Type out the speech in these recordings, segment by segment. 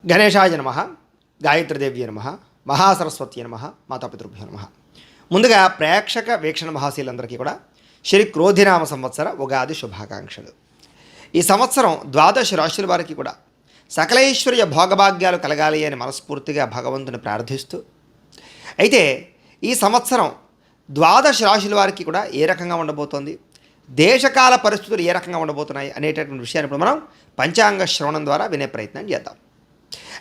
గణేశాయ నమః, గాయత్రీదేవ్య నమః, మహాసరస్వతి నమః, మాతాపితృభ్యో నమః. ముందుగా ప్రేక్షక వీక్షణ మహాశీలందరికీ కూడా శ్రీ క్రోధినామ సంవత్సర ఉగాది శుభాకాంక్షలు. ఈ సంవత్సరం ద్వాదశ రాశుల వారికి కూడా సకలైశ్వర్య భోగభాగ్యాలు కలగాలి అని మనస్ఫూర్తిగా భగవంతుని ప్రార్థిస్తూ, అయితే ఈ సంవత్సరం ద్వాదశ రాశుల వారికి కూడా ఏ రకంగా ఉండబోతోంది, దేశకాల పరిస్థితులు ఏ రకంగా ఉండబోతున్నాయి అనేటటువంటి విషయాన్ని ఇప్పుడు మనం పంచాంగ శ్రవణం ద్వారా వినే ప్రయత్నం చేద్దాం.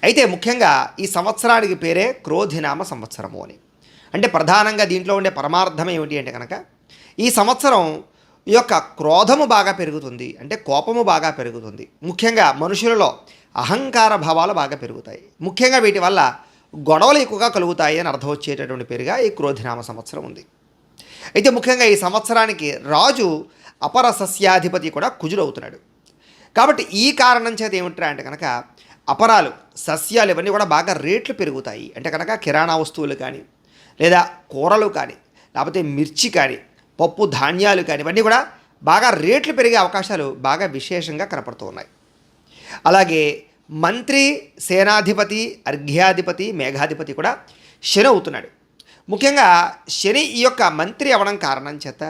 అయితే ముఖ్యంగా ఈ సంవత్సరానికి పేరే క్రోధినామ సంవత్సరము అని. అంటే ప్రధానంగా దీంట్లో ఉండే పరమార్థం ఏమిటి అంటే కనుక, ఈ సంవత్సరం ఈ యొక్క క్రోధము బాగా పెరుగుతుంది, అంటే కోపము బాగా పెరుగుతుంది. ముఖ్యంగా మనుషులలో అహంకార భావాలు బాగా పెరుగుతాయి. ముఖ్యంగా వీటి వల్ల గొడవలు ఎక్కువగా కలుగుతాయి అని అర్థం వచ్చేటటువంటి పేరుగా ఈ క్రోధినామ సంవత్సరం ఉంది. అయితే ముఖ్యంగా ఈ సంవత్సరానికి రాజు అపర సస్యాధిపతి కూడా కుజుడవుతున్నాడు. కాబట్టి ఈ కారణం చేత ఏమిట్రా అంటే కనుక, అపరాలు సస్యాలు ఇవన్నీ కూడా బాగా రేట్లు పెరుగుతాయి. అంటే కనుక కిరాణా వస్తువులు కానీ, లేదా కూరలు కానీ, లేకపోతే మిర్చి కానీ, పప్పు ధాన్యాలు కానీ, ఇవన్నీ కూడా బాగా రేట్లు పెరిగే అవకాశాలు బాగా విశేషంగా కనపడుతూ ఉన్నాయి. అలాగే మంత్రి, సేనాధిపతి, అర్ఘ్యాధిపతి, మేఘాధిపతి కూడా శని అవుతున్నాడు. ముఖ్యంగా శని ఈ యొక్క మంత్రి అవ్వడం కారణం చేత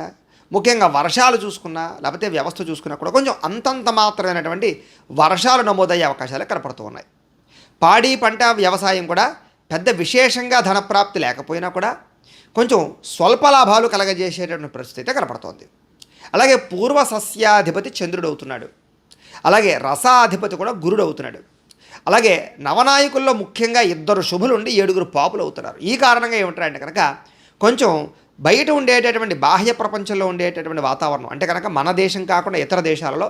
ముఖ్యంగా వర్షాలు చూసుకున్నా, లేకపోతే వ్యవస్థ చూసుకున్నా కూడా కొంచెం అంతంత మాత్రమైనటువంటి వర్షాలు నమోదయ్యే అవకాశాలు కనపడుతూ ఉన్నాయి. పాడి పంట వ్యవసాయం కూడా పెద్ద విశేషంగా ధనప్రాప్తి లేకపోయినా కూడా కొంచెం స్వల్ప లాభాలు కలగజేసేటటువంటి పరిస్థితి అయితే కనపడుతోంది. అలాగే పూర్వ సస్యాధిపతి చంద్రుడు అవుతున్నాడు. అలాగే రసాధిపతి కూడా గురుడు అవుతున్నాడు. అలాగే నవనాయకుల్లో ముఖ్యంగా 2 శుభులు ఉండి 7 పాపులు అవుతున్నారు. ఈ కారణంగా ఏమిటంటే కనుక, కొంచెం బయట ఉండేటటువంటి బాహ్య ప్రపంచంలో ఉండేటటువంటి వాతావరణం, అంటే కనుక మన దేశం కాకుండా ఇతర దేశాలలో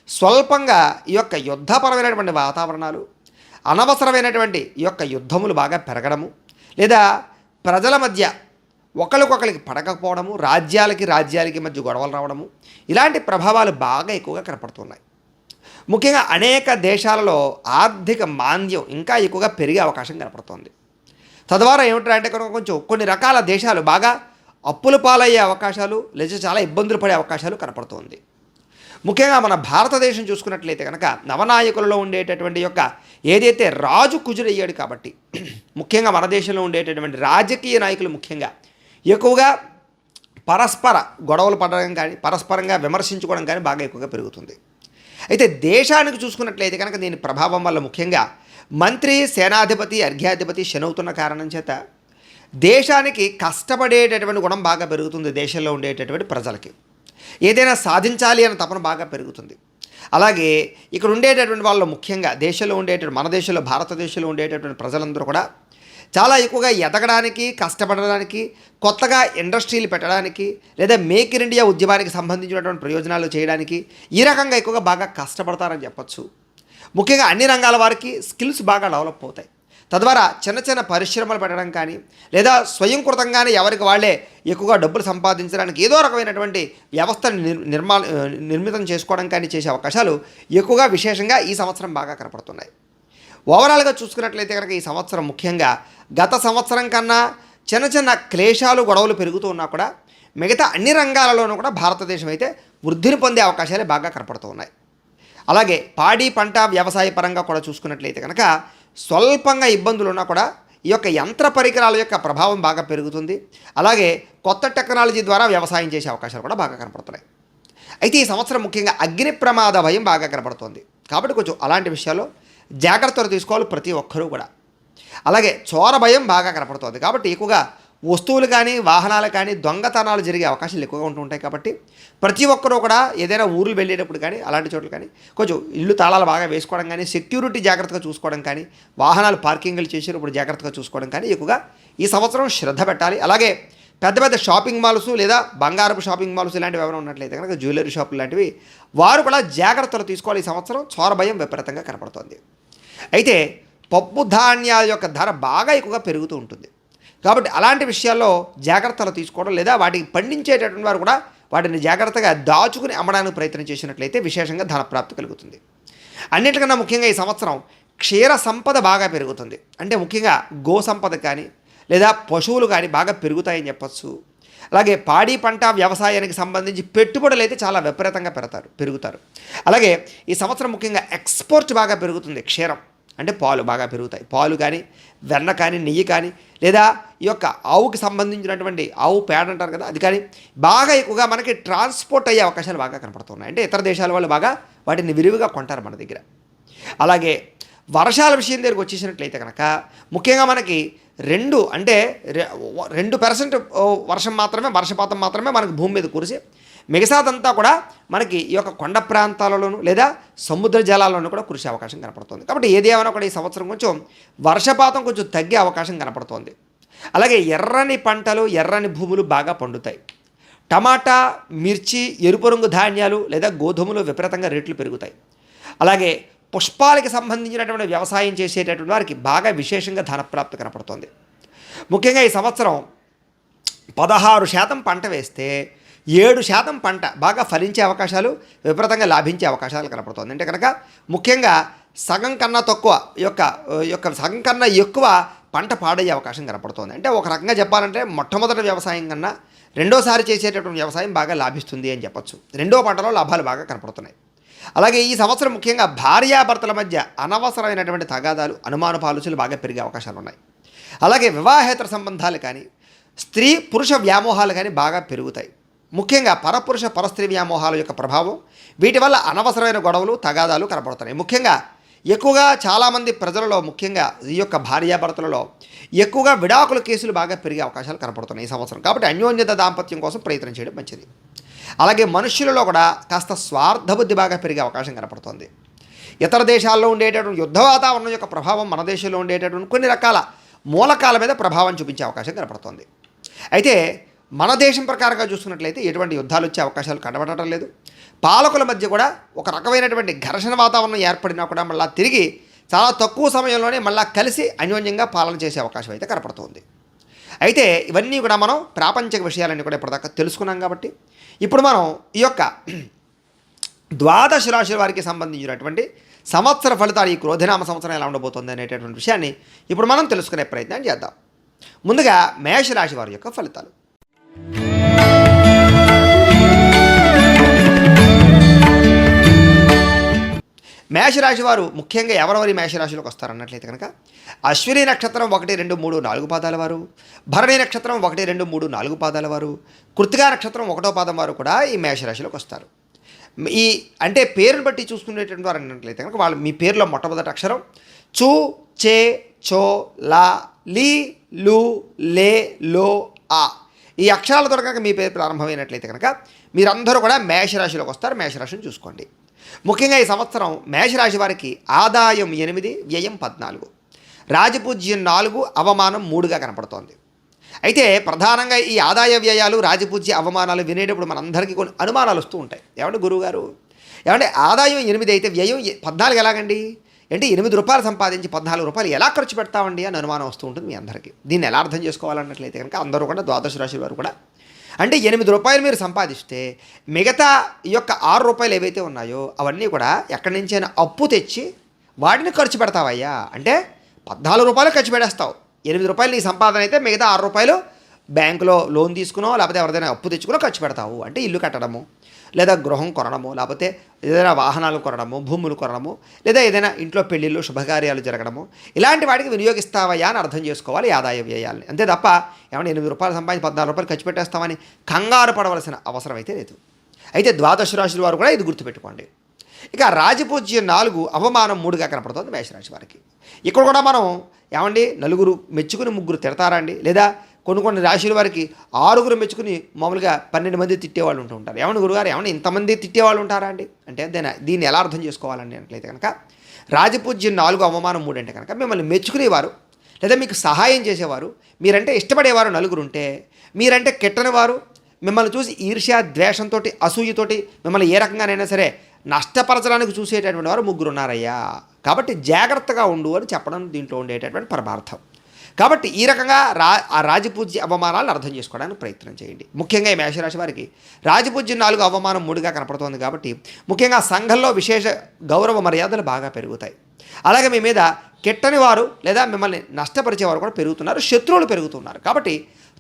స్వల్పంగా ఈ యొక్క యుద్ధపరమైనటువంటి వాతావరణాలు, అనవసరమైనటువంటి ఈ యొక్క యుద్ధములు బాగా పెరగడము, లేదా ప్రజల మధ్య ఒకరికొకరికి పడకపోవడము, రాజ్యాలకి మధ్య గొడవలు రావడము, ఇలాంటి ప్రభావాలు బాగా ఎక్కువగా కనపడుతున్నాయి. ముఖ్యంగా అనేక దేశాలలో ఆర్థిక మాంద్యం ఇంకా ఎక్కువగా పెరిగే అవకాశం కనపడుతోంది. తద్వారా ఏమిటంటే కనుక కొంచెం కొన్ని రకాల దేశాలు బాగా అప్పుల పాలయ్యే అవకాశాలు, లేదా చాలా ఇబ్బందులు పడే అవకాశాలు కనపడుతోంది. ముఖ్యంగా మన భారతదేశం చూసుకున్నట్లయితే కనుక నవనాయకులలో ఉండేటటువంటి యొక్క ఏదైతే రాజు కుజుడయ్యాడు కాబట్టి, ముఖ్యంగా మన దేశంలో ఉండేటటువంటి రాజకీయ నాయకులు ముఖ్యంగా ఎక్కువగా పరస్పర గొడవలు పడడం కానీ, పరస్పరంగా విమర్శించుకోవడం కానీ బాగా ఎక్కువగా పెరుగుతుంది. అయితే దేశానికి చూసుకున్నట్లయితే కనుక దీని ప్రభావం వల్ల ముఖ్యంగా మంత్రి, సేనాధిపతి, అర్ఘ్యాధిపతి శని అవుతున్న కారణం చేత దేశానికి కష్టపడేటటువంటి గుణం బాగా పెరుగుతుంది. దేశంలో ఉండేటటువంటి ప్రజలకి ఏదైనా సాధించాలి అనే తపన బాగా పెరుగుతుంది. అలాగే ఇక్కడ ఉండేటటువంటి వాళ్ళు ముఖ్యంగా దేశంలో ఉండేటటువంటి మన దేశంలో భారతదేశంలో ఉండేటటువంటి ప్రజలందరూ కూడా చాలా ఎక్కువగా ఎదగడానికి, కష్టపడడానికి, కొత్తగా ఇండస్ట్రీలు పెట్టడానికి, లేదా మేక్ ఇన్ ఇండియా ఉద్యమానికి సంబంధించినటువంటి ప్రయోజనాలు చేయడానికి ఈ రకంగా ఎక్కువగా బాగా కష్టపడతారని చెప్పచ్చు. ముఖ్యంగా అన్ని రంగాల వారికి స్కిల్స్ బాగా డెవలప్ అవుతాయి. తద్వారా చిన్న చిన్న పరిశ్రమలు పెట్టడం కానీ, లేదా స్వయంకృతంగానే ఎవరికి వాళ్ళే ఎక్కువగా డబ్బులు సంపాదించడానికి ఏదో రకమైనటువంటి వ్యవస్థను నిర్మితం చేసుకోవడం కానీ చేసే అవకాశాలు ఎక్కువగా విశేషంగా ఈ సంవత్సరం బాగా కనపడుతున్నాయి. ఓవరాల్గా చూసుకున్నట్లయితే కనుక ఈ సంవత్సరం ముఖ్యంగా గత సంవత్సరం కన్నా చిన్న చిన్న క్లేశాలు, గొడవలు పెరుగుతూ ఉన్నా కూడా మిగతా అన్ని రంగాలలోనూ కూడా భారతదేశం అయితే వృద్ధిని పొందే అవకాశాలే బాగా కనపడుతూ ఉన్నాయి. అలాగే పాడి పంట వ్యవసాయ పరంగా కూడా చూసుకున్నట్లయితే కనుక స్వల్పంగా ఇబ్బందులు ఉన్నా కూడా ఈ యొక్క యంత్ర పరికరాల యొక్క ప్రభావం బాగా పెరుగుతుంది. అలాగే కొత్త టెక్నాలజీ ద్వారా వ్యవసాయం చేసే అవకాశాలు కూడా బాగా కనపడుతున్నాయి. అయితే ఈ సంవత్సరం ముఖ్యంగా అగ్ని ప్రమాద భయం బాగా కనపడుతుంది. కాబట్టి కొంచెం అలాంటి విషయాల్లో జాగ్రత్తలు తీసుకోవాలి ప్రతి ఒక్కరూ కూడా. అలాగే చోర భయం బాగా కనపడుతుంది. కాబట్టి ఎక్కువగా వస్తువులు కానీ, వాహనాలు కానీ దొంగతనాలు జరిగే అవకాశాలు ఎక్కువగా ఉంటూ ఉంటాయి. కాబట్టి ప్రతి ఒక్కరూ కూడా ఏదైనా ఊర్లు వెళ్ళేటప్పుడు కానీ, అలాంటి చోట్ల కానీ కొంచెం ఇల్లు తాళాలు బాగా వేసుకోవడం కానీ, సెక్యూరిటీ జాగ్రత్తగా చూసుకోవడం కానీ, వాహనాలు పార్కింగ్లు చేసేటప్పుడు జాగ్రత్తగా చూసుకోవడం కానీ ఎక్కువగా ఈ సంవత్సరం శ్రద్ధ పెట్టాలి. అలాగే పెద్ద పెద్ద షాపింగ్ మాల్స్, లేదా బంగారపు షాపింగ్ మాల్స్ ఇలాంటివి ఎవరైనా ఉన్నట్లయితే కనుక జ్యువెలరీ షాపులు లాంటివి వారు కూడా జాగ్రత్తలు తీసుకోవాలి. ఈ సంవత్సరం చోర భయం విపరీతంగా కనపడుతుంది. అయితే పప్పు ధాన్యాల యొక్క ధర బాగా ఎక్కువగా పెరుగుతూ ఉంటుంది. కాబట్టి అలాంటి విషయాల్లో జాగ్రత్తలు తీసుకోవడం, లేదా వాటికి పండించేటటువంటి వారు కూడా వాటిని జాగ్రత్తగా దాచుకుని అమ్మడానికి ప్రయత్నం చేసినట్లయితే విశేషంగా ధనప్రాప్తి కలుగుతుంది. అన్నిటికన్నా ముఖ్యంగా ఈ సంవత్సరం క్షీర సంపద బాగా పెరుగుతుంది. అంటే ముఖ్యంగా గో సంపద కానీ, లేదా పశువులు కానీ బాగా పెరుగుతాయని చెప్పచ్చు. అలాగే పాడి పంట వ్యవసాయానికి సంబంధించి పెట్టుబడులు అయితే చాలా విపరీతంగా పెరుగుతారు. అలాగే ఈ సంవత్సరం ముఖ్యంగా ఎక్స్పోర్ట్ బాగా పెరుగుతుంది. క్షీరం అంటే పాలు బాగా పెరుగుతాయి. పాలు కానీ, వెన్న కానీ, నెయ్యి కానీ, లేదా ఈ యొక్క ఆవుకి సంబంధించినటువంటి ఆవు పేడ అంటారు కదా, అది కానీ బాగా ఎక్కువగా మనకి ట్రాన్స్పోర్ట్ అయ్యే అవకాశాలు బాగా కనపడుతున్నాయి. అంటే ఇతర దేశాల వాళ్ళు బాగా వాటిని విరివిగా కొంటారు మన దగ్గర. అలాగే వర్షాల విషయం దగ్గరికి వచ్చేసినట్లయితే కనుక ముఖ్యంగా మనకి 2% వర్షం మాత్రమే, వర్షపాతం మాత్రమే మనకు భూమి మీద కురిసి మిగతాదంతా కూడా మనకి ఈ యొక్క కొండ ప్రాంతాలలోనూ లేదా సముద్ర జలాల్లోనూ కూడా కురిసే అవకాశం కనపడుతుంది. కాబట్టి ఏది ఏమైనా కూడా ఈ సంవత్సరం కొంచెం వర్షపాతం కొంచెం తగ్గే అవకాశం కనపడుతోంది. అలాగే ఎర్రని పంటలు, ఎర్రని భూములు బాగా పండుతాయి. టమాటా, మిర్చి, ఎరుపు రంగు ధాన్యాలు లేదా గోధుమలు విపరీతంగా రేట్లు పెరుగుతాయి. అలాగే పుష్పాలకి సంబంధించినటువంటి వ్యవసాయం చేసేటటువంటి వారికి బాగా విశేషంగా ధనప్రాప్తి కనపడుతుంది. ముఖ్యంగా ఈ సంవత్సరం 16% పంట వేస్తే 7% పంట బాగా ఫలించే అవకాశాలు, విపరీతంగా లాభించే అవకాశాలు కనపడుతుంది. అంటే కనుక ముఖ్యంగా సగం కన్నా తక్కువ సగం కన్నా ఎక్కువ పంట పాడయ్యే అవకాశం కనపడుతుంది. అంటే ఒక రకంగా చెప్పాలంటే మొట్టమొదటి వ్యవసాయం కన్నా రెండోసారి చేసేటటువంటి వ్యవసాయం బాగా లాభిస్తుంది అని చెప్పచ్చు. రెండో పంటలో లాభాలు బాగా కనపడుతున్నాయి. అలాగే ఈ సంవత్సరం ముఖ్యంగా భార్యాభర్తల మధ్య అనవసరమైనటువంటి తగాదాలు, అనుమాన పాలుచులు బాగా పెరిగే అవకాశాలు ఉన్నాయి. అలాగే వివాహేతర సంబంధాలు కానీ, స్త్రీ పురుష వ్యామోహాలు కానీ బాగా పెరుగుతాయి. ముఖ్యంగా పరపురుష పరస్త్రీ వ్యామోహాల యొక్క ప్రభావం, వీటి వల్ల అనవసరమైన గొడవలు, తగాదాలు కనపడుతున్నాయి. ముఖ్యంగా ఎక్కువగా చాలామంది ప్రజలలో, ముఖ్యంగా ఈ యొక్క భార్యాభర్తలలో ఎక్కువగా విడాకుల కేసులు బాగా పెరిగే అవకాశాలు కనపడుతున్నాయి ఈ సంవత్సరం. కాబట్టి అన్యోన్యత దాంపత్యం కోసం ప్రయత్నం చేయడం మంచిది. అలాగే మనుష్యులలో కూడా కాస్త స్వార్థబుద్ధి బాగా పెరిగే అవకాశం కనపడుతుంది. ఇతర దేశాల్లో ఉండేటటువంటి యుద్ధ వాతావరణం యొక్క ప్రభావం మన దేశంలో ఉండేటటువంటి కొన్ని రకాల మూలకాల మీద ప్రభావం చూపించే అవకాశం కనపడుతుంది. అయితే మన దేశం ప్రకారంగా చూసుకున్నట్లయితే ఎటువంటి యుద్ధాలు వచ్చే అవకాశాలు కనబడటం లేదు. పాలకుల మధ్య కూడా ఒక రకమైనటువంటి ఘర్షణ వాతావరణం ఏర్పడినా కూడా మళ్ళీ తిరిగి చాలా తక్కువ సమయంలోనే మళ్ళీ కలిసి అన్యోన్యంగా పాలన చేసే అవకాశం అయితే కనపడుతుంది. అయితే ఇవన్నీ కూడా మనం ప్రాపంచిక విషయాలన్నీ కూడా ఇప్పటిదాకా తెలుసుకున్నాం. కాబట్టి ఇప్పుడు మనం ఈ యొక్క ద్వాదశ రాశుల వారికి సంబంధించినటువంటి సంవత్సర ఫలితాలు, ఈ క్రోధినామ సంవత్సరం ఎలా ఉండబోతుంది అనేటటువంటి విషయాన్ని ఇప్పుడు మనం తెలుసుకునే ప్రయత్నం చేద్దాం. ముందుగా మేషరాశి వారి యొక్క ఫలితాలు. మేషరాశి వారు ముఖ్యంగా ఎవరెవరి మేషరాశిలోకి వస్తారన్నట్లయితే కనుక అశ్విని నక్షత్రం 1, 2, 3, 4 పాదాల వారు, భరణి నక్షత్రం 1, 2, 3, 4 పాదాల వారు, కృత్తికా నక్షత్రం 1వ పాదం వారు కూడా ఈ మేషరాశిలోకి వస్తారు. ఈ అంటే పేరును బట్టి చూసుకునేటువంటి వారు అన్నట్లయితే కనుక వాళ్ళు మీ పేరులో మొట్టమొదటి అక్షరం చు, చే, చో, లా, లీ, లు, లే, లో, ఆ ఈ అక్షరాలతో కనుక మీ పేరు ప్రారంభమైనట్లయితే కనుక మీరందరూ కూడా మేషరాశిలోకి వస్తారు. మేషరాశిని చూసుకోండి. ముఖ్యంగా ఈ సంవత్సరం మేషరాశి వారికి ఆదాయం 8, వ్యయం 14, రాజపూజ్యం 4, అవమానం 3గా కనపడుతోంది. అయితే ప్రధానంగా ఈ ఆదాయ వ్యయాలు, రాజపూజ్య అవమానాలు వినేటప్పుడు మనందరికీ కొన్ని అనుమానాలు వస్తూ ఉంటాయి. ఏమంటే గురువుగారు, ఏమంటే ఆదాయం 8 అయితే వ్యయం 14 ఎలాగండి? అంటే 8 రూపాయలు సంపాదించి 14 రూపాయలు ఎలా ఖర్చు పెడతామండి అని అనుమానం వస్తూ ఉంటుంది మీ అందరికీ. దీన్ని ఎలా అర్థం చేసుకోవాలన్నట్లయితే కనుక అందరూ కూడా ద్వాదశ రాశి వారు కూడా అంటే 8 రూపాయలు మీరు సంపాదిస్తే మిగతా ఈ యొక్క 6 రూపాయలు ఏవైతే ఉన్నాయో అవన్నీ కూడా ఎక్కడి నుంచైనా అప్పు తెచ్చి వాటిని ఖర్చు పెడతావయ్యా. అంటే 14 రూపాయలు ఖర్చు పెడేస్తావు. 8 రూపాయలు నీ సంపాదన అయితే మిగతా 6 రూపాయలు బ్యాంకులో లోన్ తీసుకునో లేకపోతే ఎవరిదైనా అప్పు తెచ్చుకునో ఖర్చు పెడతావు. అంటే ఇల్లు కట్టడము, లేదా గృహం కొనడము, లేకపోతే ఏదైనా వాహనాలు కొనడము, భూములు కొనడము, లేదా ఏదైనా ఇంట్లో పెళ్ళిళ్ళు, శుభకార్యాలు జరగడము, ఇలాంటి వాటికి వినియోగిస్తావయ్యా అని అర్థం చేసుకోవాలి ఆదాయ వ్యయాలని. అంతే తప్ప ఏమైనా 8 రూపాయలు సంపాదించి 14 రూపాయలు ఖర్చు పెట్టేస్తామని కంగారు పడవలసిన అవసరం అయితే లేదు. అయితే ద్వాదశ రాశుల వారు కూడా ఇది గుర్తుపెట్టుకోండి. ఇక రాజపూజ్యం 4, అవమానం 3గా కనపడుతుంది మేషరాశి వారికి. ఇక్కడ కూడా మనం ఏమండి నలుగురు మెచ్చుకుని 3 తిడతారా అండి? లేదా కొన్ని రాశుల వారికి 6 మెచ్చుకుని మామూలుగా 12 మంది తిట్టేవాళ్ళు ఉంటూ ఉంటారు. ఏమన్నా గురుగారు, ఏమన్నా ఇంతమంది తిట్టేవాళ్ళు ఉంటారా అండి అంటే దీన్ని ఎలా అర్థం చేసుకోవాలండి అట్లయితే కనుక రాజపూజ్యం 4, అవమానం 3 అంటే కనుక మిమ్మల్ని మెచ్చుకునేవారు లేదా మీకు సహాయం చేసేవారు, మీరంటే ఇష్టపడేవారు నలుగురు ఉంటే, మీరంటే కెట్టనివారు మిమ్మల్ని చూసి ఈర్ష్య, ద్వేషంతో, అసూయతోటి మిమ్మల్ని ఏ రకంగానైనా సరే నష్టపరచడానికి చూసేటటువంటి వారు 3 ఉన్నారయ్యా. కాబట్టి జాగ్రత్తగా ఉండు అని చెప్పడం దీంట్లో ఉండేటటువంటి పరమార్థం. కాబట్టి ఈ రకంగా ఆ రాజపూజ్య అవమానాలను అర్థం చేసుకోవడానికి ప్రయత్నం చేయండి. ముఖ్యంగా ఈ మేషరాశి వారికి రాజపూజ్యం 4, అవమానం 3గా కనపడుతోంది. కాబట్టి ముఖ్యంగా సంఘంలో విశేష గౌరవ మర్యాదలు బాగా పెరుగుతాయి. అలాగే మీ మీద కెట్టని వారు లేదా మిమ్మల్ని నష్టపరిచేవారు కూడా పెరుగుతున్నారు, శత్రువులు పెరుగుతున్నారు. కాబట్టి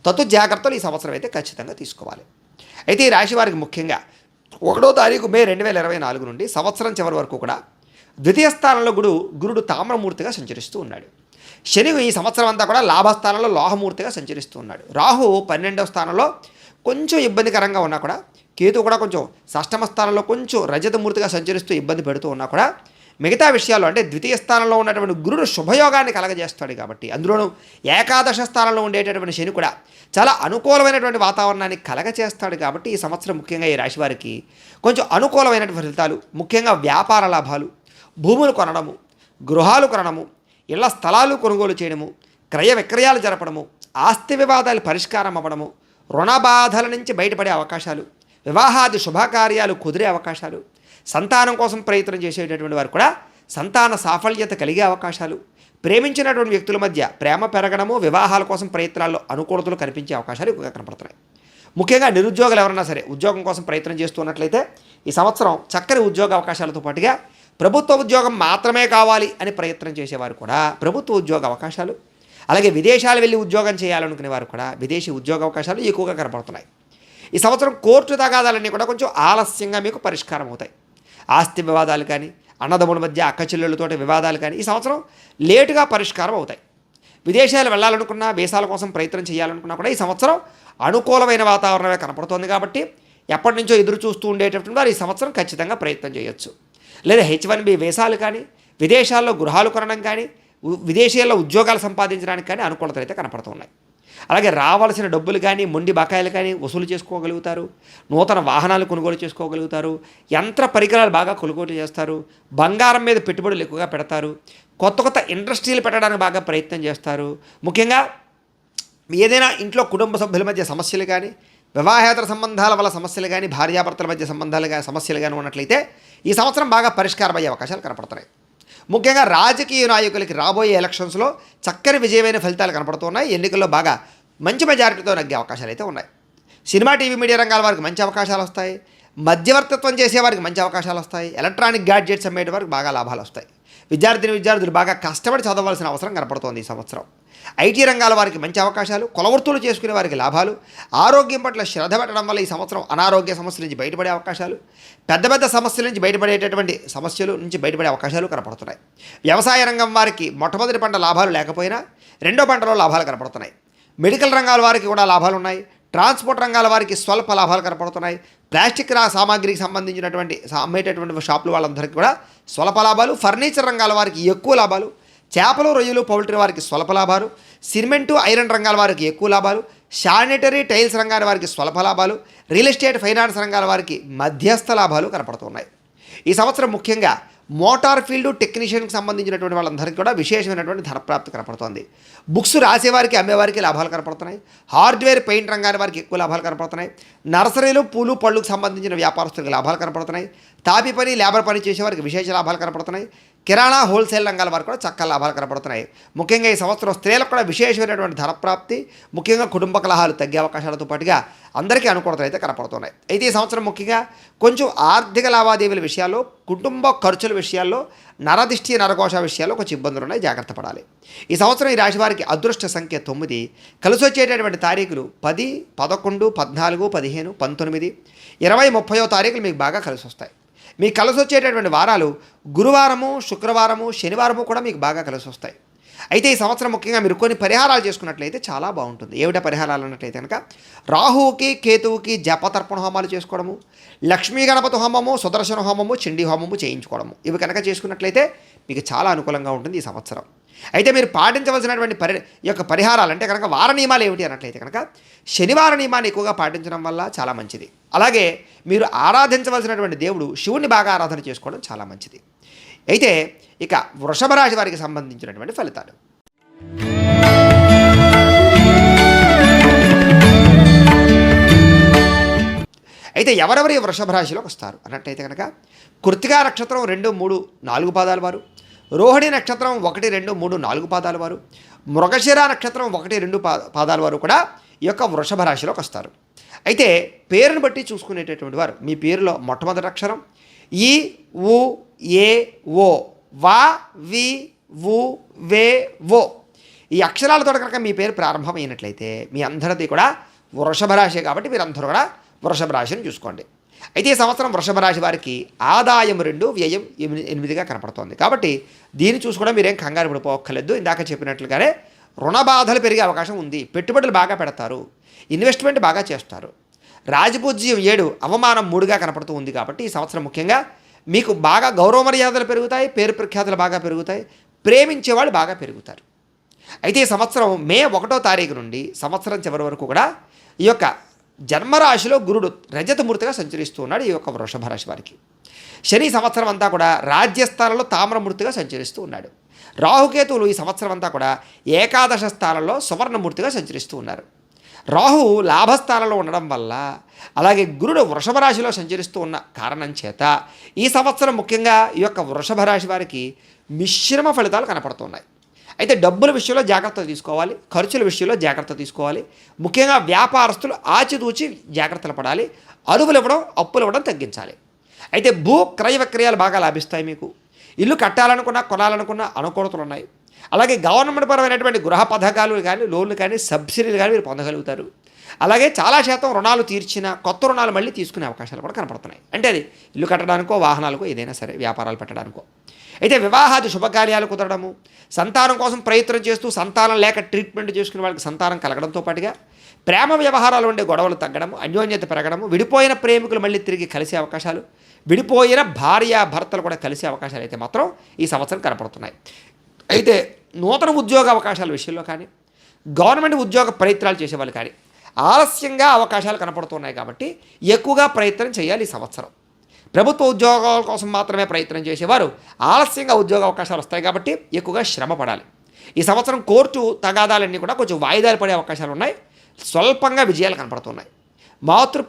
తత్తు జాగ్రత్తలు ఈ సంవత్సరం అయితే ఖచ్చితంగా తీసుకోవాలి. అయితే ఈ రాశి వారికి ముఖ్యంగా 1వ తారీఖు మే 2024 నుండి సంవత్సరం చివరి వరకు కూడా ద్వితీయ స్థానంలో గురుడు తామ్రమూర్తిగా సంచరిస్తూ ఉన్నాడు. శని ఈ సంవత్సరం అంతా కూడా లాభస్థానంలో లోహమూర్తిగా సంచరిస్తూ ఉన్నాడు. రాహు 12వ స్థానంలో కొంచెం ఇబ్బందికరంగా ఉన్నా కూడా, కేతు కూడా కొంచెం షష్టమ స్థానంలో కొంచెం రజతమూర్తిగా సంచరిస్తూ ఇబ్బంది పెడుతూ ఉన్నా కూడా, మిగతా విషయాల్లో అంటే ద్వితీయ స్థానంలో ఉన్నటువంటి గురుడు శుభయోగాన్ని కలగజేస్తాడు కాబట్టి, అందులోనూ ఏకాదశ స్థానంలో ఉండేటటువంటి శని కూడా చాలా అనుకూలమైనటువంటి వాతావరణాన్ని కలగజేస్తాడు కాబట్టి, ఈ సంవత్సరం ముఖ్యంగా ఈ రాశి వారికి కొంచెం అనుకూలమైనటువంటి ఫలితాలు, ముఖ్యంగా వ్యాపార లాభాలు, భూములు కొనడము, గృహాలు కొనడము, ఇళ్ల స్థలాలు కొనుగోలు చేయడము, క్రయ విక్రయాలు జరపడము, ఆస్తి వివాదాలు పరిష్కారం అవ్వడము, రుణ బాధల నుంచి బయటపడే అవకాశాలు, వివాహాది శుభకార్యాలు కుదిరే అవకాశాలు, సంతానం కోసం ప్రయత్నం చేసేటటువంటి వారు కూడా సంతాన సాఫల్యత కలిగే అవకాశాలు, ప్రేమించినటువంటి వ్యక్తుల మధ్య ప్రేమ పెరగడము, వివాహాల కోసం ప్రయత్నాల్లో అనుకూలతలు కనిపించే అవకాశాలు ఎక్కువగా కనపడుతున్నాయి. ముఖ్యంగా నిరుద్యోగులు ఎవరన్నా సరే ఉద్యోగం కోసం ప్రయత్నం చేస్తున్నట్లయితే ఈ సంవత్సరం చక్కని ఉద్యోగ అవకాశాలతో పాటుగా ప్రభుత్వ ఉద్యోగం మాత్రమే కావాలి అని ప్రయత్నం చేసేవారు కూడా ప్రభుత్వ ఉద్యోగ అవకాశాలు, అలాగే విదేశాలు వెళ్ళి ఉద్యోగం చేయాలనుకునే వారు కూడా విదేశీ ఉద్యోగ అవకాశాలు ఎక్కువగా కనపడుతున్నాయి. ఈ సంవత్సరం కోర్టు తగాదాలన్నీ కూడా కొంచెం ఆలస్యంగా మీకు పరిష్కారం అవుతాయి. ఆస్తి వివాదాలు కానీ, అన్నదమ్ముల మధ్య అక్కచెల్లెళ్ళతోటి వివాదాలు కానీ ఈ సంవత్సరం లేటుగా పరిష్కారం అవుతాయి. విదేశాలు వెళ్ళాలనుకున్నా, వీసాల కోసం ప్రయత్నం చేయాలనుకున్నా కూడా ఈ సంవత్సరం అనుకూలమైన వాతావరణమే కనపడుతోంది కాబట్టి ఎప్పటి నుంచో ఎదురు చూస్తూ ఉండేటటువంటి వారు ఈ సంవత్సరం ఖచ్చితంగా ప్రయత్నం చేయొచ్చు. లేదా H1B వీసాలు కానీ, విదేశాల్లో గృహాలు కొనడం కానీ, విదేశీయాల్లో ఉద్యోగాలు సంపాదించడానికి కానీ అనుకూలతలు అయితే కనపడుతున్నాయి. అలాగే రావాల్సిన డబ్బులు కానీ, మొండి బకాయిలు కానీ వసూలు చేసుకోగలుగుతారు. నూతన వాహనాలు కొనుగోలు చేసుకోగలుగుతారు. యంత్ర పరికరాలు బాగా కొనుగోలు చేస్తారు. బంగారం మీద పెట్టుబడులు ఎక్కువగా పెడతారు. కొత్త కొత్త ఇండస్ట్రీలు పెట్టడానికి బాగా ప్రయత్నం చేస్తారు. ముఖ్యంగా ఏదైనా ఇంట్లో కుటుంబ సభ్యుల మధ్య సమస్యలు కానీ, వివాహేతర సంబంధాల వల్ల సమస్యలు కానీ, భార్యాభర్తల మధ్య సమస్యలు కానీ ఉన్నట్లయితే ఈ సంవత్సరం బాగా పరిష్కారం అయ్యే అవకాశాలు కనపడుతున్నాయి. ముఖ్యంగా రాజకీయ నాయకులకి రాబోయే ఎలక్షన్స్లో చక్కని విజయమైన ఫలితాలు కనపడుతున్నాయి. ఎన్నికల్లో బాగా మంచి మెజారిటీతో నగ్గే అవకాశాలు అయితే ఉన్నాయి. సినిమా, టీవీ, మీడియా రంగాల వారికి మంచి అవకాశాలు వస్తాయి. మధ్యవర్తిత్వం చేసేవారికి మంచి అవకాశాలు వస్తాయి. ఎలక్ట్రానిక్ గ్యాడ్జెట్స్ అమ్మేట వారికి బాగా లాభాలు వస్తాయి. విద్యార్థులు బాగా కష్టపడి చదవలసిన అవసరం కనపడుతోంది ఈ సంవత్సరం. ఐటీ రంగాల వారికి మంచి అవకాశాలు, కులవృత్తులు చేసుకునే వారికి లాభాలు, ఆరోగ్యం పట్ల శ్రద్ధ పెట్టడం వల్ల ఈ సంవత్సరం అనారోగ్య సమస్యల నుంచి బయటపడే అవకాశాలు, పెద్ద పెద్ద సమస్యల నుంచి బయటపడేటటువంటి సమస్యల నుంచి బయటపడే అవకాశాలు కనపడుతున్నాయి. వ్యవసాయ రంగం వారికి మొట్టమొదటి పంట లాభాలు లేకపోయినా రెండో పంటలో లాభాలు కనపడుతున్నాయి. మెడికల్ రంగాల వారికి కూడా లాభాలు ఉన్నాయి. ట్రాన్స్పోర్ట్ రంగాల వారికి స్వల్ప లాభాలు కనపడుతున్నాయి. ప్లాస్టిక్ సామాగ్రికి సంబంధించినటువంటి అమ్మేటటువంటి షాపుల వాళ్ళందరికీ కూడా స్వల్ప లాభాలు. ఫర్నిచర్ రంగాల వారికి ఎక్కువ లాభాలు. చేపలు, రొయ్యలు, పౌల్ట్రీ వారికి స్వల్ప లాభాలు. సిమెంటు, ఐరన్ రంగాల వారికి ఎక్కువ లాభాలు. శానిటరీ, టైల్స్ రంగాల వారికి స్వల్ప లాభాలు. రియల్ ఎస్టేట్, ఫైనాన్స్ రంగాల వారికి మధ్యస్థ లాభాలు కనపడుతున్నాయి. ఈ సంవత్సరం ముఖ్యంగా మోటార్ ఫీల్డ్ టెక్నీషియన్కి సంబంధించినటువంటి వాళ్ళందరికీ కూడా విశేషమైనటువంటి ధనప్రాప్తి కనపడుతోంది. బుక్స్ రాసేవారికి, అమ్మేవారికి లాభాలు కనపడుతున్నాయి. హార్డ్వేర్, పెయింట్ రంగాల వారికి ఎక్కువ లాభాలు కనపడుతున్నాయి. నర్సరీలు, పూలు, పళ్ళుకు సంబంధించిన వ్యాపారస్తులకు లాభాలు కనపడుతున్నాయి. తాపి పని, లేబర్ పని చేసేవారికి విశేష లాభాలు కనపడుతున్నాయి. కిరాణా, హోల్సేల్ రంగాల వారికి కూడా చక్కగా లాభాలు కనపడుతున్నాయి. ముఖ్యంగా ఈ సంవత్సరం స్త్రీలకు కూడా విశేషమైనటువంటి ధనప్రాప్తి, ముఖ్యంగా కుటుంబ కలహాలు తగ్గే అవకాశాలతో పాటుగా అందరికీ అనుకూలతలు అయితే కనపడుతున్నాయి. అయితే ఈ సంవత్సరం ముఖ్యంగా కొంచెం ఆర్థిక లావాదేవీల విషయాల్లో, కుటుంబ ఖర్చుల విషయాల్లో, నరదిష్టి, నరకోశ విషయాల్లో కొంచెం ఇబ్బందులు ఉన్నాయి, జాగ్రత్త పడాలి. ఈ సంవత్సరం ఈ రాశి వారికి అదృష్ట సంఖ్య 9, కలిసి వచ్చేటటువంటి తారీఖులు 10, 11, 14, 15, 19, 20, 30వ తారీఖులు మీకు బాగా కలిసి వస్తాయి. మీకు కలిసి వచ్చేటటువంటి వారాలు గురువారము, శుక్రవారము, శనివారము కూడా మీకు బాగా కలిసి వస్తాయి. అయితే ఈ సంవత్సరం ముఖ్యంగా మీరు కొన్ని పరిహారాలు చేసుకున్నట్లయితే చాలా బాగుంటుంది. ఏమిటా పరిహారాలు అన్నట్లయితే కనుక రాహువుకి, కేతువుకి జపతర్పణ హోమాలు చేసుకోవడము, లక్ష్మీ గణపతి హోమము, సుదర్శన హోమము, చండీ హోమము చేయించుకోవడము, ఇవి కనుక చేసుకున్నట్లయితే మీకు చాలా అనుకూలంగా ఉంటుంది ఈ సంవత్సరం. అయితే మీరు పాటించవలసినటువంటి పరిహారాలు అంటే కనుక వార నియమాలు ఏమిటి అన్నట్లయితే కనుక శనివార నియమాన్ని ఎక్కువగా పాటించడం వల్ల చాలా మంచిది. అలాగే మీరు ఆరాధించవలసినటువంటి దేవుడు శివుణ్ణి బాగా ఆరాధన చేసుకోవడం చాలా మంచిది. అయితే ఇక వృషభ రాశి వారికి సంబంధించినటువంటి ఫలితాలు. అయితే ఎవరెవరి వృషభ రాశిలోకి వస్తారు అన్నట్టయితే కనుక కృత్తికా నక్షత్రం 2, 3, 4 పాదాల వారు, రోహిణి నక్షత్రం 1, 2, 3, 4 పాదాల వారు, మృగశిర నక్షత్రం 1, 2 పాదాల వారు కూడా ఈ యొక్క వృషభ రాశిలోకి వస్తారు. అయితే పేరును బట్టి చూసుకునేటటువంటి వారు మీ పేరులో మొట్టమొదటి అక్షరం ఈ, ఉ, ఏ, ఓ, వా, వి, వు, వే, ఓ ఈ అక్షరాలతో కనుక మీ పేరు ప్రారంభమైనట్లయితే మీ అందరిది కూడా వృషభ రాశి కాబట్టి మీరందరూ కూడా వృషభ రాశిని చూసుకోండి. అయితే ఈ సంవత్సరం వృషభ రాశి వారికి ఆదాయం 2, వ్యయం 8గా కనపడుతోంది. కాబట్టి దీన్ని చూసుకోవడం మీరేం కంగారు పడిపోక్కర్లేదు. ఇందాక చెప్పినట్లుగానే రుణ బాధలు పెరిగే అవకాశం ఉంది. పెట్టుబడులు బాగా పెడతారు, ఇన్వెస్ట్మెంట్ బాగా చేస్తారు. రాజపూజ్యం 7, అవమానం 3గా కనపడుతూ ఉంది. కాబట్టి ఈ సంవత్సరం ముఖ్యంగా మీకు బాగా గౌరవ మర్యాదలు పెరుగుతాయి, పేరు ప్రఖ్యాతులు బాగా పెరుగుతాయి, ప్రేమించేవాళ్ళు బాగా పెరుగుతారు. అయితే ఈ సంవత్సరం మే 1వ తారీఖు నుండి సంవత్సరం చివరి వరకు కూడా ఈ యొక్క జన్మరాశిలో గురుడు రజతమూర్తిగా సంచరిస్తూ ఉన్నాడు ఈ యొక్క వృషభ రాశి వారికి. శని సంవత్సరం అంతా కూడా రాజ్యస్థానంలో తామ్రమూర్తిగా సంచరిస్తూ ఉన్నాడు. రాహుకేతువులు ఈ సంవత్సరం అంతా కూడా ఏకాదశ స్థానంలో సువర్ణమూర్తిగా సంచరిస్తూ ఉన్నారు. రాహు లాభస్థానంలో ఉండడం వల్ల, అలాగే గురుడు వృషభ రాశిలో సంచరిస్తూ ఉన్న కారణం చేత ఈ సంవత్సరం ముఖ్యంగా ఈ యొక్క వృషభ రాశి వారికి మిశ్రమ ఫలితాలు కనపడుతున్నాయి. అయితే డబ్బుల విషయంలో జాగ్రత్త తీసుకోవాలి, ఖర్చుల విషయంలో జాగ్రత్త తీసుకోవాలి. ముఖ్యంగా వ్యాపారస్తులు ఆచితూచి జాగ్రత్తలు పడాలి. అరువులు ఇవ్వడం, అప్పులు ఇవ్వడం తగ్గించాలి. అయితే భూ క్రయ విక్రయాలు బాగా లాభిస్తాయి. మీకు ఇల్లు కట్టాలనుకున్నా, కొనాలనుకున్నా అనుకూలతలు ఉన్నాయి. అలాగే గవర్నమెంట్ పరమైనటువంటి గృహ పథకాలు కానీ, లోన్లు కానీ, సబ్సిడీలు కానీ మీరు పొందగలుగుతారు. అలాగే చాలా శాతం రుణాలు తీర్చిన కొత్త రుణాలు మళ్ళీ తీసుకునే అవకాశాలు కూడా కనపడుతున్నాయి. అంటే అది ఇల్లు కట్టడానికో, వాహనాలకో, ఏదైనా సరే వ్యాపారాలు పెట్టడానికో. అయితే వివాహాది శుభకార్యాలు కుదరడము, సంతానం కోసం ప్రయత్నం చేస్తూ సంతానం లేక ట్రీట్మెంట్ చేసుకునే వాళ్ళకి సంతానం కలగడంతో పాటుగా ప్రేమ వ్యవహారాలు ఉండే గొడవలు తగ్గడము, అన్యోన్యత పెరగడము, విడిపోయిన ప్రేమికులు మళ్ళీ తిరిగి కలిసే అవకాశాలు, విడిపోయిన భార్య భర్తలు కూడా కలిసే అవకాశాలు అయితే మాత్రం ఈ సంవత్సరం కనపడుతున్నాయి. అయితే నూతన ఉద్యోగ అవకాశాల విషయంలో కానీ, గవర్నమెంట్ ఉద్యోగ ప్రయత్నాలు చేసేవాళ్ళు కానీ ఆలస్యంగా అవకాశాలు కనపడుతున్నాయి. కాబట్టి ఎక్కువగా ప్రయత్నం చేయాలి ఈ సంవత్సరం. ప్రభుత్వ ఉద్యోగాల కోసం మాత్రమే ప్రయత్నం చేసేవారు ఆలస్యంగా ఉద్యోగ అవకాశాలు వస్తాయి. కాబట్టి ఎక్కువగా శ్రమ పడాలి. ఈ సంవత్సరం కోర్టు తగాదాలన్నీ కూడా కొంచెం వాయిదాలు పడే అవకాశాలు ఉన్నాయి. స్వల్పంగా విజయాలు కనపడుతున్నాయి.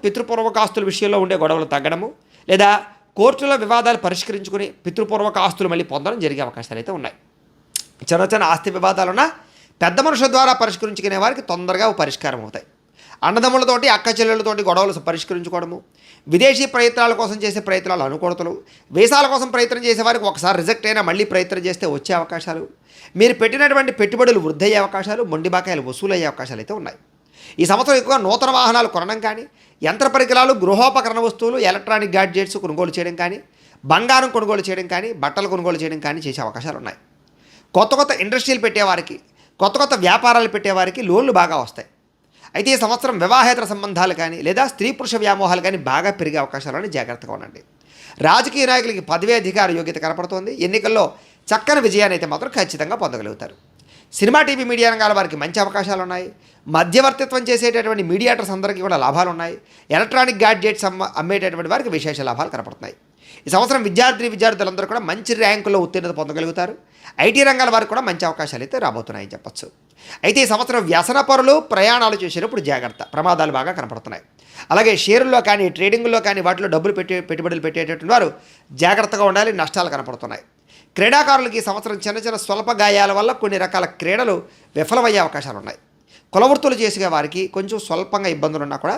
పితృపూర్వక ఆస్తుల విషయంలో ఉండే గొడవలు తగ్గడము, లేదా కోర్టులో వివాదాలు పరిష్కరించుకుని పితృపూర్వక ఆస్తులు మళ్ళీ పొందడం జరిగే అవకాశాలు అయితే ఉన్నాయి. చిన్న ఆస్తి వివాదాలున్నా పెద్ద మనుషుల ద్వారా పరిష్కరించుకునే వారికి తొందరగా పరిష్కారం అవుతాయి. అన్నదమ్ములతోటి, అక్క చెల్లెళ్ళతోటి గొడవలు పరిష్కరించుకోవడము, విదేశీ ప్రయత్నాల కోసం చేసే ప్రయత్నాలు అనుకూలతలు, వీసాల కోసం ప్రయత్నం చేసేవారికి ఒకసారి రిజెక్ట్ అయినా మళ్ళీ ప్రయత్నం చేస్తే వచ్చే అవకాశాలు, మీరు పెట్టినటువంటి పెట్టుబడులు వృద్ధి అయ్యే అవకాశాలు, మొండి బాకాయలు వసూలయ్యే అవకాశాలు అయితే ఉన్నాయి. ఈ సంవత్సరం ఎక్కువగా నూతన వాహనాలు కొనడం కానీ, యంత్ర పరికరాలు, గృహోపకరణ వస్తువులు, ఎలక్ట్రానిక్ గ్యాడ్జెట్స్ కొనుగోలు చేయడం కానీ, బంగారం కొనుగోలు చేయడం కానీ, బట్టలు కొనుగోలు చేయడం కానీ చేసే అవకాశాలు ఉన్నాయి. కొత్త ఇండస్ట్రీలు పెట్టేవారికి, కొత్త వ్యాపారాలు పెట్టేవారికి లోన్లు బాగా వస్తాయి. అయితే ఈ సంవత్సరం వివాహేతర సంబంధాలు కానీ, లేదా స్త్రీ పురుష వ్యామోహాలు కానీ బాగా పెరిగే అవకాశాలని జాగ్రత్తగా ఉండండి. రాజకీయ నాయకులకి పదవీ అధికార యోగ్యత కనపడుతోంది. ఎన్నికల్లో చక్కని విజయాన్ని అయితే మాత్రం ఖచ్చితంగా పొందగలుగుతారు. సినిమా, టీవీ, మీడియా రంగాల వారికి మంచి అవకాశాలు ఉన్నాయి. మధ్యవర్తిత్వం చేసేటటువంటి మీడియేటర్స్ అందరికీ కూడా లాభాలు ఉన్నాయి. ఎలక్ట్రానిక్ గ్యాడ్జెట్స్ అమ్మేటటువంటి వారికి విశేష లాభాలు కనపడుతున్నాయి. ఈ సంవత్సరం విద్యార్థులందరూ కూడా మంచి ర్యాంకుల్లో ఉత్తీర్ణత పొందగలుగుతారు. ఐటీ రంగాల వారికి కూడా మంచి అవకాశాలు అయితే రాబోతున్నాయని చెప్పచ్చు. అయితే ఈ సంవత్సరం వ్యసనపరులు ప్రయాణాలు చేసేటప్పుడు జాగ్రత్త, ప్రమాదాలు బాగా కనపడుతున్నాయి. అలాగే షేరుల్లో కానీ, ట్రేడింగ్లో కానీ వాటిలో పెట్టుబడులు పెట్టేటటువంటి వారు జాగ్రత్తగా ఉండాలి. నష్టాలు కనపడుతున్నాయి. క్రీడాకారులకి ఈ సంవత్సరం చిన్న స్వల్ప గాయాల వల్ల కొన్ని రకాల క్రీడలు విఫలమయ్యే అవకాశాలు ఉన్నాయి. కులవృత్తులు చేసే వారికి కొంచెం స్వల్పంగా ఇబ్బందులు ఉన్నా కూడా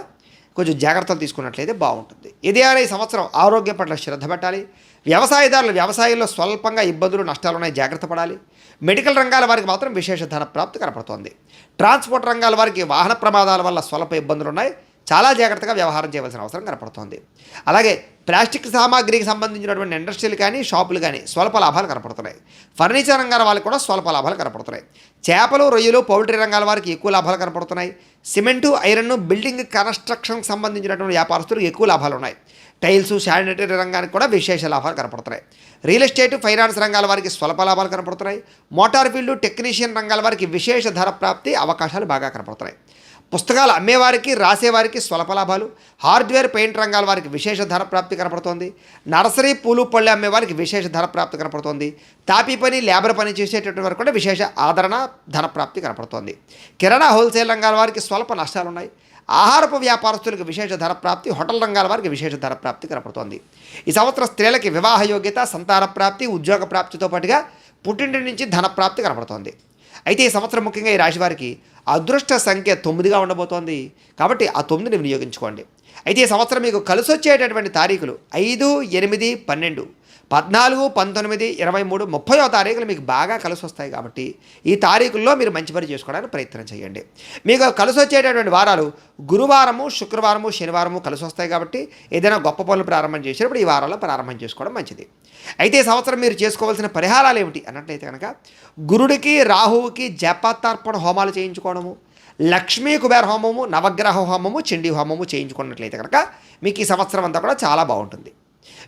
కొంచెం జాగ్రత్తలు తీసుకున్నట్లయితే బాగుంటుంది. ఇదేమైనా ఈ సంవత్సరం ఆరోగ్యం పట్ల శ్రద్ధ పెట్టాలి. వ్యవసాయదారులు వ్యవసాయంలో స్వల్పంగా ఇబ్బందులు, నష్టాలు ఉన్నాయి, జాగ్రత్త పడాలి. మెడికల్ రంగాల వారికి మాత్రం విశేష ధన ప్రాప్తి కనపడుతోంది. ట్రాన్స్పోర్ట్ రంగాల వారికి వాహన ప్రమాదాల వల్ల స్వల్ప ఇబ్బందులు ఉన్నాయి. చాలా జాగ్రత్తగా వ్యవహారం చేయవలసిన అవసరం కనపడుతోంది. అలాగే ప్లాస్టిక్ సామాగ్రికి సంబంధించినటువంటి ఇండస్ట్రీలు కానీ, షాపులు కానీ స్వల్ప లాభాలు కనపడుతున్నాయి. ఫర్నిచర్ రంగాల వాళ్ళకి కూడా స్వల్ప లాభాలు కనపడుతున్నాయి. చేపలు, రొయ్యలు, పౌల్ట్రీ రంగాల వారికి ఎక్కువ లాభాలు కనపడుతున్నాయి. సిమెంటు, ఐరన్, బిల్డింగ్ కన్స్ట్రక్షన్కి సంబంధించినటువంటి వ్యాపారస్తులకు ఎక్కువ లాభాలు ఉన్నాయి. టైల్స్, శానిటరీ రంగానికి కూడా విశేష లాభాలు కనపడుతున్నాయి. రియల్ ఎస్టేట్, ఫైనాన్స్ రంగాల వారికి స్వల్ప లాభాలు కనపడుతున్నాయి. మోటార్ ఫీల్డ్, టెక్నీషియన్ రంగాల వారికి విశేష ధర ప్రాప్తి అవకాశాలు బాగా కనపడుతున్నాయి. పుస్తకాలు అమ్మేవారికి, రాసేవారికి స్వల్ప లాభాలు. హార్డ్వేర్, పెయింట్ రంగాల వారికి విశేష ధర ప్రాప్తి కనపడుతోంది. నర్సరీ, పూలు, పళ్ళు అమ్మేవారికి విశేష ధర ప్రాప్తి కనపడుతోంది. తాపీ పని, లేబర్ పని చేసేటటువంటి వారికి కూడా విశేష ఆదరణ, ధన ప్రాప్తి కనపడుతోంది. కిరాణా, హోల్సేల్ రంగాల వారికి స్వల్ప నష్టాలు ఉన్నాయి. ఆహారపు వ్యాపారస్తులకు విశేష ధర ప్రాప్తి, హోటల్ రంగాల వారికి విశేష ధర ప్రాప్తి కనపడుతోంది. ఈ సంవత్సరం స్త్రీలకి వివాహ యోగ్యత, సంతాన ప్రాప్తి, ఉద్యోగ ప్రాప్తితో పాటుగా పుట్టింటి నుంచి ధన ప్రాప్తి కనపడుతోంది. అయితే ఈ సంవత్సరం ముఖ్యంగా ఈ రాశి వారికి అదృష్ట సంఖ్య 9గా ఉండబోతోంది. కాబట్టి ఆ 9ని వినియోగించుకోండి. అయితే ఈ సంవత్సరం మీకు కలిసి వచ్చేటటువంటి తారీఖులు 5, 8, 12, 14, 19, 23, 30వ తారీఖులు మీకు బాగా కలిసి వస్తాయి కాబట్టి ఈ తారీఖుల్లో మీరు మంచి పని చేసుకోవడానికి ప్రయత్నం చేయండి. మీకు కలిసి వచ్చేటటువంటి వారాలు గురువారము, శుక్రవారము, శనివారము కలిసి వస్తాయి కాబట్టి ఏదైనా గొప్ప పనులు ప్రారంభం చేసేటప్పుడు ఈ వారాల్లో ప్రారంభం చేసుకోవడం మంచిది. అయితే ఈ సంవత్సరం మీరు చేసుకోవాల్సిన పరిహారాలు ఏమిటి అన్నట్లయితే కనుక గురుడికి, రాహువుకి జపతర్పణ హోమాలు చేయించుకోవడము, లక్ష్మీ కుబేర హోమము, నవగ్రహ హోమము, చండీ హోమము చేయించుకున్నట్లయితే కనుక మీకు ఈ సంవత్సరం అంతా కూడా చాలా బాగుంటుంది.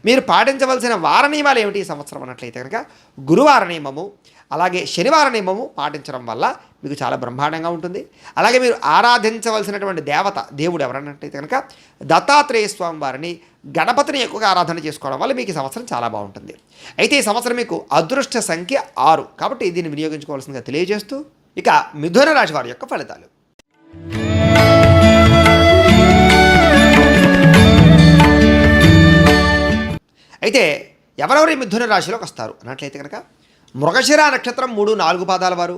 మీరు పాటించవలసిన వార నియమాలు ఏమిటి ఈ సంవత్సరం అన్నట్లయితే కనుక గురువార నియమము, అలాగే శనివార నియమము పాటించడం వల్ల మీకు చాలా బ్రహ్మాండంగా ఉంటుంది. అలాగే మీరు ఆరాధించవలసినటువంటి దేవుడు ఎవరన్నట్లయితే కనుక దత్తాత్రేయ స్వామి వారిని, గణపతిని ఎక్కువగా ఆరాధన చేసుకోవడం వల్ల మీకు ఈ సంవత్సరం చాలా బాగుంటుంది. అయితే ఈ సంవత్సరం మీకు అదృష్ట సంఖ్య 6 కాబట్టి దీన్ని వినియోగించుకోవాల్సిందిగా తెలియజేస్తూ ఇక మిథున రాశి వారి యొక్క ఫలితాలు. అయితే ఎవరెవరు ఈ మిథున రాశిలోకి వస్తారు అన్నట్లయితే కనుక మృగశిర నక్షత్రం 3, 4 పాదాల వారు,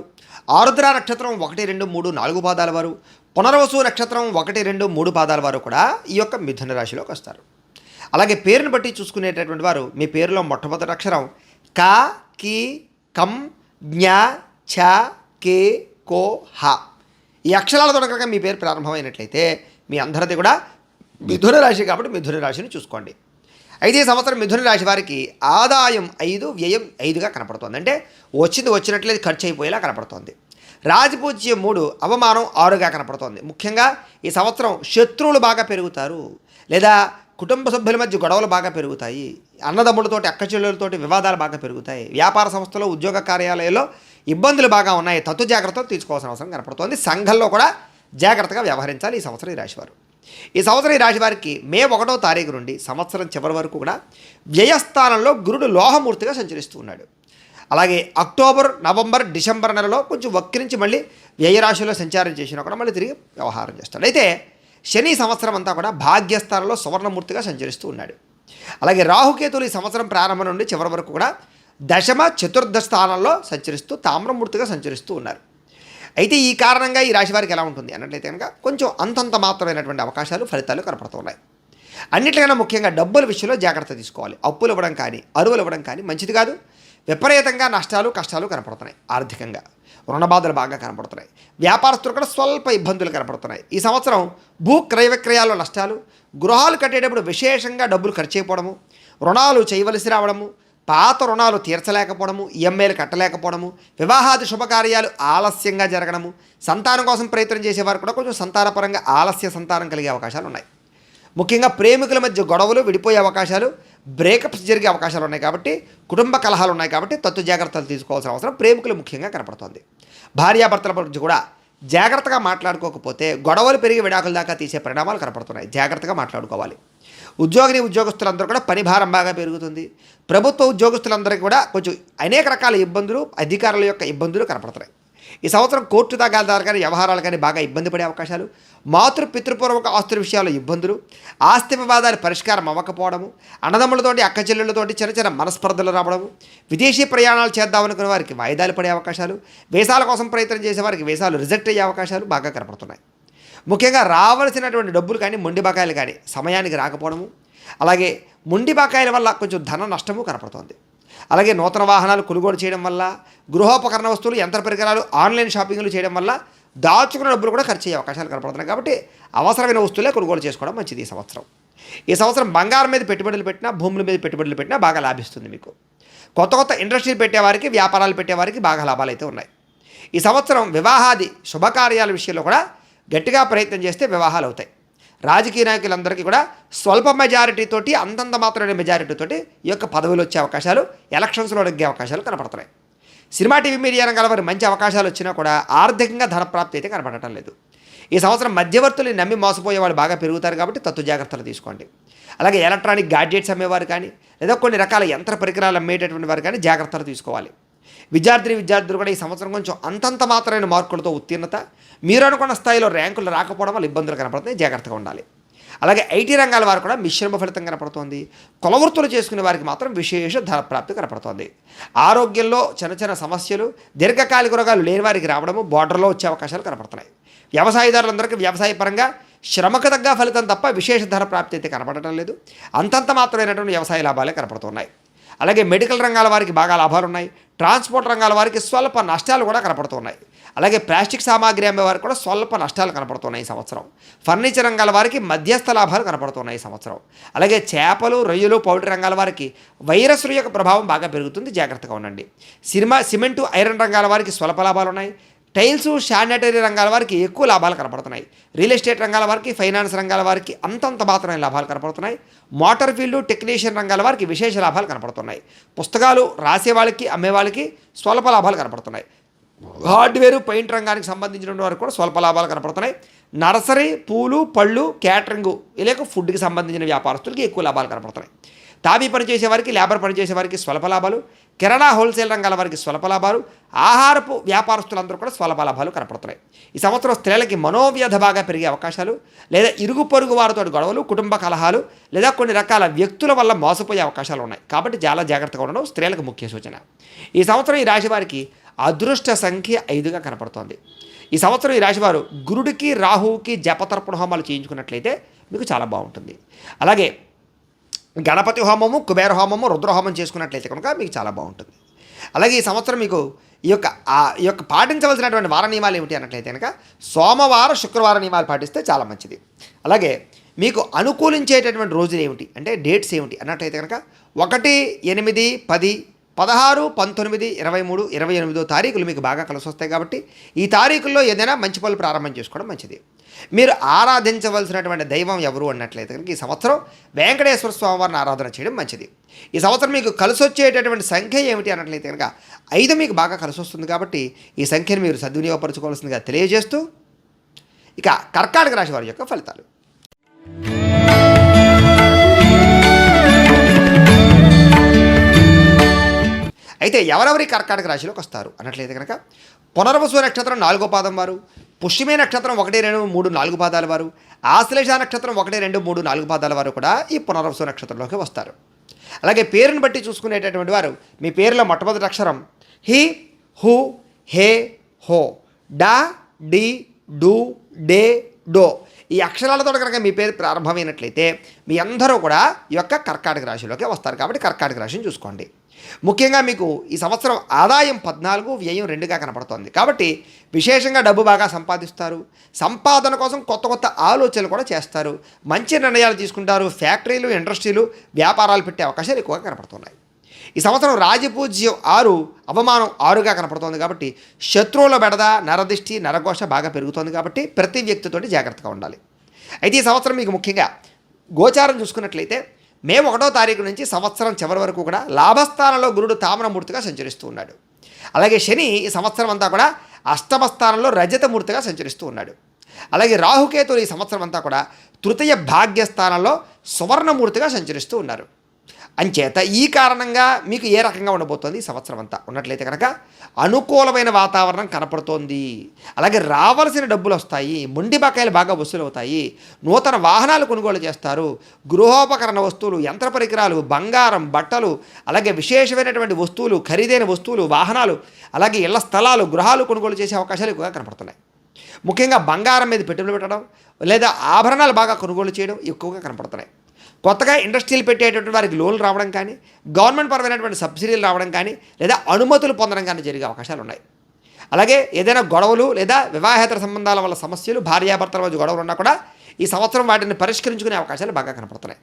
ఆరుద్ర నక్షత్రం 1, 2, 3, 4 పాదాల వారు, పునర్వసు నక్షత్రం 1, 2, 3 పాదాల వారు కూడా ఈ యొక్క మిథున రాశిలోకి వస్తారు. అలాగే పేరును బట్టి చూసుకునేటటువంటి వారు మీ పేరులో మొట్టమొదటి అక్షరం క, కి, కం, జ్ఞ, ఛ, కే, కో, హ ఈ అక్షరాలతో కనుక మీ పేరు ప్రారంభమైనట్లయితే మీ అందరిది కూడా మిథున రాశి కాబట్టి మిథున రాశిని చూసుకోండి. అయితే ఈ సంవత్సరం మిథున రాశి వారికి ఆదాయం 5, వ్యయం 5గా కనపడుతుంది. అంటే వచ్చినట్లయితే ఖర్చు అయిపోయేలా కనపడుతోంది. రాజపూజ్యం 3, అవమానం 6గా కనపడుతోంది. ముఖ్యంగా ఈ సంవత్సరం శత్రువులు బాగా పెరుగుతారు, లేదా కుటుంబ సభ్యుల మధ్య గొడవలు బాగా పెరుగుతాయి, అన్నదమ్ములతోటి, అక్కచెల్లెలతోటి వివాదాలు బాగా పెరుగుతాయి, వ్యాపార సంస్థలో, ఉద్యోగ కార్యాలయాల్లో ఇబ్బందులు బాగా ఉన్నాయి. తత్తు జాగ్రత్తలు తీసుకోవాల్సిన అవసరం కనపడుతోంది. సంఘంలో కూడా జాగ్రత్తగా వ్యవహరించాలి ఈ సంవత్సరం ఈ రాశివారు. ఈ సంవత్సరం ఈ రాశి వారికి మే 1వ తారీఖు నుండి సంవత్సరం చివరి వరకు కూడా వ్యయస్థానంలో గురుడు లోహమూర్తిగా సంచరిస్తూ ఉన్నాడు. అలాగే అక్టోబర్, నవంబర్, డిసెంబర్ నెలలో కొంచెం వక్రించి మళ్ళీ వ్యయరాశిలో సంచారం చేసినా కూడా మళ్ళీ తిరిగి వ్యవహారం చేస్తాడు. అయితే శని సంవత్సరం అంతా కూడా భాగ్యస్థానంలో సువర్ణమూర్తిగా సంచరిస్తూ ఉన్నాడు. అలాగే రాహుకేతులు ఈ సంవత్సరం ప్రారంభం నుండి చివరి వరకు కూడా దశమ, చతుర్థ స్థానంలో సంచరిస్తూ తామ్రమూర్తిగా సంచరిస్తూ ఉన్నారు. అయితే ఈ కారణంగా ఈ రాశి వారికి ఎలా ఉంటుంది అన్నట్లయితే కనుక కొంచెం అంతంత మాత్రమైనటువంటి అవకాశాలు, ఫలితాలు కనపడుతున్నాయి. అన్నిటికన్నా ముఖ్యంగా డబ్బుల విషయంలో జాగ్రత్త తీసుకోవాలి. అప్పులు ఇవ్వడం కానీ, అరువులు ఇవ్వడం కానీ మంచిది కాదు. విపరీతంగా నష్టాలు, కష్టాలు కనపడుతున్నాయి. ఆర్థికంగా రుణబాధలు బాగా కనపడుతున్నాయి. వ్యాపారస్తులు కూడా స్వల్ప ఇబ్బందులు కనపడుతున్నాయి. ఈ సంవత్సరం భూ క్రయ విక్రయాల్లో నష్టాలు, గృహాలు కట్టేటప్పుడు విశేషంగా డబ్బులు ఖర్చు అయిపోవడము, రుణాలు చేయవలసి రావడము, పాత రుణాలు తీర్చలేకపోవడము, ఈఎంఐలు కట్టలేకపోవడము, వివాహాది శుభకార్యాలు ఆలస్యంగా జరగడము, సంతానం కోసం ప్రయత్నం చేసేవారు కూడా కొంచెం సంతానపరంగా ఆలస్య సంతానం కలిగే అవకాశాలు ఉన్నాయి. ముఖ్యంగా ప్రేమికుల మధ్య గొడవలు, విడిపోయే అవకాశాలు, బ్రేకప్స్ జరిగే అవకాశాలు ఉన్నాయి. కాబట్టి కుటుంబ కలహాలు ఉన్నాయి కాబట్టి తత్తు జాగ్రత్తలు తీసుకోవాల్సిన అవసరం ప్రేమికులు ముఖ్యంగా కనపడుతోంది. భార్యాభర్తల మధ్య కూడా జాగ్రత్తగా మాట్లాడుకోకపోతే గొడవలు పెరిగి విడాకుల దాకా తీసే పరిణామాలు కనపడుతున్నాయి. జాగ్రత్తగా మాట్లాడుకోవాలి. ఉద్యోగులందరూ కూడా పని భారం బాగా పెరుగుతుంది. ప్రభుత్వ ఉద్యోగస్తులందరికీ కూడా కొంచెం అనేక రకాల ఇబ్బందులు, అధికారుల యొక్క ఇబ్బందులు కనపడుతున్నాయి. ఈ సంవత్సరం కోర్టు తగాదాలు కానీ, వ్యవహారాలు కానీ బాగా ఇబ్బంది పడే అవకాశాలు, పితృపూర్వక ఆస్తుల విషయాల్లో ఇబ్బందులు, ఆస్తి వివాదాలు పరిష్కారం అవ్వకపోవడము, అన్నదమ్ములతోటి, అక్కచెల్లెళ్ళతోటి చిన్న చిన్న మనస్పర్ధలు రావడము, విదేశీ ప్రయాణాలు చేద్దామనుకునే వారికి వాయిదాలు పడే అవకాశాలు, వీసాల కోసం ప్రయత్నం చేసే వారికి వీసాలు రిజెక్ట్ అయ్యే అవకాశాలు బాగా కనపడుతున్నాయి. ముఖ్యంగా రావాల్సినటువంటి డబ్బులు కానీ, మొండి బకాయిలు కానీ సమయానికి రాకపోవడము, అలాగే మొండి బకాయిల వల్ల కొంచెం ధన నష్టము కనపడుతోంది. అలాగే నూతన వాహనాలు కొనుగోలు చేయడం వల్ల, గృహోపకరణ వస్తువులు, యంత్ర పరికరాలు, ఆన్లైన్ షాపింగ్లు చేయడం వల్ల దాచుకున్న డబ్బులు కూడా ఖర్చు అయ్యే అవకాశాలు కనపడుతున్నాయి. కాబట్టి అవసరమైన వస్తువులే కొనుగోలు చేసుకోవడం మంచిది ఈ సంవత్సరం బంగారం మీద పెట్టుబడులు పెట్టినా, భూముల మీద పెట్టుబడులు పెట్టినా బాగా లాభిస్తుంది. మీకు కొత్త ఇండస్ట్రీలు పెట్టేవారికి, వ్యాపారాలు పెట్టేవారికి బాగా లాభాలు అయితే ఉన్నాయి. ఈ సంవత్సరం వివాహాది శుభకార్యాల విషయంలో కూడా గట్టిగా ప్రయత్నం చేస్తే వివాహాలు అవుతాయి. రాజకీయ నాయకులందరికీ కూడా స్వల్ప మెజారిటీతోటి, అంతంత మాత్రమే మెజారిటీతోటి ఈ యొక్క పదవులు వచ్చే అవకాశాలు, ఎలక్షన్స్లో నెగ్గే అవకాశాలు కనపడుతున్నాయి. సినిమా, టీవీ, మీడియా రంగాల వారి మంచి అవకాశాలు వచ్చినా కూడా ఆర్థికంగా ధనప్రాప్తి అయితే కనపడటం లేదు. ఈ సంవత్సరం మధ్యవర్తులు నమ్మి మోసపోయే వాళ్ళు బాగా పెరుగుతారు కాబట్టి తత్తు జాగ్రత్తలు తీసుకోండి. అలాగే ఎలక్ట్రానిక్ గాడ్జెట్స్ అమ్మేవారు కానీ, లేదా కొన్ని రకాల యంత్ర పరికరాలు అమ్మేటటువంటి వారు కానీ జాగ్రత్తలు తీసుకోవాలి. విద్యార్థులు కూడా ఈ సంవత్సరం కొంచెం అంతంత మాత్రమైన మార్కులతో ఉత్తీర్ణత, మీరు అనుకున్న స్థాయిలో ర్యాంకులు రాకపోవడం వల్ల ఇబ్బందులు కనపడుతున్నాయి. జాగ్రత్తగా ఉండాలి. అలాగే ఐటీ రంగాల వారు కూడా మిశ్రమ ఫలితం కనపడుతోంది. కులవృత్తులు చేసుకునే వారికి మాత్రం విశేష ధనప్రాప్తి కనపడుతోంది. ఆరోగ్యంలో చిన్న చిన్న సమస్యలు, దీర్ఘకాలిక రోగాలు లేని వారికి రావడము, బోర్డర్లో వచ్చే అవకాశాలు కనపడుతున్నాయి. వ్యవసాయదారులందరికీ వ్యవసాయ పరంగా శ్రమకు తగ్గ ఫలితం తప్ప విశేష ధనప్రాప్తి అయితే కనపడటం లేదు. అంతంత మాత్రమైనటువంటి వ్యవసాయ లాభాలే కనపడుతున్నాయి. అలాగే మెడికల్ రంగాల వారికి బాగా లాభాలు ఉన్నాయి. ట్రాన్స్పోర్ట్ రంగాల వారికి స్వల్ప నష్టాలు కూడా కనపడుతున్నాయి. అలాగే ప్లాస్టిక్ సామాగ్రి అమ్మే వారికి కూడా స్వల్ప నష్టాలు కనపడుతున్నాయి ఈ సంవత్సరం. ఫర్నిచర్ రంగాల వారికి మధ్యస్థ లాభాలు కనపడుతున్నాయి ఈ సంవత్సరం. అలాగే చేపలు, రొయ్యలు, పౌల్ట్రీ రంగాల వారికి వైరస్ల యొక్క ప్రభావం బాగా పెరుగుతుంది, జాగ్రత్తగా ఉండండి. సిమెంటు, ఐరన్ రంగాల వారికి స్వల్ప లాభాలు ఉన్నాయి. టైల్స్, శానిటరీ రంగాల వారికి ఎక్కువ లాభాలు కనపడుతున్నాయి. రియల్ ఎస్టేట్ రంగాల వారికి, ఫైనాన్స్ రంగాల వారికి అంతంత మాత్రమే లాభాలు కనపడుతున్నాయి. మోటార్ ఫీల్డ్, టెక్నీషియన్ రంగాల వారికి విశేష లాభాలు కనపడుతున్నాయి. పుస్తకాలు రాసే వాళ్ళకి, అమ్మే వాళ్ళకి స్వల్ప లాభాలు కనపడుతున్నాయి. హార్డ్వేరు, పెయింట్ రంగానికి సంబంధించిన వారికి కూడా స్వల్ప లాభాలు కనపడుతున్నాయి. నర్సరీ, పూలు, పళ్ళు, క్యాటరింగు ఇలాగ ఫుడ్కి సంబంధించిన వ్యాపారస్తులకి ఎక్కువ లాభాలు కనపడుతున్నాయి. తాబీ పనిచేసే వారికి, లేబర్ పనిచేసే వారికి స్వల్ప లాభాలు. కిరాణా, హోల్సేల్ రంగాల వారికి స్వల్ప లాభాలు. ఆహారపు వ్యాపారస్తులందరూ కూడా స్వల్ప లాభాలు కనపడుతున్నాయి. ఈ సంవత్సరం స్త్రీలకి మనోవ్యధ బాగా పెరిగే అవకాశాలు, లేదా ఇరుగు పొరుగు వారితో గొడవలు, కుటుంబ కలహాలు, లేదా కొన్ని రకాల వ్యక్తుల వల్ల మోసపోయే అవకాశాలు ఉన్నాయి. కాబట్టి చాలా జాగ్రత్తగా ఉండడం స్త్రీలకు ముఖ్య సూచన. ఈ సంవత్సరం ఈ రాశి వారికి అదృష్ట సంఖ్య 5గా కనపడుతోంది. ఈ సంవత్సరం ఈ రాశివారు గురుడికి, రాహువుకి జపతర్పణ హోమాలు చేయించుకున్నట్లయితే మీకు చాలా బాగుంటుంది. అలాగే గణపతి హోమము, కుబేర హోమము, రుద్రహోమం చేసుకున్నట్లయితే కనుక మీకు చాలా బాగుంటుంది. అలాగే ఈ సంవత్సరం మీకు ఈ యొక్క పాటించవలసినటువంటి వార నియమాలు ఏమిటి అన్నట్లయితే కనుక సోమవారం, శుక్రవారం నియమాలు పాటిస్తే చాలా మంచిది. అలాగే మీకు అనుకూలించేటటువంటి రోజులు ఏమిటి అంటే డేట్స్ ఏమిటి అన్నట్లయితే కనుక 1, 8, 10, 16, 19, 23, 28 తారీఖులు మీకు బాగా కలిసి వస్తాయి. కాబట్టి ఈ తారీఖుల్లో ఏదైనా మంచి పనులు ప్రారంభం చేసుకోవడం మంచిది. మీరు ఆరాధించవలసినటువంటి దైవం ఎవరు అన్నట్లయితే కనుక ఈ సంవత్సరం వెంకటేశ్వర స్వామివారిని ఆరాధన చేయడం మంచిది. ఈ సంవత్సరం మీకు కలిసి వచ్చేటటువంటి సంఖ్య ఏమిటి అన్నట్లయితే కనుక 5 మీకు బాగా కలిసి వస్తుంది. కాబట్టి ఈ సంఖ్యను మీరు సద్వినియోగపరచుకోవాల్సిందిగా తెలియజేస్తూ ఇక కర్కాటక రాశి వారి యొక్క ఫలితాలు. అయితే ఎవరెవరి కర్కాటక రాశిలోకి వస్తారు అన్నట్లయితే కనుక పునర్వసు నక్షత్రం 4వ పాదం వారు, పుష్యమే నక్షత్రం 1, 2, 3, 4 పాదాల వారు, ఆశ్లేష నక్షత్రం 1, 2, 3, 4 పాదాల వారు కూడా ఈ పునర్వసు నక్షత్రంలోకి వస్తారు. అలాగే పేరుని బట్టి చూసుకునేటటువంటి వారు మీ పేరులో మొట్టమొదటి అక్షరం హి, హు, హే, హో, డా, డి, డు, డే, డో ఈ అక్షరాలతో కనుక మీ పేరు ప్రారంభమైనట్లయితే మీ అందరూ కూడా ఈ యొక్క కర్కాటక రాశిలోకి వస్తారు. కాబట్టి కర్కాటక రాశిని చూసుకోండి. ముఖ్యంగా మీకు ఈ సంవత్సరం ఆదాయం 14, వ్యయం 2గా కనపడుతోంది. కాబట్టి విశేషంగా డబ్బు బాగా సంపాదిస్తారు. సంపాదన కోసం కొత్త కొత్త ఆలోచనలు కూడా చేస్తారు. మంచి నిర్ణయాలు తీసుకుంటారు. ఫ్యాక్టరీలు, ఇండస్ట్రీలు, వ్యాపారాలు పెట్టే అవకాశాలు ఎక్కువగా కనపడుతున్నాయి. ఈ సంవత్సరం రాజపూజ్యం 6, అవమానం 6గా కనపడుతోంది. కాబట్టి శత్రువుల బెడద, నరదిష్టి, నరఘోష బాగా పెరుగుతోంది. కాబట్టి ప్రతి వ్యక్తితోటి జాగ్రత్తగా ఉండాలి. అయితే ఈ సంవత్సరం మీకు ముఖ్యంగా గోచారం చూసుకున్నట్లయితే మే 1వ తారీఖు నుంచి సంవత్సరం చివరి వరకు కూడా లాభస్థానంలో గురుడు తామ్రమూర్తిగా సంచరిస్తూ ఉన్నాడు. అలాగే శని ఈ సంవత్సరం అంతా కూడా అష్టమ స్థానంలో రజతమూర్తిగా సంచరిస్తూ ఉన్నాడు. అలాగే రాహుకేతులు ఈ సంవత్సరం అంతా కూడా తృతీయ భాగ్యస్థానంలో సువర్ణమూర్తిగా సంచరిస్తూ ఉన్నారు. అంచేత ఈ కారణంగా మీకు ఏ రకంగా ఉండబోతోంది ఈ సంవత్సరం అంతా ఉన్నట్లయితే కనుక అనుకూలమైన వాతావరణం కనపడుతోంది. అలాగే రావాల్సిన డబ్బులు వస్తాయి. మొండి బకాయిలు బాగా వసూలు అవుతాయి. నూతన వాహనాలు కొనుగోలు చేస్తారు. గృహోపకరణ వస్తువులు, యంత్ర పరికరాలు, బంగారం, బట్టలు, అలాగే విశేషమైనటువంటి వస్తువులు, ఖరీదైన వస్తువులు, వాహనాలు, అలాగే ఇళ్ల స్థలాలు, గృహాలు కొనుగోలు చేసే అవకాశాలు ఎక్కువగా కనపడుతున్నాయి. ముఖ్యంగా బంగారం మీద పెట్టుబడి పెట్టడం లేదా ఆభరణాలు బాగా కొనుగోలు చేయడం ఎక్కువగా కనపడుతున్నాయి. కొత్తగా ఇండస్ట్రీలు పెట్టేటటువంటి వారికి లోన్లు రావడం కానీ, గవర్నమెంట్ పరమైనటువంటి సబ్సిడీలు రావడం కానీ, లేదా అనుమతులు పొందడం కానీ జరిగే అవకాశాలు ఉన్నాయి. అలాగే ఏదైనా గొడవలు లేదా వివాహేతర సంబంధాల వల్ల సమస్యలు, భార్యాభర్తల మధ్య గొడవలు ఉన్నా కూడా ఈ సంవత్సరం వాటిని పరిష్కరించుకునే అవకాశాలు బాగా కనపడుతున్నాయి.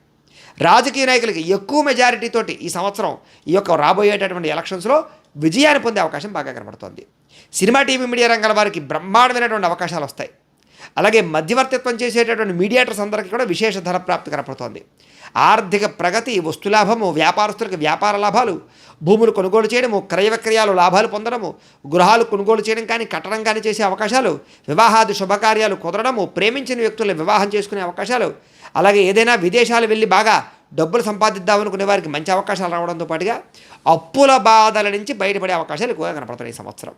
రాజకీయ నాయకులకి ఎక్కువ మెజారిటీతోటి ఈ సంవత్సరం ఈ యొక్క రాబోయేటటువంటి ఎలక్షన్స్లో విజయాన్ని పొందే అవకాశం బాగా కనపడుతోంది. సినిమా, టీవీ, మీడియా రంగాల వారికి బ్రహ్మాండమైనటువంటి అవకాశాలు వస్తాయి. అలాగే మధ్యవర్తిత్వం చేసేటటువంటి మీడియేటర్స్ అందరికీ కూడా విశేష ధన ప్రాప్తి కనపడుతోంది. ఆర్థిక ప్రగతి, వస్తులాభము, వ్యాపారస్తులకు వ్యాపార లాభాలు, భూములు కొనుగోలు చేయడము, క్రయ విక్రయాలు లాభాలు పొందడము, గృహాలు కొనుగోలు చేయడం కానీ, కట్టడం కానీ చేసే అవకాశాలు, వివాహాది శుభకార్యాలు కుదరడము, ప్రేమించిన వ్యక్తులను వివాహం చేసుకునే అవకాశాలు, అలాగే ఏదైనా విదేశాలు వెళ్ళి బాగా డబ్బులు సంపాదిద్దామనుకునే వారికి మంచి అవకాశాలు రావడంతో పాటుగా అప్పుల బాధల నుంచి బయటపడే అవకాశాలు ఎక్కువగా కనపడుతున్నాయి ఈ సంవత్సరం.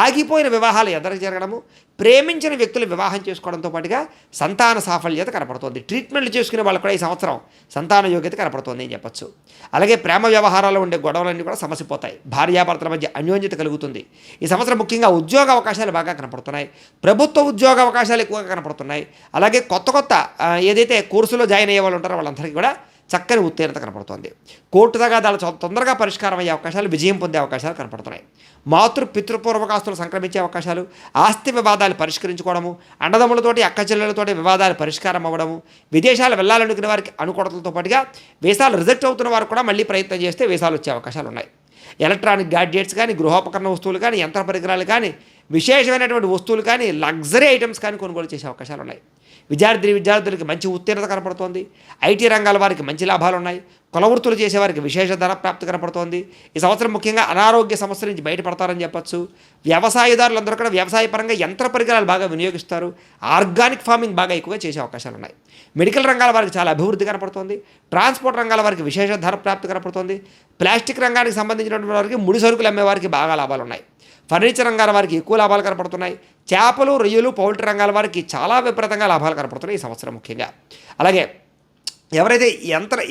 ఆగిపోయిన వివాహాలు ఎదురు జరగడము, ప్రేమించిన వ్యక్తులు వివాహం చేసుకోవడంతో పాటుగా సంతాన సాఫల్యత కనపడుతోంది. ట్రీట్మెంట్లు చేసుకునే వాళ్ళు కూడా ఈ సంవత్సరం సంతాన యోగ్యత కనపడుతోంది అని చెప్పచ్చు. అలాగే ప్రేమ వ్యవహారాల్లో ఉండే గొడవలన్నీ కూడా సమసిపోతాయి. భార్యాభర్తల మధ్య అన్యోన్యత కలుగుతుంది. ఈ సంవత్సరం ముఖ్యంగా ఉద్యోగ అవకాశాలు బాగా కనపడుతున్నాయి. ప్రభుత్వ ఉద్యోగ అవకాశాలు ఎక్కువగా కనపడుతున్నాయి. అలాగే కొత్త ఏదైతే కోర్సులో జాయిన్ అయ్యే వాళ్ళు ఉంటారో వాళ్ళందరికీ కూడా చక్కని ఉత్తీర్ణత కనపడుతోంది. కోర్టు తగాదాలు తొందరగా పరిష్కారం అయ్యే అవకాశాలు, విజయం పొందే అవకాశాలు కనపడుతున్నాయి. పితృపూర్వకాస్తులు సంక్రమించే అవకాశాలు, ఆస్తి వివాదాలు పరిష్కరించుకోవడము, అన్నదమ్ములతోటి అక్క చెల్లెలతోటి వివాదాలు పరిష్కారం అవ్వడము, విదేశాలు వెళ్ళాలనుకునే వారికి అనుకూలతలతో పాటుగా వీసాలు రిజెక్ట్ అవుతున్న వారు కూడా మళ్ళీ ప్రయత్నం చేస్తే వీసాలు వచ్చే అవకాశాలు ఉన్నాయి. ఎలక్ట్రానిక్ గ్యాడ్జెట్స్ కానీ, గృహోపకరణ వస్తువులు కానీ, యంత్ర పరికరాలు కానీ, విశేషమైనటువంటి వస్తువులు కానీ, లగ్జరీ ఐటమ్స్ కానీ కొనుగోలు చేసే అవకాశాలు ఉన్నాయి. విద్యార్థులకి మంచి ఉత్తీర్ణత కనపడుతోంది. ఐటీ రంగాల వారికి మంచి లాభాలు ఉన్నాయి. కుల వృత్తులు చేసేవారికి విశేష ధన ప్రాప్తి కనపడుతోంది. ఈ సంవత్సరం ముఖ్యంగా అనారోగ్య సమస్యల నుంచి బయటపడతారని చెప్పచ్చు. వ్యవసాయదారులందరూ కూడా వ్యవసాయపరంగా యంత్ర పరికరాలు బాగా వినియోగిస్తారు. ఆర్గానిక్ ఫార్మింగ్ బాగా ఎక్కువగా చేసే అవకాశాలు ఉన్నాయి. మెడికల్ రంగాల వారికి చాలా అభివృద్ధి కనపడుతోంది. ట్రాన్స్పోర్ట్ రంగాల వారికి విశేష ధన ప్రాప్తి కనపడుతోంది. ప్లాస్టిక్ రంగానికి సంబంధించినటువంటి వారికి ముడి సరుకులు అమ్మే వారికి బాగా లాభాలు ఉన్నాయి. ఫర్నిచర్ రంగాల వారికి ఎక్కువ లాభాలు కనపడుతున్నాయి. చేపలు, రొయ్యలు, పౌల్ట్రీ రంగాల వారికి చాలా విపరీతంగా లాభాలు కనపడుతున్నాయి ఈ సంవత్సరం ముఖ్యంగా. అలాగే ఎవరైతే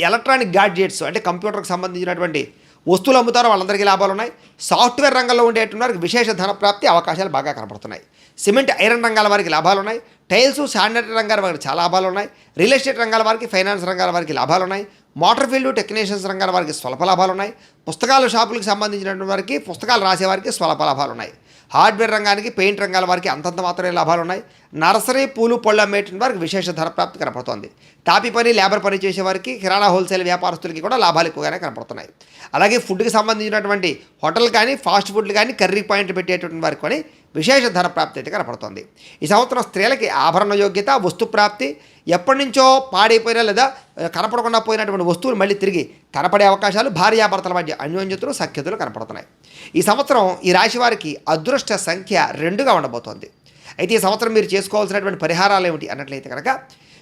ఎలక్ట్రానిక్ గ్యాడ్జెట్స్ అంటే కంప్యూటర్కి సంబంధించినటువంటి వస్తువులు అమ్ముతారో వాళ్ళందరికీ లాభాలు ఉన్నాయి. సాఫ్ట్వేర్ రంగంలో ఉండేటువంటి వారికి విశేష ధన ప్రాప్తి అవకాశాలు బాగా కనపడుతున్నాయి. సిమెంట్, ఐరన్ రంగాల వారికి లాభాలు ఉన్నాయి. టైల్స్, శానిటరీ రంగాల వారికి చాలా లాభాలు ఉన్నాయి. రియల్ ఎస్టేట్ రంగాల వారికి, ఫైనాన్స్ రంగాల వారికి లాభాలు ఉన్నాయి. మోటార్ ఫీల్డ్ టెక్నీషియన్స్ రంగాల వారికి స్వల్ప లాభాలు ఉన్నాయి. పుస్తకాల షాపులకు సంబంధించినటువంటి వారికి, పుస్తకాలు రాసేవారికి స్వల్ప లాభాలు ఉన్నాయి. హార్డ్వేర్ రంగానికి, పెయింట్ రంగాల వారికి అంతంత మాత్రమే లాభాలు ఉన్నాయి. నర్సరీ, పూలు, పళ్ళు అమ్మేటువంటి వారికి విశేష ధర ప్రాప్తి కనపడుతోంది. టాపీ పని, లేబర్ పని చేసేవారికి, కిరాణా హోల్సేల్ వ్యాపారస్తులకి కూడా లాభాలు ఎక్కువగానే కనపడుతున్నాయి. అలాగే ఫుడ్కి సంబంధించినటువంటి హోటల్ కానీ, ఫాస్ట్ ఫుడ్లు కానీ, కర్రీ పాయింట్లు పెట్టేటువంటి వారికి కానీ విశేష ధర ప్రాప్తి అయితే కనపడుతుంది. ఈ సంవత్సరం స్త్రీలకి ఆభరణ యోగ్యత, వస్తు ప్రాప్తి, ఎప్పటి నుంచో పాడైపోయినా లేదా కనపడకుండా పోయినటువంటి వస్తువులు మళ్ళీ తిరిగి కనపడే అవకాశాలు, భార్యాభర్తల మధ్య అన్యోన్యతలు, సఖ్యతలు కనపడుతున్నాయి. ఈ సంవత్సరం ఈ రాశి వారికి అదృష్ట సంఖ్య 2గా ఉండబోతోంది. అయితే ఈ సంవత్సరం మీరు చేసుకోవాల్సినటువంటి పరిహారాలు ఏమిటి అన్నట్లయితే కనుక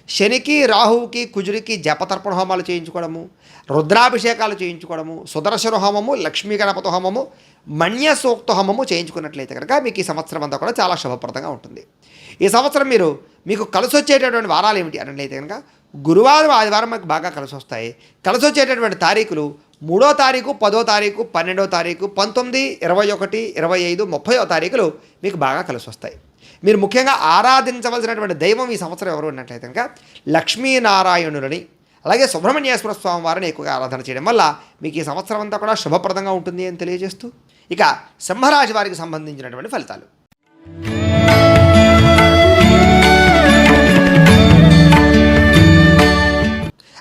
శనికి, రాహువుకి, కుజుడికి జపతర్పణ హోమాలు చేయించుకోవడము, రుద్రాభిషేకాలు చేయించుకోవడము, సుదర్శన హోమము, లక్ష్మీ గణపతి హోమము, మన్య సూక్త హోమము చేయించుకున్నట్లయితే కనుక మీకు ఈ సంవత్సరం అంతా కూడా చాలా శుభప్రదంగా ఉంటుంది. ఈ సంవత్సరం మీకు కలిసి వచ్చేటటువంటి వారాలు ఏమిటి అన్నట్లయితే కనుక గురువారం, ఆదివారం మీకు బాగా కలిసి వస్తాయి. కలిసి వచ్చేటటువంటి తారీఖులు 3వ తారీఖు, 10వ తారీఖు, 12వ తారీఖు, 19, 21, 25, 30వ తారీఖులు మీకు బాగా కలిసి వస్తాయి. మీరు ముఖ్యంగా ఆరాధించవలసినటువంటి దైవం ఈ సంవత్సరం ఎవరు ఉన్నట్లయితే కనుక లక్ష్మీనారాయణులని, అలాగే సుబ్రహ్మణ్యేశ్వర స్వామి వారిని ఎక్కువగా ఆరాధన చేయడం వల్ల మీకు ఈ సంవత్సరం అంతా కూడా శుభప్రదంగా ఉంటుంది అని తెలియజేస్తూ ఇక సింహరాశి వారికి సంబంధించినటువంటి ఫలితాలు.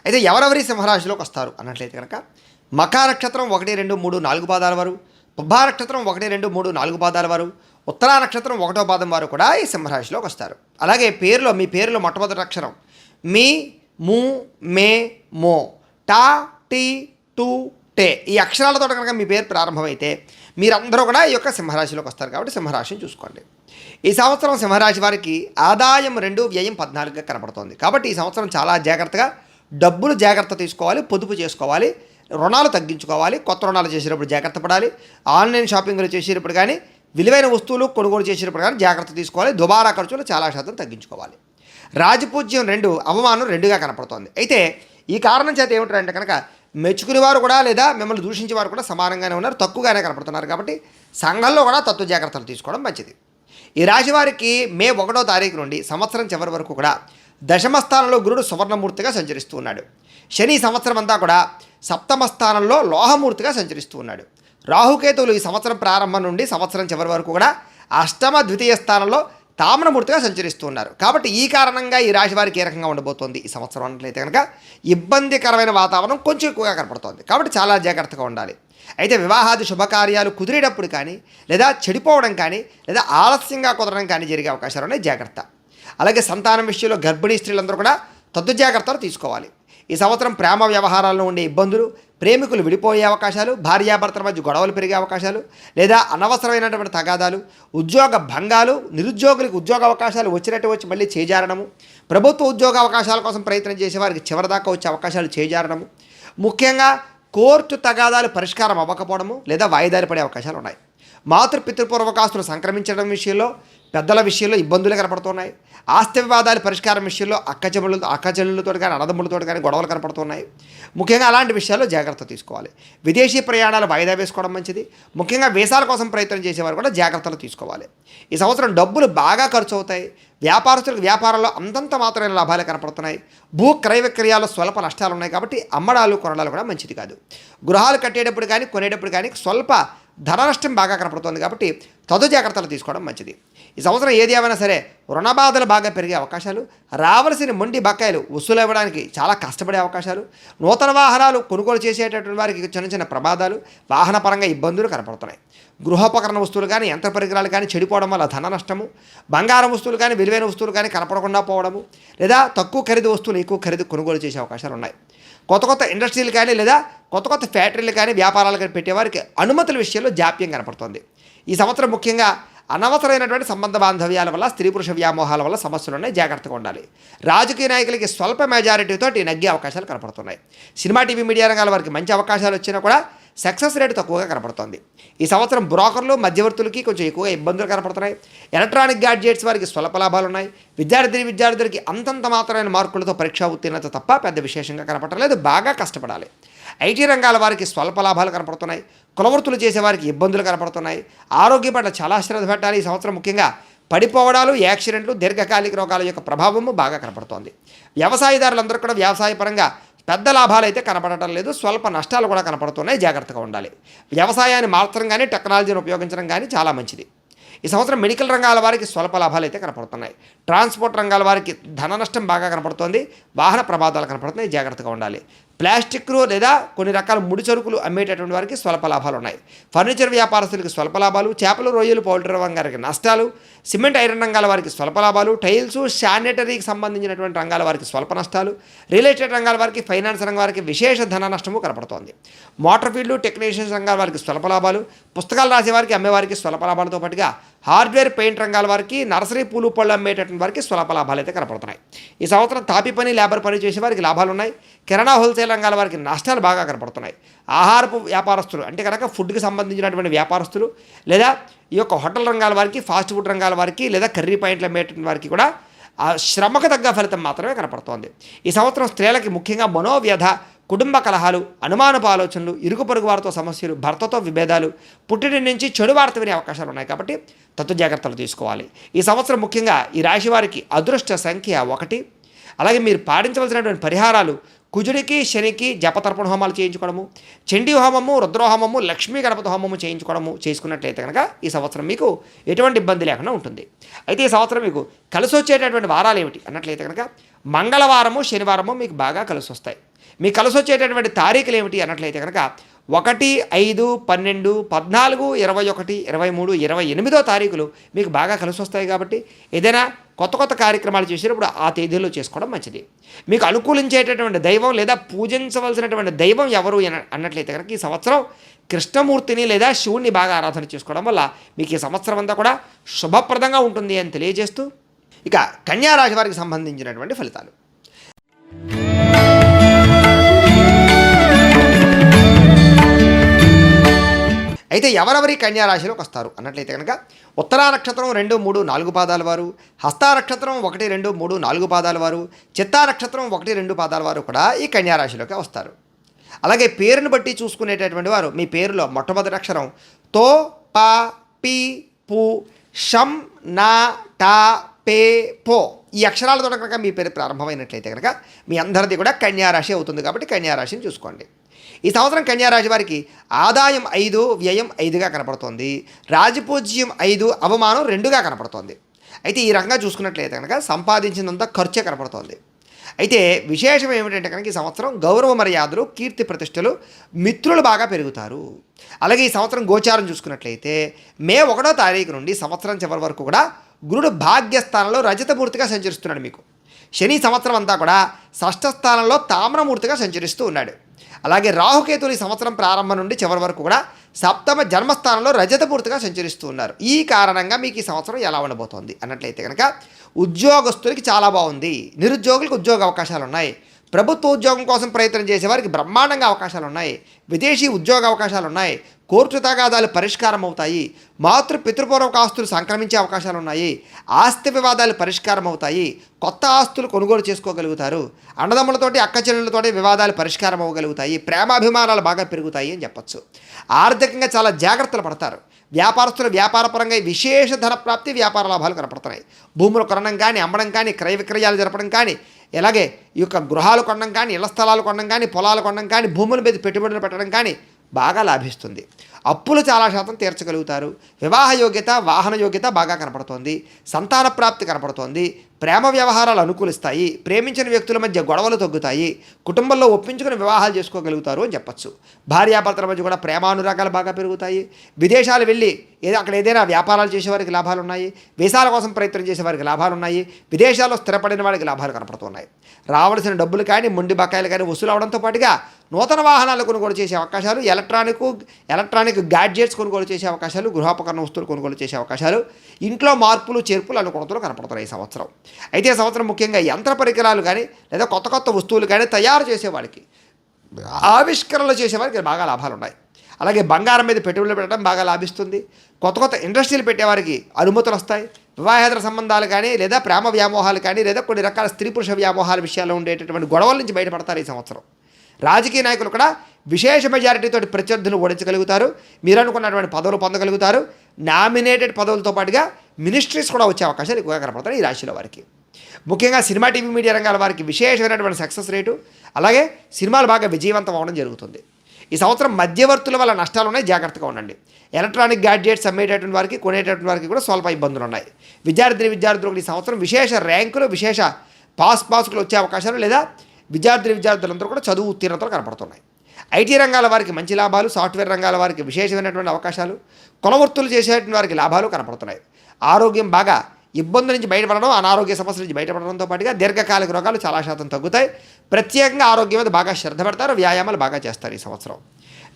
అయితే ఎవరెవరి సింహరాశిలోకి వస్తారు అన్నట్లయితే కనుక మఖా నక్షత్రం 1, 2, 3, 4 పాదాల వారు, పుబ్బా నక్షత్రం 1, 2, 3, 4 పాదాల వారు, ఉత్తరా నక్షత్రం 1వ పాదం వారు కూడా ఈ సింహరాశిలోకి వస్తారు. అలాగే మీ పేరులో మొట్టమొదటి అక్షరం మీ, ము, మే, మో, టా, టీ, టు, టే ఈ అక్షరాలతో కనుక మీ పేరు ప్రారంభమైతే మీరందరూ కూడా ఈ యొక్క సింహరాశిలోకి వస్తారు. కాబట్టి సింహరాశిని చూసుకోండి. ఈ సంవత్సరం సింహరాశి వారికి ఆదాయం 2, వ్యయం 14గా కనపడుతోంది. కాబట్టి ఈ సంవత్సరం చాలా జాగ్రత్తగా డబ్బులు జాగ్రత్త తీసుకోవాలి, పొదుపు చేసుకోవాలి, రుణాలు తగ్గించుకోవాలి, కొత్త రుణాలు చేసేటప్పుడు జాగ్రత్త పడాలి, ఆన్లైన్ షాపింగ్లు చేసేటప్పుడు కానీ, విలువైన వస్తువులు కొనుగోలు చేసేటప్పుడు కానీ జాగ్రత్త తీసుకోవాలి, దుబారా ఖర్చులు చాలా శాతం తగ్గించుకోవాలి. రాజపూజ్యం 2, అవమానం 2గా కనపడుతోంది. అయితే ఈ కారణం చేత ఏమిటంటే కనుక మెచ్చుకునేవారు కూడా లేదా మిమ్మల్ని దూషించేవారు కూడా సమానంగానే ఉన్నారు, తక్కువగానే కనపడుతున్నారు. కాబట్టి సంఘంలో కూడా తత్వ జాగ్రత్తలు తీసుకోవడం మంచిది. ఈ రాశి వారికి మే 1వ తారీఖు నుండి సంవత్సరం చివరి వరకు కూడా దశమ స్థానంలో గురుడు సువర్ణమూర్తిగా సంచరిస్తూ ఉన్నాడు. శని సంవత్సరం అంతా కూడా సప్తమ స్థానంలో లోహమూర్తిగా సంచరిస్తూ ఉన్నాడు. రాహుకేతువులు ఈ సంవత్సరం ప్రారంభం నుండి సంవత్సరం చివరి వరకు కూడా అష్టమ ద్వితీయ స్థానంలో తామ్రమూర్తిగా సంచరిస్తూ ఉన్నారు. కాబట్టి ఈ కారణంగా ఈ రాశి వారికి ఏ రకంగా ఉండబోతోంది ఈ సంవత్సరం అన్నట్లయితే కనుక ఇబ్బందికరమైన వాతావరణం కొంచెం ఎక్కువగా కనపడుతోంది. కాబట్టి చాలా జాగ్రత్తగా ఉండాలి. అయితే వివాహాది శుభకార్యాలు కుదిరేటప్పుడు కానీ, లేదా చెడిపోవడం కానీ, లేదా ఆలస్యంగా కుదరడం కానీ జరిగే అవకాశాలు ఉన్నాయి, జాగ్రత్త. అలాగే సంతానం విషయంలో గర్భిణీ స్త్రీలందరూ కూడా తద్దు జాగ్రత్తలు తీసుకోవాలి. ఈ సంవత్సరం ప్రేమ వ్యవహారాల్లో ఉండే ఇబ్బందులు, ప్రేమికులు విడిపోయే అవకాశాలు, భార్యాభర్తల మధ్య గొడవలు పెరిగే అవకాశాలు, లేదా అనవసరమైనటువంటి తగాదాలు, ఉద్యోగ భంగాలు, నిరుద్యోగులకు ఉద్యోగ అవకాశాలు వచ్చినట్టు వచ్చి మళ్ళీ చేజారడము, ప్రభుత్వ ఉద్యోగ అవకాశాల కోసం ప్రయత్నం చేసే వారికి చివరిదాకా వచ్చే అవకాశాలు చేజారడము, ముఖ్యంగా కోర్టు తగాదాలు పరిష్కారం అవ్వకపోవడము లేదా వాయిదాలు పడే అవకాశాలు ఉన్నాయి. పితృపూర్వకాస్తులు సంక్రమించడం విషయంలో, పెద్దల విషయంలో ఇబ్బందులు కనపడుతున్నాయి. ఆస్తి వివాదాల పరిష్కారం విషయంలో అక్కచెల్లెలతో కానీ అన్నదమ్ములతో కానీ గొడవలు కనపడుతున్నాయి. ముఖ్యంగా అలాంటి విషయాల్లో జాగ్రత్త తీసుకోవాలి. విదేశీ ప్రయాణాలు వాయిదా వేసుకోవడం మంచిది. ముఖ్యంగా వీసాల కోసం ప్రయత్నం చేసేవారు కూడా జాగ్రత్తలు తీసుకోవాలి. ఈ సంవత్సరం డబ్బులు బాగా ఖర్చు అవుతాయి. వ్యాపారస్తులకు వ్యాపారంలో అంతంత మాత్రమే లాభాలు కనపడుతున్నాయి. భూ క్రయ విక్రయాల్లో స్వల్ప నష్టాలు ఉన్నాయి కాబట్టి అమ్మడాలు కొనడాలు కూడా మంచిది కాదు. గృహాలు కట్టేటప్పుడు కానీ కొనేటప్పుడు కానీ స్వల్ప ధన నష్టం బాగా కనపడుతుంది కాబట్టి తదు జాగ్రత్తలు తీసుకోవడం మంచిది. ఈ సంవత్సరం ఏది ఏమైనా సరే రుణ బాధలు బాగా పెరిగే అవకాశాలు, రావాల్సిన మొండి బకాయిలు వసూలు ఇవ్వడానికి చాలా కష్టపడే అవకాశాలు, నూతన వాహనాలు కొనుగోలు చేసేటటువంటి వారికి చిన్న చిన్న ప్రమాదాలు, వాహన పరంగా ఇబ్బందులు కనపడుతున్నాయి. గృహోపకరణ వస్తువులు కానీ యంత్ర పరికరాలు కానీ చెడిపోవడం వల్ల ధన నష్టము, బంగారం వస్తువులు కానీ విలువైన వస్తువులు కానీ కనపడకుండా పోవడము, లేదా తక్కువ ఖరీదు వస్తువులు ఎక్కువ ఖరీదు కొనుగోలు చేసే అవకాశాలు ఉన్నాయి. కొత్త ఇండస్ట్రీలు కానీ లేదా కొత్త ఫ్యాక్టరీలు కానీ వ్యాపారాలు కానీ పెట్టేవారికి అనుమతుల విషయంలో జాప్యం కనపడుతుంది. ఈ సంవత్సరం ముఖ్యంగా అనవసరమైనటువంటి సంబంధ బాంధవ్యాల వల్ల, స్త్రీ పురుష వ్యామోహాల వల్ల సమస్యలు ఉన్నాయి, జాగ్రత్తగా ఉండాలి. రాజకీయ నాయకులకి స్వల్ప మెజారిటీతో నగ్గే అవకాశాలు కనపడుతున్నాయి. సినిమా టీవీ మీడియా రంగాల వారికి మంచి అవకాశాలు వచ్చినా కూడా సక్సెస్ రేటు తక్కువగా కనపడుతుంది. ఈ సంవత్సరం బ్రోకర్లు మధ్యవర్తులకి కొంచెం ఎక్కువగా ఇబ్బందులు కనపడుతున్నాయి. ఎలక్ట్రానిక్ గ్యాడ్జెట్స్ వారికి స్వల్ప లాభాలు ఉన్నాయి. విద్యార్థులకి అంతంత మాత్రమైన మార్కులతో పరీక్షా ఉత్తీర్ణత తప్ప పెద్ద విశేషంగా కనపడలేదు. బాగా కష్టపడాలి. ఐటీ రంగాల వారికి స్వల్ప లాభాలు కనపడుతున్నాయి. కులవృత్తులు చేసేవారికి ఇబ్బందులు కనపడుతున్నాయి. ఆరోగ్యం పట్ల చాలా శ్రద్ధ పెట్టాలి. ఈ సంవత్సరం ముఖ్యంగా పడిపోవడాలు, యాక్సిడెంట్లు, దీర్ఘకాలిక రోగాల యొక్క ప్రభావము బాగా కనపడుతోంది. వ్యవసాయదారులందరూ కూడా వ్యవసాయపరంగా పెద్ద లాభాలు అయితే కనపడటం లేదు. స్వల్ప నష్టాలు కూడా కనపడుతున్నాయి. జాగ్రత్తగా ఉండాలి. వ్యవసాయాన్ని మార్చడం కానీ టెక్నాలజీని ఉపయోగించడం కానీ చాలా మంచిది. ఈ సంవత్సరం మెడికల్ రంగాల వారికి స్వల్ప లాభాలు అయితే కనపడుతున్నాయి. ట్రాన్స్పోర్ట్ రంగాల వారికి ధన నష్టం బాగా కనపడుతోంది. వాహన ప్రమాదాలు కనపడుతున్నాయి. జాగ్రత్తగా ఉండాలి. ప్లాస్టిక్లు లేదా కొన్ని రకాల ముడి సరుకులు అమ్మేటటువంటి వారికి స్వల్ప లాభాలు ఉన్నాయి. ఫర్నిచర్ వ్యాపారస్తులకి స్వల్ప లాభాలు, చేపలు రొయ్యలు పౌల్ట్రీ రంగానికి నష్టాలు, సిమెంట్ ఐరన్ రంగాల వారికి స్వల్ప లాభాలు, టైల్స్ శానిటరీకి సంబంధించినటువంటి రంగాల వారికి స్వల్ప నష్టాలు, రియల్ ఎస్టేట్ రంగాల వారికి, ఫైనాన్స్ రంగం వారికి విశేష ధన నష్టము కనపడుతోంది. మోటార్ ఫీల్డ్ టెక్నీషియన్స్ రంగాల వారికి స్వల్ప లాభాలు, పుస్తకాలు రాసేవారికి అమ్మేవారికి స్వల్ప లాభాలతో పాటుగా హార్డ్వేర్ పెయింట్ రంగాల వారికి, నర్సరీ పూలు పళ్ళు అమ్మేటటువంటి వారికి స్వల్ప లాభాలు అయితే కనపడుతున్నాయి. ఈ సంవత్సరం తాపి పని, లేబర్ పని చేసే వారికి లాభాలు ఉన్నాయి. కిరాణా హోల్సేల్ రంగాల వారికి నష్టాలు బాగా కనపడుతున్నాయి. ఆహారపు వ్యాపారస్తులు అంటే కనుక ఫుడ్కి సంబంధించినటువంటి వ్యాపారస్తులు లేదా ఈ యొక్క హోటల్ రంగాల వారికి, ఫాస్ట్ ఫుడ్ రంగాల వారికి లేదా కర్రీ పాయింట్లు అమ్మేటువంటి వారికి కూడా ఆ శ్రమకు తగ్గ ఫలితం మాత్రమే కనపడుతోంది. ఈ సంవత్సరం స్త్రీలకి ముఖ్యంగా మనోవ్యధ, కుటుంబ కలహాలు, అనుమానపు ఆలోచనలు, ఇరుగు పొరుగు వారితో సమస్యలు, భర్తతో విభేదాలు, పుట్టిన నుంచి చెడు వార్త వినే అవకాశాలు ఉన్నాయి కాబట్టి తత్వ జాగ్రత్తలు తీసుకోవాలి. ఈ సంవత్సరం ముఖ్యంగా ఈ రాశి వారికి అదృష్ట సంఖ్య 1. అలాగే మీరు పాటించవలసినటువంటి పరిహారాలు కుజుడికి, శనికి జపతర్పణ హోమాలు చేయించుకోవడము, చండీ హోమము, రుద్రహోమము, లక్ష్మీ గణపతి హోమము చేసుకున్నట్లయితే కనుక ఈ సంవత్సరం మీకు ఎటువంటి ఇబ్బంది లేకుండా ఉంటుంది. అయితే ఈ సంవత్సరం మీకు కలిసి వచ్చేటటువంటి వారాలు ఏమిటి అన్నట్లయితే కనుక మంగళవారము, శనివారము మీకు బాగా కలిసి వస్తాయి. మీకు కలిసి వచ్చేటటువంటి తారీఖులు ఏమిటి అన్నట్లయితే కనుక 1, 5, 12, 14, 21, 23, 28 తారీఖులు మీకు బాగా కలిసి వస్తాయి. కాబట్టి ఏదైనా కొత్త కార్యక్రమాలు చేసేటప్పుడు ఆ తేదీల్లో చేసుకోవడం మంచిది. మీకు అనుకూలించేటటువంటి దైవం లేదా పూజించవలసినటువంటి దైవం ఎవరు అన్నట్లయితే కనుక ఈ సంవత్సరం కృష్ణమూర్తిని లేదా శివుణ్ణి బాగా ఆరాధన చేసుకోవడం వల్ల మీకు ఈ సంవత్సరం అంతా కూడా శుభప్రదంగా ఉంటుంది అని తెలియజేస్తూ ఇక కన్యా రాశి వారికి సంబంధించినటువంటి ఫలితాలు. అయితే ఎవరెవరి కన్యా రాశిలోకి వస్తారు అన్నట్లయితే కనుక ఉత్తరా నక్షత్రం 2, 3, 4 పాదాల వారు, హస్తా నక్షత్రం 1, 2, 3, 4 పాదాల వారు, చిత్తా నక్షత్రం 1, 2 పాదాల వారు కూడా ఈ కన్యా రాశిలోకి వస్తారు. అలాగే పేరును బట్టి చూసుకునేటటువంటి వారు మీ పేరులో మొట్టమొదటి అక్షరం తో, ప, పి, పు, షం, నా, టా, పే, పో ఈ అక్షరాలతో కనుక మీ పేరు ప్రారంభమైనట్లయితే కనుక మీ అందరిది కూడా కన్యా రాశి అవుతుంది. కాబట్టి కన్యా రాశిని చూసుకోండి. ఈ సంవత్సరం కన్యా రాశి వారికి ఆదాయం 5, వ్యయం 5గా కనపడుతోంది. రాజపూజ్యం 5, అవమానం 2గా కనపడుతోంది. అయితే ఈ రకంగా చూసుకున్నట్లయితే కనుక సంపాదించినంత ఖర్చే కనపడుతోంది. అయితే విశేషం ఏమిటంటే కనుక ఈ సంవత్సరం గౌరవ మర్యాదలు, కీర్తి ప్రతిష్టలు, మిత్రులు బాగా పెరుగుతారు. అలాగే ఈ సంవత్సరం గోచారం చూసుకున్నట్లయితే మే 1వ తారీఖు నుండి సంవత్సరం చివరి వరకు కూడా గురుడు భాగ్యస్థానంలో రజతమూర్తిగా సంచరిస్తున్నాడు. మీకు శని సంవత్సరం అంతా కూడా షష్ఠ స్థానంలో తామ్రమూర్తిగా సంచరిస్తూ ఉన్నాడు. అలాగే రాహుకేతులు ఈ సంవత్సరం ప్రారంభం నుండి చివరి వరకు కూడా సప్తమ జన్మస్థానంలో రజతమూర్తిగా సంచరిస్తూ ఉన్నారు. ఈ కారణంగా మీకు ఈ సంవత్సరం ఎలా ఉండబోతోంది అన్నట్లయితే కనుక ఉద్యోగస్తులకి చాలా బాగుంది. నిరుద్యోగులకు ఉద్యోగ అవకాశాలు ఉన్నాయి. ప్రభుత్వ ఉద్యోగం కోసం ప్రయత్నం చేసేవారికి బ్రహ్మాండంగా అవకాశాలు ఉన్నాయి. విదేశీ ఉద్యోగ అవకాశాలు ఉన్నాయి. కోర్టు తగాదాలు పరిష్కారం అవుతాయి. మాతృ పితృపూర్వక ఆస్తులు సంక్రమించే అవకాశాలు ఉన్నాయి. ఆస్తి వివాదాలు పరిష్కారం అవుతాయి. కొత్త ఆస్తులు కొనుగోలు చేసుకోగలుగుతారు. అన్నదమ్ములతోటి అక్క చెల్లెళ్ళతోటి వివాదాలు పరిష్కారం అవ్వగలుగుతాయి. ప్రేమాభిమానాలు బాగా పెరుగుతాయి అని చెప్పచ్చు. ఆర్థికంగా చాలా జాగ్రత్తలు పడతారు. వ్యాపారస్తులు వ్యాపారపరంగా విశేష ధన ప్రాప్తి, వ్యాపార లాభాలు కనపడుతున్నాయి. భూములు కొనడం కానీ, అమ్మడం కానీ, క్రయ విక్రయాలు జరపడం కానీ, ఇలాగే ఈ యొక్క గృహాలు కొనడం కానీ, ఇళ్ల స్థలాలు కొనడం కానీ, పొలాలు కొనడం కానీ, భూముల మీద పెట్టుబడులు పెట్టడం కానీ బాగా లాభిస్తుంది. అప్పులు చాలా శాతం తీర్చగలుగుతారు. వివాహ యోగ్యత, వాహన యోగ్యత బాగా కనపడుతోంది. సంతాన ప్రాప్తి కనపడుతోంది. ప్రేమ వ్యవహారాలు అనుకూలిస్తాయి. ప్రేమించిన వ్యక్తుల మధ్య గొడవలు తగ్గుతాయి. కుటుంబంలో ఒప్పించుకుని వివాహాలు చేసుకోగలుగుతారు అని చెప్పచ్చు. భార్యాభర్తల మధ్య కూడా ప్రేమానురాగాలు బాగా పెరుగుతాయి. విదేశాలు వెళ్ళి అక్కడ ఏదైనా వ్యాపారాలు చేసేవారికి లాభాలు ఉన్నాయి. వీసాల కోసం ప్రయత్నం చేసేవారికి లాభాలు ఉన్నాయి. విదేశాల్లో స్థిరపడిన వారికి లాభాలు కనపడుతున్నాయి. రావాల్సిన డబ్బులు కానీ, మొండి బకాయిలు కానీ వసూలు అవడంతో పాటుగా నూతన వాహనాలు కొనుగోలు చేసే అవకాశాలు, ఎలక్ట్రానిక్ గ్యాడ్జెట్స్ కొనుగోలు చేసే అవకాశాలు, గృహోపకరణ వస్తువులు కొనుగోలు చేసే అవకాశాలు, ఇంట్లో మార్పులు చేర్పులు అనుకూలతలు కనపడుతున్నాయి ఈ సంవత్సరం. అయితే ఈ సంవత్సరం ముఖ్యంగా యంత్ర పరికరాలు కానీ, లేదా కొత్త కొత్త వస్తువులు కానీ తయారు చేసేవాడికి, ఆవిష్కరణలు చేసేవారికి బాగా లాభాలు ఉన్నాయి. అలాగే బంగారం మీద పెట్టుబడులు పెట్టడం బాగా లాభిస్తుంది. కొత్త కొత్త ఇండస్ట్రీలు పెట్టేవారికి అనుమతులు వస్తాయి. వివాహేతర సంబంధాలు కానీ, లేదా ప్రేమ వ్యామోహాలు కానీ, లేదా కొన్ని రకాల స్త్రీ పురుష వ్యామోహాల విషయాల్లో ఉండేటటువంటి గొడవల నుంచి బయటపడతారు ఈ సంవత్సరం. రాజకీయ నాయకులు కూడా విశేష మెజారిటీతో ప్రత్యర్థులు ఓడించగలుగుతారు. మీరు అనుకున్నటువంటి పదవులు పొందగలుగుతారు. నామినేటెడ్ పదవులతో పాటుగా మినిస్ట్రీస్ కూడా వచ్చే అవకాశాలు ఎక్కువగా కనపడతాయి ఈ రాశిలో వారికి. ముఖ్యంగా సినిమా, టీవీ, మీడియా రంగాల వారికి విశేషమైనటువంటి సక్సెస్ రేటు, అలాగే సినిమాలు బాగా విజయవంతం అవ్వడం జరుగుతుంది. ఈ సంవత్సరం మధ్యవర్తుల వల్ల నష్టాలు ఉన్నాయి, జాగ్రత్తగా ఉండండి. ఎలక్ట్రానిక్ గ్యాడ్జెట్స్ అమ్మేటటువంటి వారికి, కొనేటటువంటి వారికి కూడా స్వల్ప ఇబ్బందులు ఉన్నాయి. విద్యార్థులకు ఈ సంవత్సరం విశేష ర్యాంకులు, విశేష పాసులు వచ్చే అవకాశాలు, లేదా విద్యార్థులందరూ కూడా చదువు ఉత్తీర్ణతలు కనపడుతున్నాయి. ఐటీ రంగాల వారికి మంచి లాభాలు, సాఫ్ట్వేర్ రంగాల వారికి విశేషమైనటువంటి అవకాశాలు, కులవృత్తులు చేసేటువంటి వారికి లాభాలు కనపడుతున్నాయి. ఆరోగ్యం బాగా ఇబ్బందుల నుంచి బయటపడడం, అనారోగ్య సమస్యల నుంచి బయటపడడంతో పాటుగా దీర్ఘకాలిక రోగాలు చాలా శాతం తగ్గుతాయి. ప్రత్యేకంగా ఆరోగ్యం మీద బాగా శ్రద్ధ పెడతారు. వ్యాయామాలు బాగా చేస్తారు ఈ సంవత్సరం.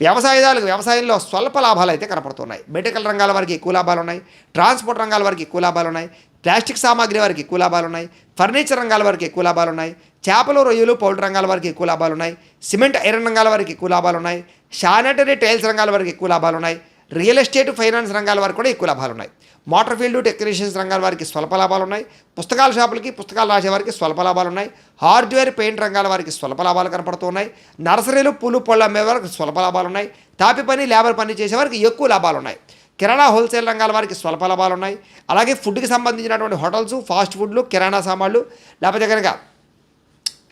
వ్యవసాయంలో స్వల్ప లాభాలు అయితే కనపడుతున్నాయి. మెడికల్ రంగాల వారికి ఎక్కువ లాభాలు ఉన్నాయి. ట్రాన్స్పోర్ట్ రంగాల వారికి ఎక్కువ లాభాలు ఉన్నాయి. ప్లాస్టిక్ సామాగ్రి వారికి ఎక్కువ లాభాలు ఉన్నాయి. ఫర్నిచర్ రంగాల వారికి ఎక్కువ లాభాలు ఉన్నాయి. చేపలు, రొయ్యలు, పౌల్ట్రీ రంగాల వారికి ఎక్కువ లాభాలు ఉన్నాయి. సిమెంట్, ఐరన్ రంగాల వారికి ఎక్కువ లాభాలు ఉన్నాయి. శానిటరీ టైల్స్ రంగాల వారికి ఎక్కువ లాభాలు ఉన్నాయి. రియల్ ఎస్టేట్, ఫైనాన్స్ రంగాల వారికి కూడా ఎక్కువ లాభాలు ఉన్నాయి. మోటార్ ఫీల్డ్, టెక్నీషియన్స్ రంగాల వారికి స్వల్ప లాభాలు ఉన్నాయి. పుస్తకాల షాపులకి, పుస్తకాలు రాసే వారికి స్వల్ప లాభాలు ఉన్నాయి. హార్డ్వేర్, పెయింట్ రంగాల వారికి స్వల్ప లాభాలు కనపడుతున్నాయి. నర్సరీలు, పూలు పళ్ళు అమ్మే వారికి స్వల్ప లాభాలు ఉన్నాయి. తాపి పని, లేబర్ పని చేసే వారికి ఎక్కువ లాభాలు ఉన్నాయి. కిరాణా, హోల్సేల్ రంగాల వారికి స్వల్ప లాభాలు ఉన్నాయి. అలాగే ఫుడ్కి సంబంధించినటువంటి హోటల్స్, ఫాస్ట్ ఫుడ్లు, కిరాణా సామాన్లు, లేకపోతే కనుక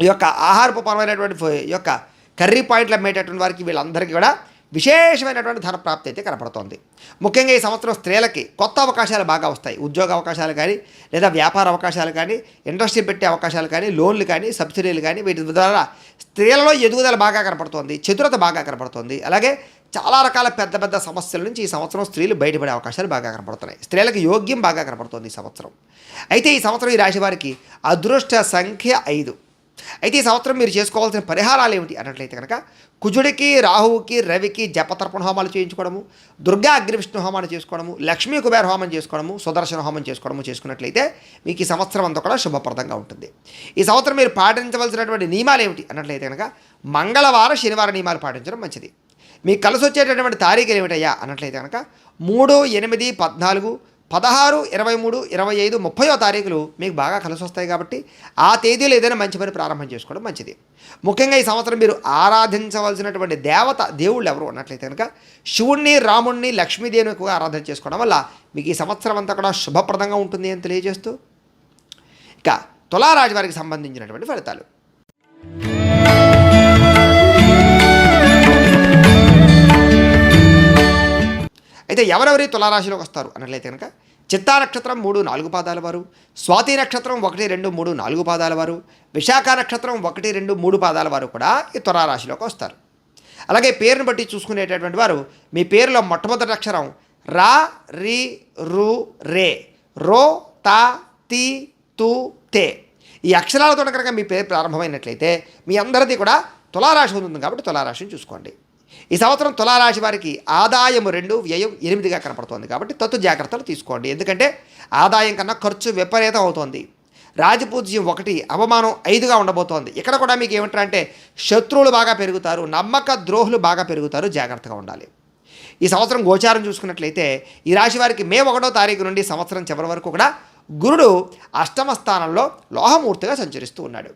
ఈ యొక్క ఆహారపు పరమైనటువంటి ఈ యొక్క కర్రీ పాయింట్లు అమ్మేటటువంటి వారికి, వీళ్ళందరికీ కూడా విశేషమైనటువంటి ధన ప్రాప్తి అయితే కనపడుతోంది. ముఖ్యంగా ఈ సంవత్సరం స్త్రీలకి కొత్త అవకాశాలు బాగా వస్తాయి. ఉద్యోగ అవకాశాలు కానీ, లేదా వ్యాపార అవకాశాలు కానీ, ఇండస్ట్రీ పెట్టే అవకాశాలు కానీ, లోన్లు కానీ, సబ్సిడీలు కానీ, వీటి ద్వారా స్త్రీలలో ఎదుగుదల బాగా కనపడుతోంది. చతురత బాగా కనపడుతోంది. అలాగే చాలా రకాల పెద్ద పెద్ద సమస్యల నుంచి ఈ సంవత్సరం స్త్రీలు బయటపడే అవకాశాలు బాగా కనపడుతున్నాయి. స్త్రీలకు యోగ్యం బాగా కనపడుతుంది ఈ సంవత్సరం. అయితే ఈ సంవత్సరం ఈ రాశి వారికి అదృష్ట సంఖ్య 5. అయితే ఈ సంవత్సరం మీరు చేసుకోవాల్సిన పరిహారాలు ఏమిటి అన్నట్లయితే కనుక, కుజుడికి, రాహువుకి, రవికి జపతర్పణ హోమాలు చేయించుకోవడము, దుర్గా అగ్నివిష్ణు హోమాలు చేసుకోవడము, లక్ష్మీ కుబేర హోమం చేసుకోవడము, సుదర్శన హోమం చేసుకోవడము చేసుకున్నట్లయితే మీకు ఈ సంవత్సరం అంతా కూడా శుభప్రదంగా ఉంటుంది. ఈ సంవత్సరం మీరు పాటించవలసినటువంటి నియమాలు ఏమిటి అన్నట్లయితే కనుక, మంగళవారం, శనివారం నియమాలు పాటించడం మంచిది. మీకు కలిసి వచ్చేటటువంటి తారీఖులు ఏమిటయ్యా అన్నట్లయితే కనుక 3, 8, 14, 16, 23, 25, 30వ తారీఖులు మీకు బాగా కలిసి వస్తాయి. కాబట్టి ఆ తేదీలో ఏదైనా మంచి పని ప్రారంభం చేసుకోవడం మంచిది. ముఖ్యంగా ఈ సంవత్సరం మీరు ఆరాధించవలసినటువంటి దేవుళ్ళు ఎవరు అన్నట్లయితే కనుక శివుణ్ణి, రాముణ్ణి, లక్ష్మీదేవిని ఎక్కువగా ఆరాధన చేసుకోవడం వల్ల మీకు ఈ సంవత్సరం అంతా కూడా శుభప్రదంగా ఉంటుంది అని తెలియజేస్తూ, ఇక తులారాశి వారికి సంబంధించినటువంటి ఫలితాలు. అయితే ఎవరెవరి తులారాశిలోకి వస్తారు అన్నట్లయితే కనుక చిత్తా నక్షత్రం 3, 4 పాదాల వారు, స్వాతి నక్షత్రం 1, 2, 3, 4 పాదాల వారు, విశాఖ నక్షత్రం 1, 2, 3 పాదాల వారు కూడా ఈ తులారాశిలోకి వస్తారు. అలాగే పేరును బట్టి చూసుకునేటటువంటి వారు మీ పేరులో మొట్టమొదటి అక్షరం రా, రి, రు, రే, రో, తా, తి, తు, తే ఈ అక్షరాలతో కనుక మీ పేరు ప్రారంభమైనట్లయితే మీ అందరిది కూడా తులారాశి ఉంటుంది. కాబట్టి తులారాశిని చూసుకోండి. ఈ సంవత్సరం తులారాశి వారికి ఆదాయం 2, వ్యయం 8గా కనపడుతోంది. కాబట్టి తత్తు జాగ్రత్తలు తీసుకోండి. ఎందుకంటే ఆదాయం కన్నా ఖర్చు విపరీతం అవుతోంది. రాజపూజ్యం 1, అవమానం 5గా ఉండబోతోంది. ఇక్కడ కూడా మీకు ఏమిటంటే శత్రువులు బాగా పెరుగుతారు, నమ్మక ద్రోహులు బాగా పెరుగుతారు. జాగ్రత్తగా ఉండాలి. ఈ సంవత్సరం గోచారం చూసుకున్నట్లయితే ఈ రాశి వారికి మే 1వ తారీఖు నుండి సంవత్సరం చివరి వరకు కూడా గురుడు అష్టమ స్థానంలో లోహమూర్తిగా సంచరిస్తూ ఉన్నాడు.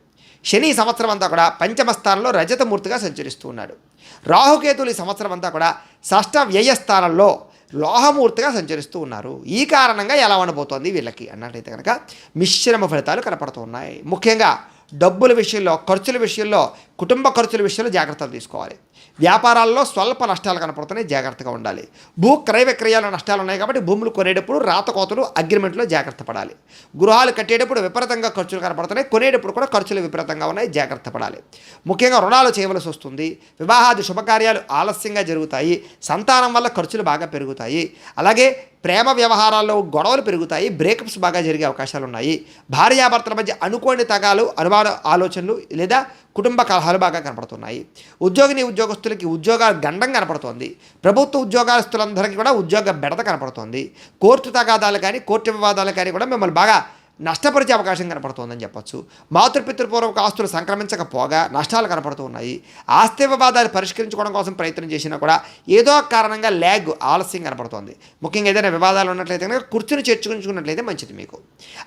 శని ఈ సంవత్సరం అంతా కూడా పంచమ స్థానంలో రజతమూర్తిగా సంచరిస్తూ ఉన్నాడు. రాహుకేతులు ఈ సంవత్సరం అంతా కూడా షష్ఠ వ్యయ స్థానంలో లోహమూర్తిగా సంచరిస్తూ ఉన్నారు. ఈ కారణంగా ఎలా ఉండబోతోంది వీళ్ళకి అన్నట్లయితే కనుక మిశ్రమ ఫలితాలు కనపడుతూ ఉన్నాయి. ముఖ్యంగా డబ్బుల విషయంలో, ఖర్చుల విషయంలో, కుటుంబ ఖర్చుల విషయంలో జాగ్రత్తలు తీసుకోవాలి. వ్యాపారాల్లో స్వల్ప నష్టాలు కనపడుతున్నాయి, జాగ్రత్తగా ఉండాలి. భూ క్రయ విక్రయాల నష్టాలు ఉన్నాయి కాబట్టి భూములు కొనేటప్పుడు రాతకోతలు అగ్రిమెంట్లో జాగ్రత్త పడాలి. గృహాలు కట్టేటప్పుడు విపరీతంగా ఖర్చులు కనపడుతున్నాయి, కొనేటప్పుడు కూడా ఖర్చులు విపరీతంగా ఉన్నాయి, జాగ్రత్త పడాలి. ముఖ్యంగా రుణాలు చేయవలసి వస్తుంది. వివాహాది శుభకార్యాలు ఆలస్యంగా జరుగుతాయి. సంతానం వల్ల ఖర్చులు బాగా పెరుగుతాయి. అలాగే ప్రేమ వ్యవహారాల్లో గొడవలు పెరుగుతాయి, బ్రేకప్స్ బాగా జరిగే అవకాశాలు ఉన్నాయి. భార్యాభర్తల మధ్య అనుకోని తగాలు, అనుమాన ఆలోచనలు లేదా కుటుంబ కలహాలు బాగా కనపడుతున్నాయి. ఉద్యోగస్తులకి ఉద్యోగాల గండం కనపడుతోంది. ప్రభుత్వ ఉద్యోగస్తులందరికీ కూడా ఉద్యోగ బెడద కనపడుతోంది. కోర్టు తగాదాలు కానీ, కోర్టు వివాదాలు కానీ కూడా మిమ్మల్ని బాగా నష్టపరిచే అవకాశం కనపడుతోందని చెప్పచ్చు. మాతృపితృపూర్వక ఆస్తులు సంక్రమించకపోగా నష్టాలు కనపడుతూ ఉన్నాయి. ఆస్తి వివాదాలు పరిష్కరించుకోవడం కోసం ప్రయత్నం చేసినా కూడా ఏదో కారణంగా ఆలస్యం కనపడుతోంది. ముఖ్యంగా ఏదైనా వివాదాలు ఉన్నట్లయితే కనుక కూర్చుని చర్చించుకున్నట్లయితే మంచిది మీకు.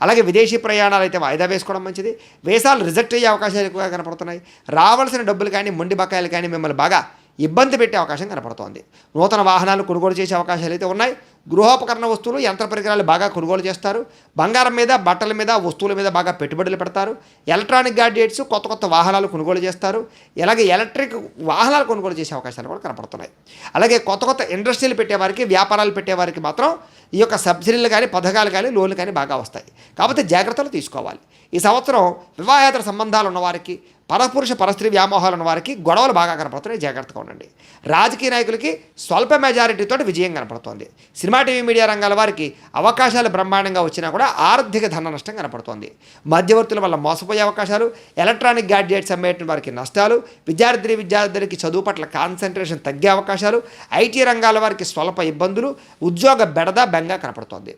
అలాగే విదేశీ ప్రయాణాలు అయితే వాయిదా వేసుకోవడం మంచిది. వీసాలు రిజెక్ట్ అయ్యే అవకాశాలు ఎక్కువగా కనపడుతున్నాయి. రావాల్సిన డబ్బులు కానీ, మొండి బకాయిలు కానీ మిమ్మల్ని బాగా ఇబ్బంది పెట్టే అవకాశం కనపడుతోంది. నూతన వాహనాలు కొనుగోలు చేసే అవకాశాలు అయితే ఉన్నాయి. గృహోపకరణ వస్తువులు, యంత్ర పరికరాలు బాగా కొనుగోలు చేస్తారు. బంగారం మీద, బట్టల మీద, వస్తువుల మీద బాగా పెట్టుబడులు పెడతారు. ఎలక్ట్రానిక్ గ్యాడ్జెట్స్, కొత్త కొత్త వాహనాలు కొనుగోలు చేస్తారు. అలాగే ఎలక్ట్రిక్ వాహనాలు కొనుగోలు చేసే అవకాశాలు కూడా కనపడుతున్నాయి. అలాగే కొత్త కొత్త ఇండస్ట్రీలు పెట్టేవారికి, వ్యాపారాలు పెట్టేవారికి మాత్రం ఈ యొక్క సబ్సిడీలు కానీ, పథకాలు కానీ, లోన్లు కానీ బాగా వస్తాయి. కాబట్టి జాగ్రత్తలు తీసుకోవాలి. ఈ సంవత్సరం వివాహేతర సంబంధాలు ఉన్నవారికి, పరపురుష పరస్త్రీ వ్యామోహాలు ఉన్న వారికి గొడవలు బాగా కనపడుతున్నాయి, జాగ్రత్తగా ఉండండి. రాజకీయ నాయకులకి స్వల్ప మెజారిటీతో విజయం కనపడుతోంది. సినిమా, టీవీ, మీడియా రంగాల వారికి అవకాశాలు బ్రహ్మాండంగా వచ్చినా కూడా ఆర్థిక ధన నష్టం కనపడుతోంది. మధ్యవర్తుల వల్ల మోసపోయే అవకాశాలు, ఎలక్ట్రానిక్ గ్యాడ్జెట్స్ అమ్మేట వారికి నష్టాలు, విద్యార్థులకి చదువు పట్ల కాన్సన్ట్రేషన్ తగ్గే అవకాశాలు, ఐటీ రంగాల వారికి స్వల్ప ఇబ్బందులు, ఉద్యోగ బెడద బెంగ కనపడుతోంది.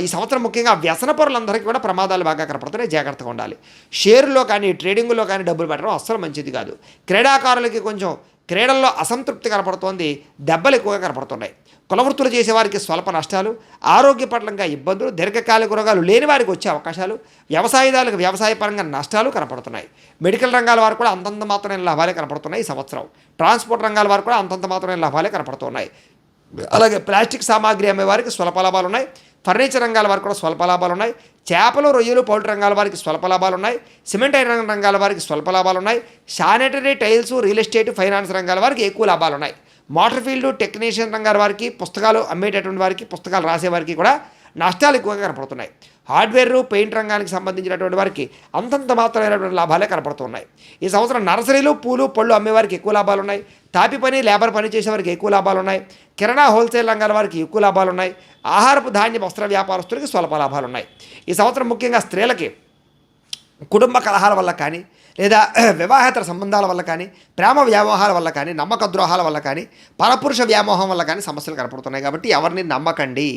ఈ సంవత్సరం ముఖ్యంగా వ్యసన పరులందరికీ కూడా ప్రమాదాలు బాగా కనపడుతున్నాయి, జాగ్రత్తగా ఉండాలి. షేర్లో కానీ, ట్రేడింగ్లో కానీ డబ్బులు పెట్టడం అస్సలు మంచిది కాదు. క్రీడాకారులకి కొంచెం క్రీడల్లో అసంతృప్తి కనపడుతోంది, దెబ్బలు ఎక్కువగా కనపడుతున్నాయి. కులవృత్తులు చేసేవారికి స్వల్ప నష్టాలు, ఆరోగ్యపరంగా ఇబ్బందులు, దీర్ఘకాలిక రోగాలు లేని వారికి వచ్చే అవకాశాలు, వ్యవసాయదారులకు వ్యవసాయపరంగా నష్టాలు కనపడుతున్నాయి. మెడికల్ రంగాల వారు కూడా అంతంత మాత్రమే లాభాలే కనపడుతున్నాయి ఈ సంవత్సరం. ట్రాన్స్పోర్ట్ రంగాల వారు కూడా అంతంత మాత్రమే లాభాలే కనపడుతున్నాయి. అలాగే ప్లాస్టిక్ సామాగ్రి అమ్మే వారికి స్వల్ప లాభాలు ఉన్నాయి. ఫర్నిచర్ రంగాల వారికి కూడా స్వల్ప లాభాలు ఉన్నాయి. చేపలు, రొయ్యలు, పౌల్ట్రీ రంగాల వారికి స్వల్ప లాభాలు ఉన్నాయి. సిమెంట్ ఐరన్ రంగాల వారికి స్వల్ప లాభాలు ఉన్నాయి. Sanitary, tiles, real estate, finance రంగాల వారికి ఎక్కువ లాభాలు ఉన్నాయి. మోటార్ ఫీల్డ్, టెక్నీషియన్ రంగాల వారికి, పుస్తకాలు అమ్మేటటువంటి వారికి, పుస్తకాలు రాసేవారికి కూడా నష్టాలు ఎక్కువగా కనపడుతున్నాయి. హార్డ్వేర్, పెయింట్ రంగానికి సంబంధించినటువంటి వారికి అంతంత మాత్రమైనటువంటి లాభాలే కనపడుతున్నాయి. ఈ సంవత్సరం నర్సరీలు, పూలు, పళ్ళు అమ్మేవారికి ఎక్కువ లాభాలు ఉన్నాయి. తాపి పని, లేబర్ పని చేసేవారికి ఎక్కువ లాభాలు ఉన్నాయి. కిరాణా, హోల్సేల్ రంగాల వారికి ఎక్కువ లాభాలు ఉన్నాయి. ఆహారపు, ధాన్య, వస్త్ర వ్యాపారస్తులకి స్వల్ప లాభాలు ఉన్నాయి. ఈ సంవత్సరం ముఖ్యంగా స్త్రీలకి కుటుంబ కలహాల వల్ల కానీ, లేదా వివాహేతర సంబంధాల వల్ల కానీ, ప్రేమ వ్యామోహాల వల్ల కానీ, నమ్మక ద్రోహాల వల్ల కానీ, పరపురుష వ్యామోహం వల్ల కానీ సమస్యలు కనపడుతున్నాయి. కాబట్టి ఎవరిని నమ్మకండి.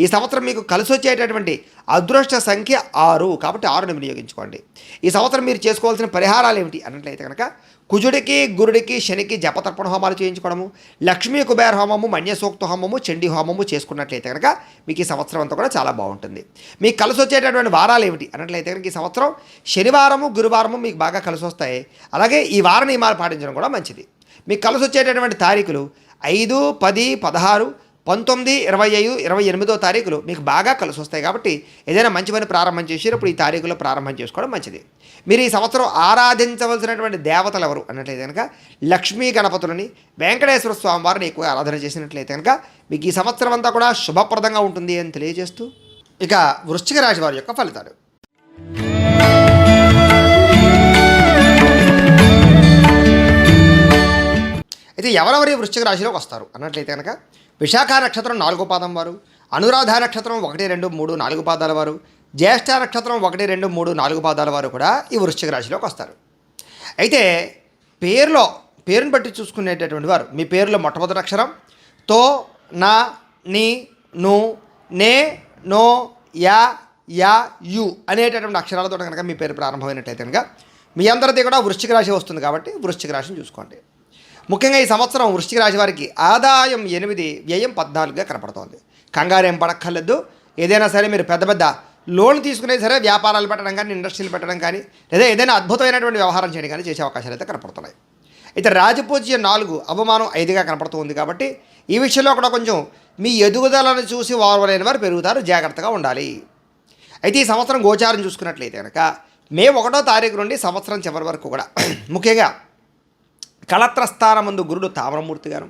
ఈ సంవత్సరం మీకు కలిసి వచ్చేటటువంటి అదృష్ట సంఖ్య 6, కాబట్టి 6ని వినియోగించుకోండి. ఈ సంవత్సరం మీరు చేసుకోవాల్సిన పరిహారాలు ఏమిటి అన్నట్లయితే కనుక కుజుడికి, గురుడికి, శనికి జపతర్పణ హోమాలు చేయించుకోవడము, లక్ష్మీ కుబేర హోమము, మన్యసూక్త హోమము, చండీ హోమము చేసుకున్నట్లయితే కనుక మీకు ఈ సంవత్సరం అంతా కూడా చాలా బాగుంటుంది. మీకు కలిసి వచ్చేటటువంటి వారాలు ఏమిటి అన్నట్లయితే కనుక ఈ సంవత్సరం శనివారము, గురువారము మీకు బాగా కలిసి వస్తాయి. అలాగే ఈ వార నియమాలు పాటించడం కూడా మంచిది. మీకు కలిసి వచ్చేటటువంటి తారీఖులు 5, 10, 16, 19, 25, 28వ తారీఖులు మీకు బాగా కలిసి వస్తాయి. కాబట్టి ఏదైనా మంచి పని ప్రారంభం చేసేటప్పుడు ఈ తారీఖులో ప్రారంభం చేసుకోవడం మంచిది. మీరు ఈ సంవత్సరం ఆరాధించవలసినటువంటి దేవతలు ఎవరు అన్నట్లయితే కనుక లక్ష్మీ గణపతులని, వెంకటేశ్వర స్వామి వారిని ఎక్కువ ఆరాధన చేసినట్లయితే కనుక మీకు ఈ సంవత్సరం అంతా కూడా శుభప్రదంగా ఉంటుంది అని తెలియజేస్తూ ఇక వృశ్చిక రాశి వారి యొక్క ఫలితాలు. అయితే ఎవరెవరి వృశ్చిక రాశిలోకి వస్తారు అన్నట్లయితే కనుక విశాఖ నక్షత్రం 4వ పాదం వారు, అనురాధ నక్షత్రం 1, 2, 3, 4 పాదాల వారు, జ్యేష్ఠ నక్షత్రం 1, 2, 3, 4 పాదాల వారు కూడా ఈ వృశ్చిక రాశిలోకి వస్తారు. అయితే పేరుని బట్టి చూసుకునేటటువంటి వారు మీ పేరులో మొట్టమొదటి అక్షరం తో, నా, నీ, ను, నే, నో, యా, యా, యు అనేటటువంటి అక్షరాలతో కనుక మీ పేరు ప్రారంభమైనట్లయితే కనుక మీ అందరిది కూడా వృశ్చిక రాశి వస్తుంది. కాబట్టి వృశ్చిక రాశిని చూసుకోండి. ముఖ్యంగా ఈ సంవత్సరం వృశ్చిక రాశి వారికి ఆదాయం 8, వ్యయం 14గా కనపడుతోంది. కంగారు ఏం పడక్కర్లేదు. ఏదైనా సరే మీరు పెద్ద పెద్ద లోన్ తీసుకునే సరే వ్యాపారాలు పెట్టడం కానీ, ఇండస్ట్రీలు పెట్టడం కానీ, లేదా ఏదైనా అద్భుతమైనటువంటి వ్యవహారం చేయడం కానీ చేసే అవకాశాలు అయితే కనపడుతున్నాయి. అయితే రాజపూజ్యం 4, అవమానం 5గా కనపడుతుంది. కాబట్టి ఈ విషయంలో కూడా కొంచెం మీ ఎదుగుదలను చూసి వారవలేని వారు పెరుగుతారు, జాగ్రత్తగా ఉండాలి. అయితే ఈ సంవత్సరం గోచారం చూసుకున్నట్లయితే కనుక మే 1వ తారీఖు నుండి సంవత్సరం చివరి వరకు కూడా ముఖ్యంగా కళత్ర స్థానం ముందు గురుడు తామ్రమూర్తి గాను,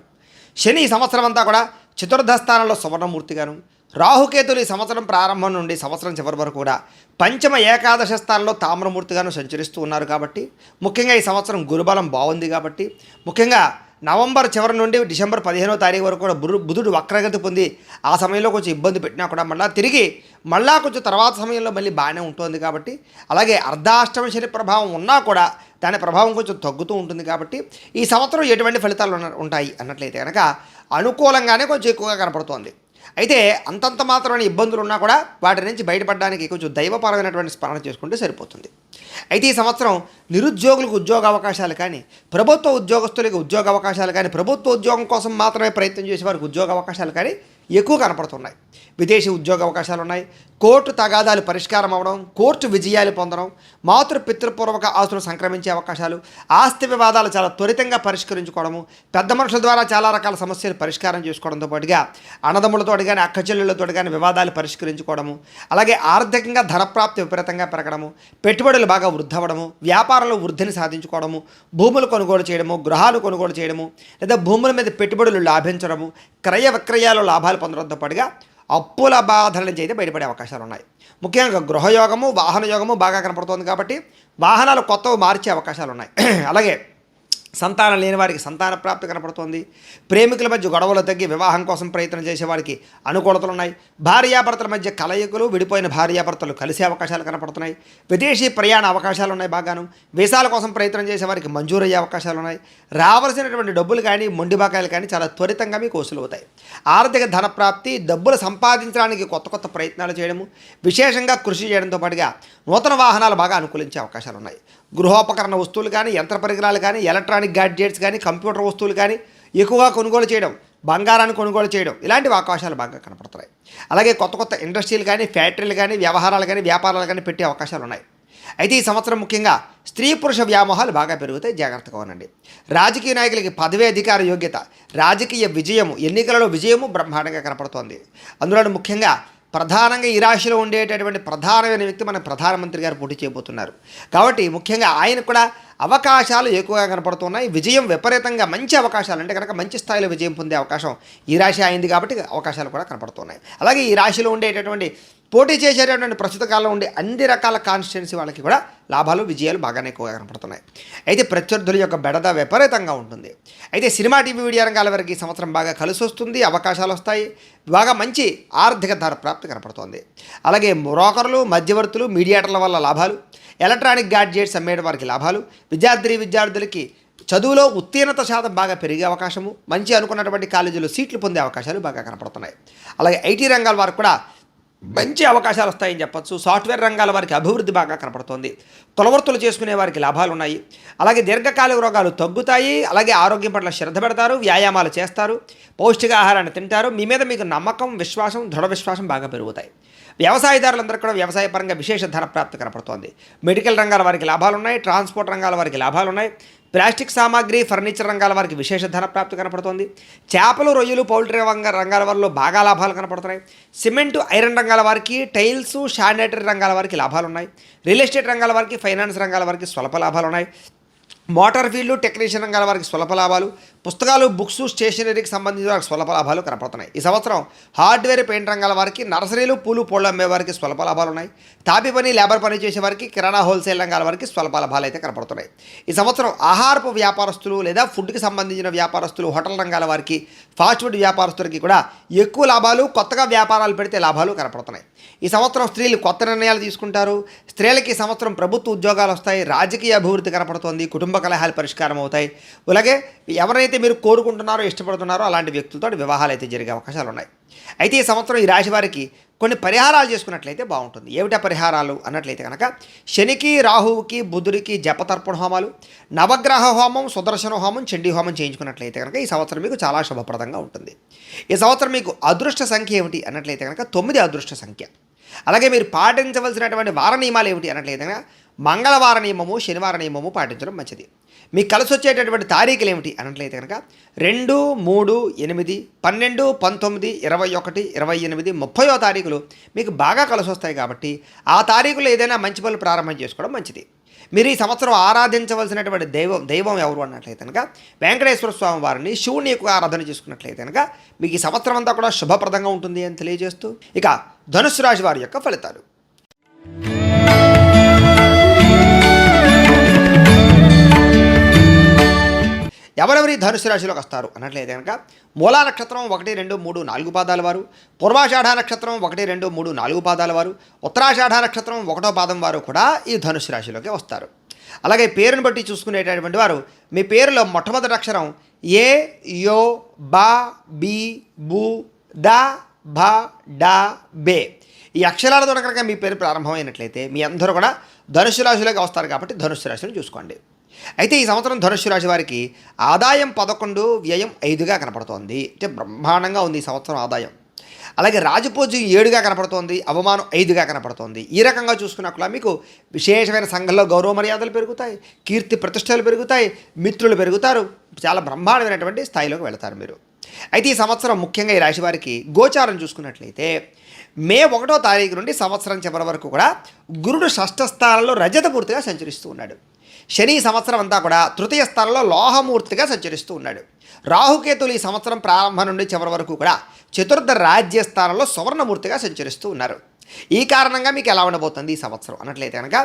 శని ఈ సంవత్సరం అంతా కూడా చతుర్థ స్థానంలో సువర్ణమూర్తి గాను, రాహుకేతులు ఈ సంవత్సరం ప్రారంభం నుండి సంవత్సరం చివరి వరకు కూడా పంచమ ఏకాదశ స్థానంలో తామ్రమూర్తిగాను సంచరిస్తూ ఉన్నారు. కాబట్టి ముఖ్యంగా ఈ సంవత్సరం గురుబలం బాగుంది. కాబట్టి ముఖ్యంగా నవంబర్ చివరి నుండి డిసెంబర్ 15వ తారీఖు వరకు కూడా బుధుడు వక్రగతి పొంది ఆ సమయంలో కొంచెం ఇబ్బంది పెట్టినా కూడా మళ్ళా కొంచెం తర్వాత సమయంలో మళ్ళీ బాగానే ఉంటుంది. కాబట్టి అలాగే అర్ధాష్టమ శని ప్రభావం ఉన్నా కూడా దాని ప్రభావం కొంచెం తగ్గుతూ ఉంటుంది. కాబట్టి ఈ సంవత్సరం ఎటువంటి ఫలితాలు ఉంటాయి అన్నట్లయితే కనుక అనుకూలంగానే కొంచెం ఎక్కువగా కనపడుతోంది. అయితే అంతంత మాత్రమైన ఇబ్బందులు ఉన్నా కూడా వాటి నుంచి బయటపడడానికి కొంచెం దైవపరమైనటువంటి స్మరణ చేసుకుంటే సరిపోతుంది. అయితే ఈ సంవత్సరం నిరుద్యోగులకు ఉద్యోగ అవకాశాలు కానీ, ప్రభుత్వ ఉద్యోగస్తులకు ఉద్యోగ అవకాశాలు కానీ, ప్రభుత్వ ఉద్యోగం కోసం మాత్రమే ప్రయత్నం చేసే వారికి ఉద్యోగ అవకాశాలు కానీ ఎక్కువ కనపడుతున్నాయి. విదేశీ ఉద్యోగ అవకాశాలు ఉన్నాయి. కోర్టు తగాదాలు పరిష్కారం అవ్వడం, కోర్టు విజయాలు పొందడం, పితృపూర్వక ఆస్తులు సంక్రమించే అవకాశాలు, ఆస్తి వివాదాలు చాలా త్వరితంగా పరిష్కరించుకోవడము, పెద్ద మనుషుల ద్వారా చాలా రకాల సమస్యలు పరిష్కారం చేసుకోవడంతో పాటుగా అన్నదమ్ములతో కానీ అక్క చెల్లెళ్ళతో కానీ వివాదాలు పరిష్కరించుకోవడము, అలాగే ఆర్థికంగా ధనప్రాప్తి విపరీతంగా పెరగడము, పెట్టుబడులు బాగా వృద్ధవడము, వ్యాపారంలో వృద్ధిని సాధించుకోవడము, భూములు కొనుగోలు చేయడము, గృహాలు కొనుగోలు చేయడము, లేదా భూముల మీద పెట్టుబడులు లాభించడము, క్రయ విక్రయాలు లాభాలు పొందడంతో పాటుగా అప్పుల బాధల నుంచి అయితే బయటపడే అవకాశాలు ఉన్నాయి. ముఖ్యంగా గృహయోగము, వాహన యోగము బాగా కనపడుతోంది. కాబట్టి వాహనాలు కొత్తవి మార్చే అవకాశాలు ఉన్నాయి. అలాగే సంతానం లేని వారికి సంతాన ప్రాప్తి కనపడుతోంది. ప్రేమికుల మధ్య గొడవలు తగ్గి వివాహం కోసం ప్రయత్నం చేసే వారికి అనుకూలతలు ఉన్నాయి. భార్యాభర్తల మధ్య కలయికలు, విడిపోయిన భార్యాభర్తలు కలిసే అవకాశాలు కనపడుతున్నాయి. విదేశీ ప్రయాణ అవకాశాలు ఉన్నాయి బాగాను. వీసాల కోసం ప్రయత్నం చేసే వారికి మంజూరయ్యే అవకాశాలు ఉన్నాయి. రావాల్సినటువంటి డబ్బులు కానీ, మొండి బకాయిలు కానీ చాలా త్వరితంగా మీకు వసూలు అవుతాయి. ఆర్థిక ధన ప్రాప్తి, డబ్బులు సంపాదించడానికి కొత్త ప్రయత్నాలు చేయడము, విశేషంగా కృషి చేయడంతో పాటుగా నూతన వాహనాలు బాగా అనుకూలించే అవకాశాలు ఉన్నాయి. గృహోపకరణ వస్తువులు కానీ, యంత్ర పరికరాలు కానీ, ఎలక్ట్రానిక్ గ్యాడ్జెట్స్ కానీ, కంప్యూటర్ వస్తువులు కానీ ఎక్కువగా కొనుగోలు చేయడం, బంగారాన్ని కొనుగోలు చేయడం, ఇలాంటివి అవకాశాలు బాగా కనపడుతున్నాయి. అలాగే కొత్త ఇండస్ట్రీలు కానీ, ఫ్యాక్టరీలు కానీ, వ్యవహారాలు కానీ, వ్యాపారాలు కానీ పెట్టే అవకాశాలు ఉన్నాయి. అయితే ఈ సంవత్సరం ముఖ్యంగా స్త్రీ పురుష వ్యామోహాలు బాగా పెరుగుతాయి, జాగ్రత్తగా ఉండండి. రాజకీయ నాయకులకి పదవి అధికార యోగ్యత, రాజకీయ విజయము, ఎన్నికలలో విజయము బ్రహ్మాండంగా కనపడుతోంది. అందులో ముఖ్యంగా ప్రధానంగా ఈ రాశిలో ఉండేటటువంటి ప్రధానమైన వ్యక్తి మన ప్రధానమంత్రి గారు పోటీ చేయబోతున్నారు. కాబట్టి ముఖ్యంగా ఆయన కూడా అవకాశాలు ఎక్కువగా కనపడుతున్నాయి. విజయం విపరీతంగా మంచి అవకాశాలు అంటే కనుక మంచి స్థాయిలో విజయం పొందే అవకాశం ఈ రాశి అయింది. కాబట్టి అవకాశాలు కూడా కనపడుతున్నాయి. అలాగే ఈ రాశిలో ఉండేటటువంటి పోటీ చేసేటటువంటి ప్రస్తుత కాలంలో ఉండే అన్ని రకాల కాన్స్టిట్యున్సీ వాళ్ళకి కూడా లాభాలు, విజయాలు బాగానే ఎక్కువగా కనపడుతున్నాయి. అయితే ప్రత్యర్థుల యొక్క బెడద విపరీతంగా ఉంటుంది. అయితే సినిమా, టీవీ, మీడియా రంగాల వరకు ఈ సంవత్సరం బాగా కలిసి వస్తుంది, అవకాశాలు వస్తాయి, బాగా మంచి ఆర్థిక ధర ప్రాప్తి కనపడుతోంది. అలాగే బ్రోకర్లు, మధ్యవర్తులు, మీడియేటర్ల వల్ల లాభాలు, ఎలక్ట్రానిక్ గ్యాడ్జెట్స్ అమ్మేయడం వారికి లాభాలు, విద్యార్థులకి చదువులో ఉత్తీర్ణత శాతం బాగా పెరిగే అవకాశము, మంచి అనుకున్నటువంటి కాలేజీలో సీట్లు పొందే అవకాశాలు బాగా కనపడుతున్నాయి. అలాగే ఐటీ రంగాల వారికి కూడా మంచి అవకాశాలు వస్తాయని చెప్పచ్చు. సాఫ్ట్వేర్ రంగాల వారికి అభివృద్ధి బాగా కనపడుతోంది. తొలవర్తులు చేసుకునే వారికి లాభాలు ఉన్నాయి. అలాగే దీర్ఘకాలిక రోగాలు తగ్గుతాయి. అలాగే ఆరోగ్యం పట్ల శ్రద్ధ పెడతారు, వ్యాయామాలు చేస్తారు, పౌష్టికాహారాన్ని తింటారు. మీ మీద మీకు నమ్మకం, విశ్వాసం, దృఢ విశ్వాసం బాగా పెరుగుతాయి. వ్యవసాయదారులందరూ కూడా వ్యవసాయ పరంగా విశేష ధన ప్రాప్తి కనపడుతోంది. మెడికల్ రంగాల వారికి లాభాలు ఉన్నాయి. ట్రాన్స్పోర్ట్ రంగాల వారికి లాభాలు ఉన్నాయి. ప్లాస్టిక్ సామాగ్రి, ఫర్నిచర్ రంగాల వారికి విశేష ధన ప్రాప్తి కనపడుతోంది. చేపలు, రొయ్యలు, పౌల్ట్రీ రంగాల వారిలో బాగా లాభాలు కనపడుతున్నాయి. సిమెంటు, ఐరన్ రంగాల వారికి, టైల్స్, శానిటరీ రంగాల వారికి లాభాలు ఉన్నాయి. రియల్ ఎస్టేట్ రంగాల వారికి, ఫైనాన్స్ రంగాల వారికి స్వల్ప లాభాలు ఉన్నాయి. మోటార్ ఫీల్డ్, టెక్నీషియన్ రంగాల వారికి స్వల్ప లాభాలు, పుస్తకాలు, బుక్స్, స్టేషనరీకి సంబంధించిన వారికి స్వల్ప లాభాలు కనపడుతున్నాయి. ఈ సంవత్సరం హార్డ్వేర్, పెయింట్ రంగాల వారికి, నర్సరీలు, పూలు, పళ్ళు అమ్మే వారికి స్వల్ప లాభాలు ఉన్నాయి. తాపి పని, లేబర్ పని చేసే వారికి, కిరాణా, హోల్సేల్ రంగాల వారికి స్వల్ప లాభాలు అయితే కనపడుతున్నాయి. ఈ సంవత్సరం ఆహారపు వ్యాపారస్తులు లేదా ఫుడ్కి సంబంధించిన వ్యాపారస్తులు, హోటల్ రంగాల వారికి, ఫాస్ట్ ఫుడ్ వ్యాపారస్తులకి కూడా ఎక్కువ లాభాలు, కొత్తగా వ్యాపారాలు పెడితే లాభాలు కనపడుతున్నాయి. ఈ సంవత్సరం స్త్రీలు కొత్త నిర్ణయాలు తీసుకుంటారు. స్త్రీలకి ఈ సంవత్సరం ప్రభుత్వ ఉద్యోగాలు వస్తాయి. రాజకీయ అభివృద్ధి కనపడుతోంది. కుటుంబ కలహాలు పరిష్కారం అవుతాయి. అలాగే ఎవరైతే మీరు కోరుకుంటున్నారో, ఇష్టపడుతున్నారో అలాంటి వ్యక్తులతో వివాహాలు అయితే జరిగే అవకాశాలు ఉన్నాయి. అయితే ఈ సంవత్సరం ఈ రాశి వారికి కొన్ని పరిహారాలు చేసుకున్నట్లయితే బాగుంటుంది. ఏమిటా పరిహారాలు అన్నట్లయితే కనుక శనికి, రాహువుకి, బుధుడికి జపతర్పణ హోమాలు, నవగ్రహ హోమం, సుదర్శన హోమం, చండీ హోమం చేయించుకున్నట్లయితే కనుక ఈ సంవత్సరం మీకు చాలా శుభప్రదంగా ఉంటుంది. ఈ సంవత్సరం మీకు అదృష్ట సంఖ్య ఏమిటి అన్నట్లయితే కనుక 9 అదృష్ట సంఖ్య. అలాగే మీరు పాటించవలసినటువంటి వార నియమాలు ఏమిటి అన్నట్లయితే కనుక మంగళవార నియమము, శనివార నియమము పాటించడం మంచిది. మీకు కలిసి వచ్చేటటువంటి తారీఖులు ఏమిటి అన్నట్లయితే కనుక 2, 3, 8, 12, 19, 21, 28, 30వ తారీఖులు మీకు బాగా కలిసి వస్తాయి. కాబట్టి ఆ తారీఖులో ఏదైనా మంచి పనులు ప్రారంభం చేసుకోవడం మంచిది. మీరు ఈ సంవత్సరం ఆరాధించవలసినటువంటి దైవం ఎవరు అన్నట్లయితే కనుక వెంకటేశ్వర స్వామి వారిని, శివుని యొక్క ఆరాధన చేసుకున్నట్లయితే కనుక మీకు ఈ సంవత్సరం అంతా కూడా శుభప్రదంగా ఉంటుంది అని తెలియజేస్తూ ఇక ధనుస్సు రాశి వారి యొక్క ఫలితాలు. ఎవరెవరి ధనుసు రాశిలోకి వస్తారు అన్నట్లయితే కనుక మూలా నక్షత్రం 1, 2, 3, 4 పాదాల వారు, పూర్వాషాఢ నక్షత్రం 1, 2, 3, 4 పాదాల వారు, ఉత్తరాషాఢ నక్షత్రం 1వ పాదం వారు కూడా ఈ ధనుసు రాశిలోకి వస్తారు. అలాగే పేరును బట్టి చూసుకునేటటువంటి వారు మీ పేరులో మొట్టమొదటి అక్షరం ఏ, యో, బా, బి, బు, ద, భ, డ, బే ఈ అక్షరాలతో కనుక మీ పేరు ప్రారంభమైనట్లయితే మీ అందరూ కూడా ధనుసు రాశిలోకి వస్తారు. కాబట్టి ధనుసు రాశిని చూసుకోండి. అయితే ఈ సంవత్సరం ధనుస్సు రాశి వారికి ఆదాయం 11, వ్యయం 5గా కనపడుతోంది. అంటే బ్రహ్మాండంగా ఉంది ఈ సంవత్సరం ఆదాయం. అలాగే రాజపూజ్యం 7గా కనపడుతోంది, అవమానం 5గా కనపడుతోంది. ఈ రకంగా చూసుకున్నప్పుడు మీకు విశేషమైన సంఘంలో గౌరవ మర్యాదలు పెరుగుతాయి, కీర్తి ప్రతిష్టలు పెరుగుతాయి, మిత్రులు పెరుగుతారు, చాలా బ్రహ్మాండమైనటువంటి స్థాయిలోకి వెళతారు మీరు. అయితే ఈ సంవత్సరం ముఖ్యంగా ఈ రాశి వారికి గోచారం చూసుకున్నట్లయితే మే 1వ తారీఖు నుండి సంవత్సరం చివరి వరకు కూడా గురుడు 6వ స్థానంలో రజతమూర్తిగా సంచరిస్తూ ఉన్నాడు. శని సంవత్సరం అంతా కూడా తృతీయ స్థానంలో లోహమూర్తిగా సంచరిస్తూ ఉన్నాడు. రాహుకేతులు ఈ సంవత్సరం ప్రారంభం నుండి చివరి వరకు కూడా చతుర్థ రాజ్య స్థానంలో సువర్ణమూర్తిగా సంచరిస్తూ ఉన్నారు. ఈ కారణంగా మీకు ఎలా ఉండబోతుంది ఈ సంవత్సరం అన్నట్లయితే కనుక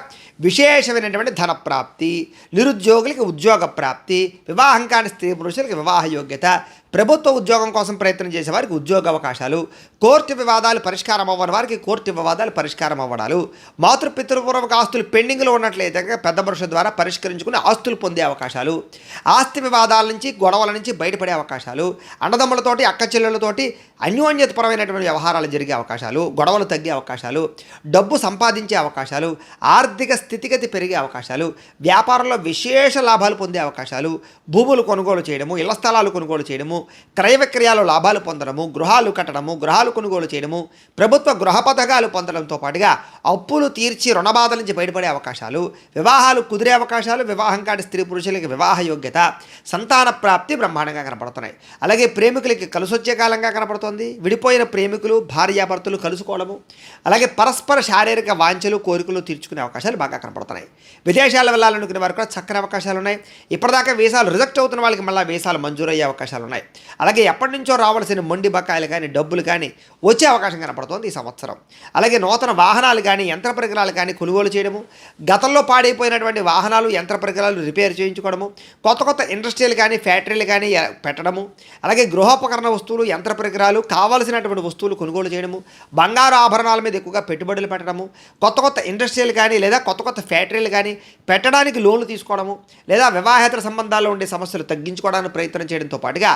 విశేషమైనటువంటి ధన ప్రాప్తి, నిరుద్యోగులకి ఉద్యోగ ప్రాప్తి, వివాహం కాని స్త్రీ పురుషులకి వివాహ యోగ్యత, ప్రభుత్వ ఉద్యోగం కోసం ప్రయత్నం చేసే వారికి ఉద్యోగ అవకాశాలు, కోర్టు వివాదాలు పరిష్కారం అవ్వని వారికి కోర్టు వివాదాలు పరిష్కారం అవ్వడాలు, మాతృపితృపూర్వక ఆస్తులు పెండింగ్లో ఉన్నట్లయితే పెద్ద మనుషుల ద్వారా పరిష్కరించుకుని ఆస్తులు పొందే అవకాశాలు, ఆస్తి వివాదాల నుంచి గొడవల నుంచి బయటపడే అవకాశాలు, అన్నదమ్ములతోటి అక్క చెల్లెళ్ళతోటి అన్యోన్యతపరమైనటువంటి వ్యవహారాలు జరిగే అవకాశాలు, గొడవలు తగ్గే అవకాశాలు, డబ్బు సంపాదించే అవకాశాలు, ఆర్థిక స్థితిగతి పెరిగే అవకాశాలు, వ్యాపారంలో విశేష లాభాలు పొందే అవకాశాలు, భూములు కొనుగోలు చేయడము, ఇళ్ల స్థలాలు కొనుగోలు చేయడము, క్రయ విక్రయాలు లాభాలు పొందడము, గృహాలు కట్టడము, గృహాలు కొనుగోలు చేయడము, ప్రభుత్వ గృహ పథకాలు పొందడంతో పాటుగా అప్పులు తీర్చి రుణబాధల నుంచి బయటపడే అవకాశాలు, వివాహాలు కుదిరే అవకాశాలు, వివాహం కాని స్త్రీ పురుషులకి వివాహ యోగ్యత, సంతాన ప్రాప్తి బ్రహ్మాండంగా కనపడుతున్నాయి. అలాగే ప్రేమికులకి కలిసొచ్చే కాలంగా కనపడుతోంది. విడిపోయిన ప్రేమికులు భార్యాభర్తలు కలుసుకోవడము, అలాగే పరస్పర శారీరక వాంఛలు కోరికలు తీర్చుకునే అవకాశాలు బాగా కనపడుతున్నాయి. విదేశాలు వెళ్ళాలనుకునే వారికి కూడా చక్కని అవకాశాలు ఉన్నాయి. ఇప్పటిదాకా వీసాలు రిజెక్ట్ అవుతున్న వాళ్ళకి మళ్ళీ వీసాలు మంజూరయ్యే అవకాశాలు ఉన్నాయి. అలాగే ఎప్పటి నుంచో రావాల్సిన మొండి బకాయిలు కానీ డబ్బులు కానీ వచ్చే అవకాశం కనపడుతోంది ఈ సంవత్సరం. అలాగే నూతన వాహనాలు కానీ యంత్ర పరికరాలు కానీ కొనుగోలు చేయడము, గతంలో పాడైపోయినటువంటి వాహనాలు యంత్ర పరికరాలు రిపేర్ చేయించుకోవడము, కొత్త కొత్త ఇండస్ట్రీలు కానీ ఫ్యాక్టరీలు కానీ పెట్టడము, అలాగే గృహోపకరణ వస్తువులు యంత్ర పరికరాలు కావాల్సినటువంటి వస్తువులు కొనుగోలు చేయడము, బంగారు ఆభరణాల మీద ఎక్కువగా పెట్టుబడులు పెట్టడము, కొత్త కొత్త ఇండస్ట్రీలు కానీ లేదా కొత్త కొత్త ఫ్యాక్టరీలు కానీ పెట్టడానికి లోన్లు తీసుకోవడము, లేదా వివాహేతర సంబంధాల్లో ఉండే సమస్యలు తగ్గించుకోవడానికి ప్రయత్నం చేయడంతో పాటుగా